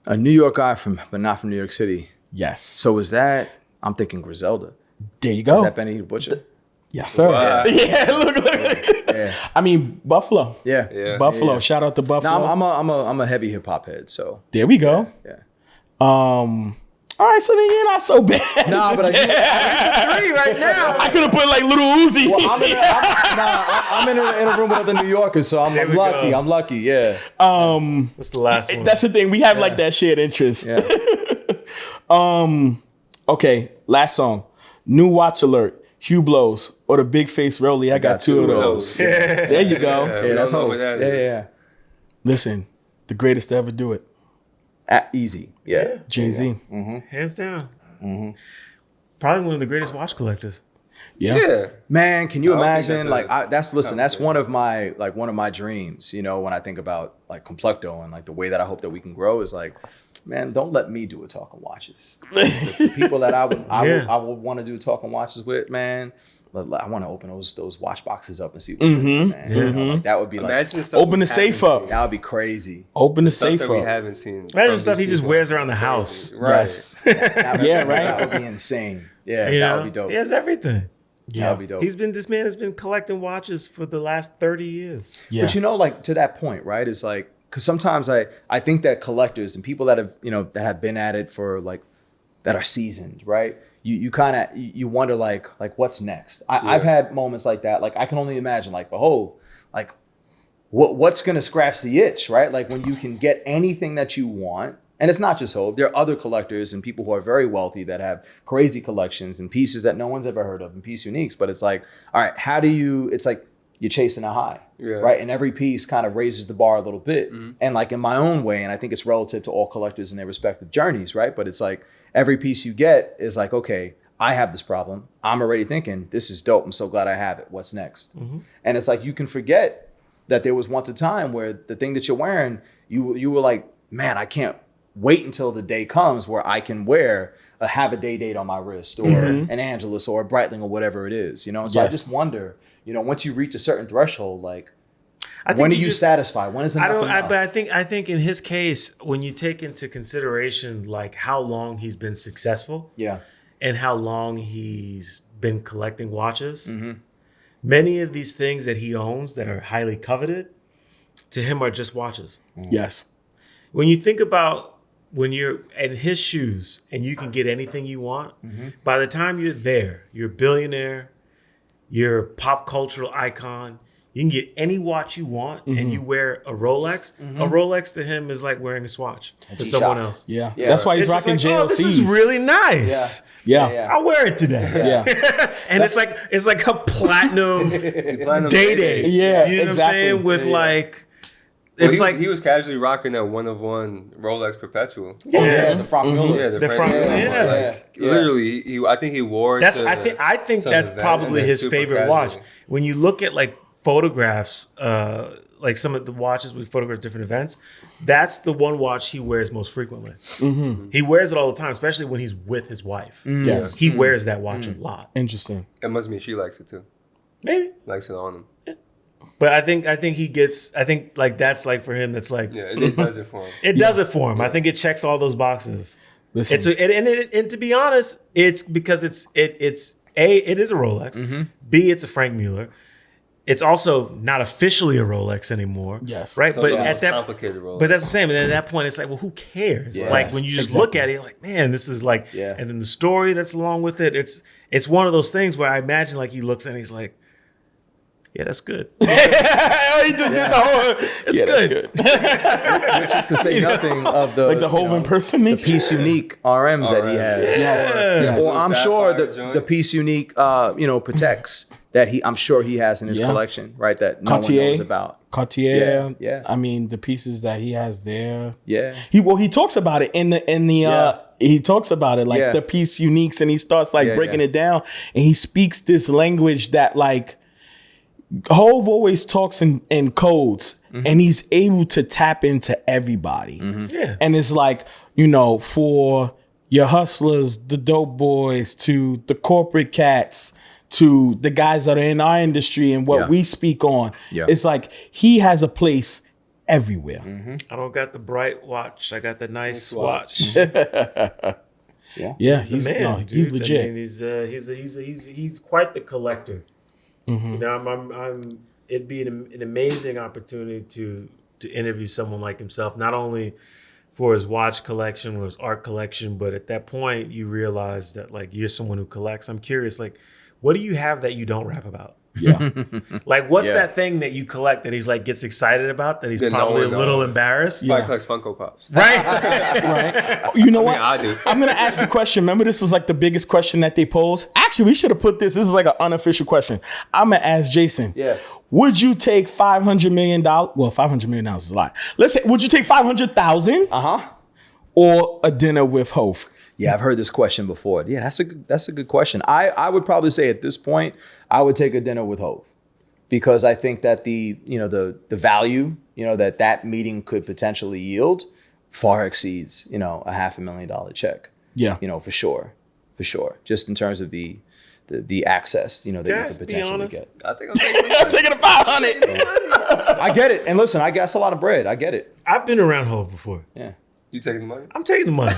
[SPEAKER 3] A New York guy but not from New York City.
[SPEAKER 4] Yes.
[SPEAKER 3] So is that? I'm thinking Griselda.
[SPEAKER 4] There you go.
[SPEAKER 3] Is that Benny the Butcher?
[SPEAKER 4] Yes, sir.
[SPEAKER 2] Wow.
[SPEAKER 4] Yeah, look.
[SPEAKER 3] Yeah.
[SPEAKER 4] I mean, Buffalo.
[SPEAKER 3] Yeah.
[SPEAKER 4] Buffalo.
[SPEAKER 3] Yeah.
[SPEAKER 4] Shout out to Buffalo.
[SPEAKER 3] No, I'm a heavy hip hop head. So
[SPEAKER 4] there we go.
[SPEAKER 3] yeah.
[SPEAKER 4] All right, so then you're not so bad.
[SPEAKER 3] Nah, but I get 3 right now.
[SPEAKER 4] I could have put like Little Uzi.
[SPEAKER 3] Well, I'm in a room with other New Yorkers, so I'm lucky.
[SPEAKER 1] go.
[SPEAKER 3] I'm lucky. Yeah.
[SPEAKER 1] What's the last one?
[SPEAKER 4] That's the thing. We have like that shared interest.
[SPEAKER 3] Yeah.
[SPEAKER 4] Okay, last song. New Watch Alert. Hugh Blows or the Big Face Rolly. I got two of those.
[SPEAKER 2] Yeah.
[SPEAKER 4] There you go.
[SPEAKER 3] Yeah, that's
[SPEAKER 2] how.
[SPEAKER 3] hope. Yeah.
[SPEAKER 4] Listen, the greatest to ever do it.
[SPEAKER 3] Easy. Yeah.
[SPEAKER 4] Jay-Z.
[SPEAKER 1] Hands down. Probably one of the greatest watch collectors.
[SPEAKER 4] Yeah.
[SPEAKER 3] Man, can you
[SPEAKER 2] I don't
[SPEAKER 3] imagine?
[SPEAKER 2] think
[SPEAKER 3] That's one of my dreams. When I think about like Complecto and like the way that I hope that we can grow is like, man, don't let me do a talking watches. The people that I would want to do talking watches with, man. I want to open those watch boxes up and see what's in there, man. Like, that would be
[SPEAKER 2] Imagine
[SPEAKER 3] like,
[SPEAKER 2] stuff
[SPEAKER 4] Open
[SPEAKER 2] we
[SPEAKER 4] the safe
[SPEAKER 2] haven't
[SPEAKER 4] up.
[SPEAKER 3] that would be crazy.
[SPEAKER 4] Open the
[SPEAKER 2] Stuff
[SPEAKER 4] safe
[SPEAKER 2] that we
[SPEAKER 4] up.
[SPEAKER 2] haven't seen.
[SPEAKER 1] Imagine
[SPEAKER 2] from
[SPEAKER 1] stuff he
[SPEAKER 2] these
[SPEAKER 1] just
[SPEAKER 2] people.
[SPEAKER 1] wears around the house.
[SPEAKER 2] Right.
[SPEAKER 3] Yes. That
[SPEAKER 4] right.
[SPEAKER 3] That would be insane. Yeah,
[SPEAKER 1] You
[SPEAKER 3] that
[SPEAKER 1] know?
[SPEAKER 3] would be dope.
[SPEAKER 1] He has everything.
[SPEAKER 3] That would be dope.
[SPEAKER 1] This man has been collecting watches for the last 30 years.
[SPEAKER 4] Yeah.
[SPEAKER 3] But like to that point, right? It's like, because sometimes I think that collectors and people that have that have been at it for like that are seasoned, right? You kind of you wonder like what's next. I've had moments like that. Like I can only imagine like, behold, like what's gonna scratch the itch, right? Like when you can get anything that you want. And it's not just Hope. There are other collectors and people who are very wealthy that have crazy collections and pieces that no one's ever heard of and piece uniques. But it's like, all right, it's like you're chasing a high, right? And every piece kind of raises the bar a little bit. And like in my own way, and I think it's relative to all collectors in their respective journeys, right? But it's like every piece you get is like, okay, I have this problem. I'm already thinking, this is dope. I'm so glad I have it. What's next? And it's like you can forget that there was once a time where the thing that you're wearing, you were like, man, I can't wait until the day comes where I can have a day date on my wrist or an Angelus or a Breitling or whatever it is, So I just wonder, once you reach a certain threshold, like when are you satisfied? When is enough enough?
[SPEAKER 1] But I think in his case, when you take into consideration like how long he's been successful, and how long he's been collecting watches, many of these things that he owns that are highly coveted, to him are just watches.
[SPEAKER 4] Yes.
[SPEAKER 1] When you think about when you're in his shoes and you can get anything you want, by the time you're there, you're a billionaire, you're a pop cultural icon, you can get any watch you want and you wear a Rolex. A Rolex to him is like wearing a swatch to someone else.
[SPEAKER 4] Yeah. That's why he's
[SPEAKER 1] It's just
[SPEAKER 4] rocking
[SPEAKER 1] like,
[SPEAKER 4] JLCs.
[SPEAKER 1] this is really nice.
[SPEAKER 4] Yeah.
[SPEAKER 1] I'll wear it today.
[SPEAKER 4] Yeah.
[SPEAKER 1] And it's like a platinum day.
[SPEAKER 4] Yeah,
[SPEAKER 1] You know what I'm saying? With like, it's like
[SPEAKER 2] he was casually rocking that one of one Rolex Perpetual.
[SPEAKER 3] The Franck Miller.
[SPEAKER 2] Yeah,
[SPEAKER 1] The Franck Miller.
[SPEAKER 2] Literally, I think he wore it.
[SPEAKER 1] I think that's probably his favorite watch. When you look at like photographs, like some of the watches we photograph different events, that's the one watch he wears most frequently. He wears it all the time, especially when he's with his wife.
[SPEAKER 4] Yes.
[SPEAKER 1] He wears that watch a lot.
[SPEAKER 4] Interesting.
[SPEAKER 2] It must mean she likes it too.
[SPEAKER 1] Maybe.
[SPEAKER 2] Likes it on him.
[SPEAKER 1] But I think like that's like for him, that's like
[SPEAKER 2] it does it for him.
[SPEAKER 1] It does it for him. I think it checks all those boxes.
[SPEAKER 4] Listen.
[SPEAKER 1] And to be honest, it's because it is a Rolex. B, it's a Franck Mueller. It's also not officially a Rolex anymore.
[SPEAKER 4] Yes.
[SPEAKER 1] Right.
[SPEAKER 2] But at that complicated Rolex.
[SPEAKER 1] But that's what I'm saying. And then at that point, it's like, well, who cares?
[SPEAKER 3] Yes,
[SPEAKER 1] like when you just look at it, you're like, man, this is like, and then the story that's along with it. It's one of those things where I imagine like he looks and he's like, yeah, that's good. He did the whole. It's good.
[SPEAKER 3] Which is to say nothing of the
[SPEAKER 4] Like the whole impersonation.
[SPEAKER 3] the piece unique RMs that he has.
[SPEAKER 4] Yes.
[SPEAKER 3] Or I'm sure the piece unique protects that I'm sure he has in his collection, right? That no one knows about.
[SPEAKER 4] Cartier.
[SPEAKER 3] Yeah.
[SPEAKER 4] I mean, the pieces that he has there.
[SPEAKER 3] Yeah.
[SPEAKER 4] He talks about it in the he talks about it like the piece uniques, and he starts like breaking it down, and he speaks this language that like Hove always talks in codes, and he's able to tap into everybody.
[SPEAKER 1] Yeah.
[SPEAKER 4] And it's like, you know, for your hustlers, the dope boys, to the corporate cats, to the guys that are in our industry and what we speak on. Yeah. It's like he has a place everywhere.
[SPEAKER 1] I don't got the bright watch. I got the nice watch.
[SPEAKER 4] Yeah, he's the man. No, he's legit.
[SPEAKER 1] I mean, he's quite the collector. You know, it'd be an amazing opportunity to interview someone like himself, not only for his watch collection or his art collection, but at that point you realize that like you're someone who collects. I'm curious, like, what do you have that you don't rap about?
[SPEAKER 4] Yeah.
[SPEAKER 1] Like, what's that thing that you collect that he's like gets excited about that he's probably a little embarrassed?
[SPEAKER 2] Probably collects Funko Pops.
[SPEAKER 1] Right?
[SPEAKER 4] Right. You know what?
[SPEAKER 2] I do.
[SPEAKER 4] I'm going to ask the question. Remember, this was like the biggest question that they posed. Actually, we should have put this. This is like an unofficial question. I'm going to ask Jason.
[SPEAKER 3] Yeah.
[SPEAKER 4] Would you take $500 million? Well, $500 million is a lot. Let's say, would you take $500,000? Or a dinner with Hove?
[SPEAKER 3] Yeah, I've heard this question before. Yeah, that's a good question. I would probably say at this point, I would take a dinner with Hove, because I think that the value, that meeting could potentially yield far exceeds, a $500,000 check.
[SPEAKER 4] Yeah.
[SPEAKER 3] For sure. Just in terms of the access, that you could potentially get.
[SPEAKER 2] I think I'm
[SPEAKER 4] taking a 500.
[SPEAKER 3] I get it. And listen, that's a lot of bread. I get it.
[SPEAKER 1] I've been around Hove before.
[SPEAKER 3] Yeah.
[SPEAKER 2] You taking the money?
[SPEAKER 1] I'm taking the money.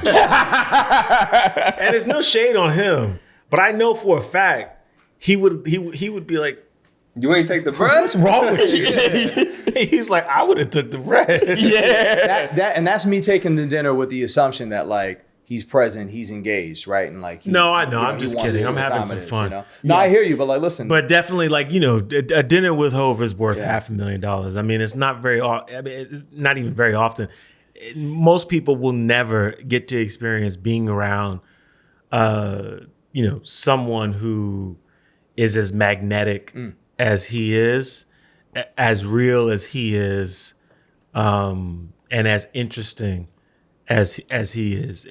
[SPEAKER 1] And there's no shade on him, but I know for a fact he would be like,
[SPEAKER 2] you ain't take the bread?
[SPEAKER 1] What's wrong with you? He's like, I would have took the bread.
[SPEAKER 3] Yeah. And that's me taking the dinner with the assumption that like he's present, he's engaged, right? And like
[SPEAKER 1] I know. I'm just kidding. I'm having some fun.
[SPEAKER 3] No, I hear you, but like, listen.
[SPEAKER 1] But definitely, like, a dinner with Hove is worth $500,000. I mean, it's not very. I mean, it's not even very often. Most people will never get to experience being around, someone who is as magnetic as he is, as real as he is, and as interesting as he is.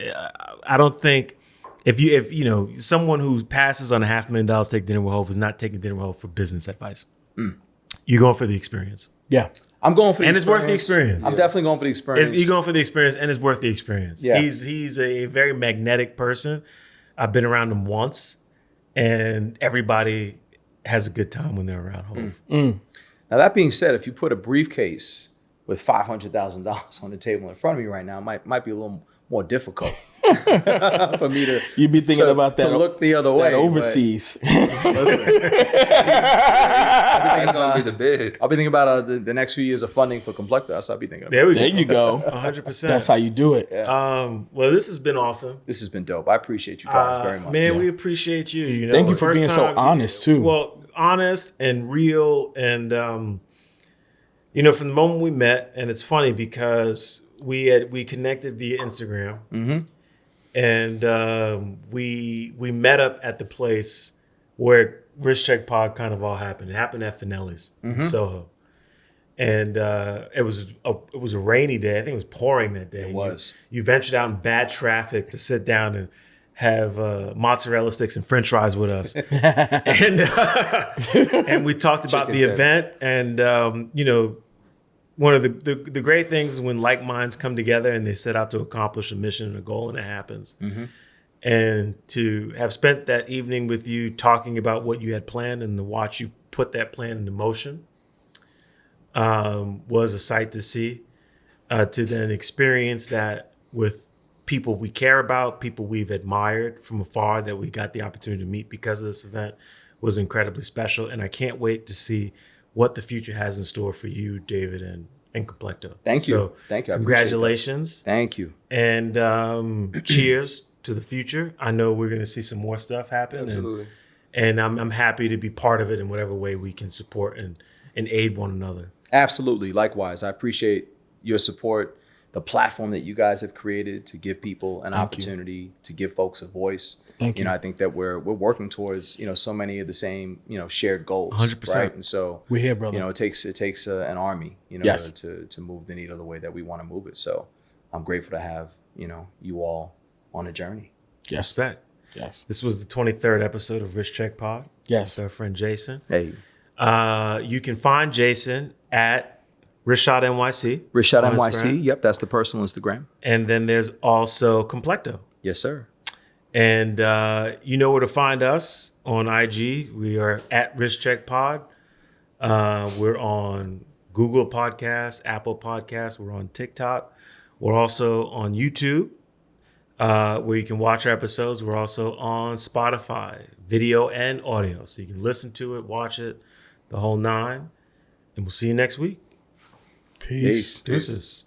[SPEAKER 1] I don't think if someone who passes on $500,000 to take dinner with Hove is not taking dinner with Hove for business advice. You're going for the experience.
[SPEAKER 4] Yeah.
[SPEAKER 3] I'm going for the
[SPEAKER 1] experience. And it's worth the experience.
[SPEAKER 3] I'm definitely going for the experience.
[SPEAKER 1] You're going for the experience, and it's worth the experience.
[SPEAKER 3] Yeah.
[SPEAKER 1] He's a very magnetic person. I've been around him once, and everybody has a good time when they're around Hove.
[SPEAKER 3] Now, that being said, if you put a briefcase with $500,000 on the table in front of me right now, it might be a little more difficult for me to.
[SPEAKER 4] You'd be thinking about that.
[SPEAKER 3] To look the other way.
[SPEAKER 4] Overseas.
[SPEAKER 3] I'll be thinking about the next few years of funding for Complecto. That's what I'll be thinking about.
[SPEAKER 4] There you go.
[SPEAKER 1] 100%.
[SPEAKER 4] That's how you do it.
[SPEAKER 3] Yeah.
[SPEAKER 1] Well, this has been awesome.
[SPEAKER 3] This has been dope. I appreciate you guys very much.
[SPEAKER 1] Man, we appreciate you.
[SPEAKER 4] Thank you for being so honest too.
[SPEAKER 1] Well, honest and real, and from the moment we met, and it's funny because we connected via Instagram, and we met up at the place where Wrist Check Pod kind of all happened. It happened at Finelli's in Soho, and it was a rainy day. I think it was pouring that day.
[SPEAKER 3] It was.
[SPEAKER 1] You ventured out in bad traffic to sit down and have mozzarella sticks and French fries with us, and we talked about the event, and one of the great things is when like minds come together and they set out to accomplish a mission and a goal, and it happens. And to have spent that evening with you talking about what you had planned and to watch you put that plan into motion was a sight to see. To then experience that with people we care about, people we've admired from afar that we got the opportunity to meet because of this event was incredibly special. And I can't wait to see what the future has in store for you, David, and Complecto.
[SPEAKER 3] Thank you.
[SPEAKER 1] So,
[SPEAKER 3] thank you. I
[SPEAKER 1] congratulations.
[SPEAKER 3] Thank you.
[SPEAKER 1] And cheers to the future. I know we're going to see some more stuff happen.
[SPEAKER 2] Absolutely.
[SPEAKER 1] And I'm happy to be part of it in whatever way we can support and aid one another.
[SPEAKER 3] Absolutely. Likewise. I appreciate your support the platform that you guys have created to give people an opportunity, to give folks a voice.
[SPEAKER 4] Thank you.
[SPEAKER 3] I think that we're working towards, so many of the same, shared goals.
[SPEAKER 1] 100%.
[SPEAKER 3] Right. And so
[SPEAKER 4] we're here, brother.
[SPEAKER 3] it takes an army,
[SPEAKER 4] Yes.
[SPEAKER 3] to move the needle the way that we want to move it. So I'm grateful to have, you all on a journey.
[SPEAKER 4] Yes.
[SPEAKER 1] Respect.
[SPEAKER 4] Yes.
[SPEAKER 1] This was the 23rd episode of Rich Check Pod.
[SPEAKER 4] Yes.
[SPEAKER 1] With our friend Jason.
[SPEAKER 3] Hey.
[SPEAKER 1] You can find Jason at Rishad NYC.
[SPEAKER 3] Rishad NYC. Yep, that's the personal Instagram.
[SPEAKER 1] And then there's also Complecto.
[SPEAKER 3] Yes, sir.
[SPEAKER 1] And you know where to find us on IG. We are at Rich Check Pod. We're on Google Podcasts, Apple Podcasts. We're on TikTok. We're also on YouTube, where you can watch our episodes. We're also on Spotify, video and audio. So you can listen to it, watch it, the whole nine. And we'll see you next week.
[SPEAKER 4] Peace.
[SPEAKER 1] Deuces.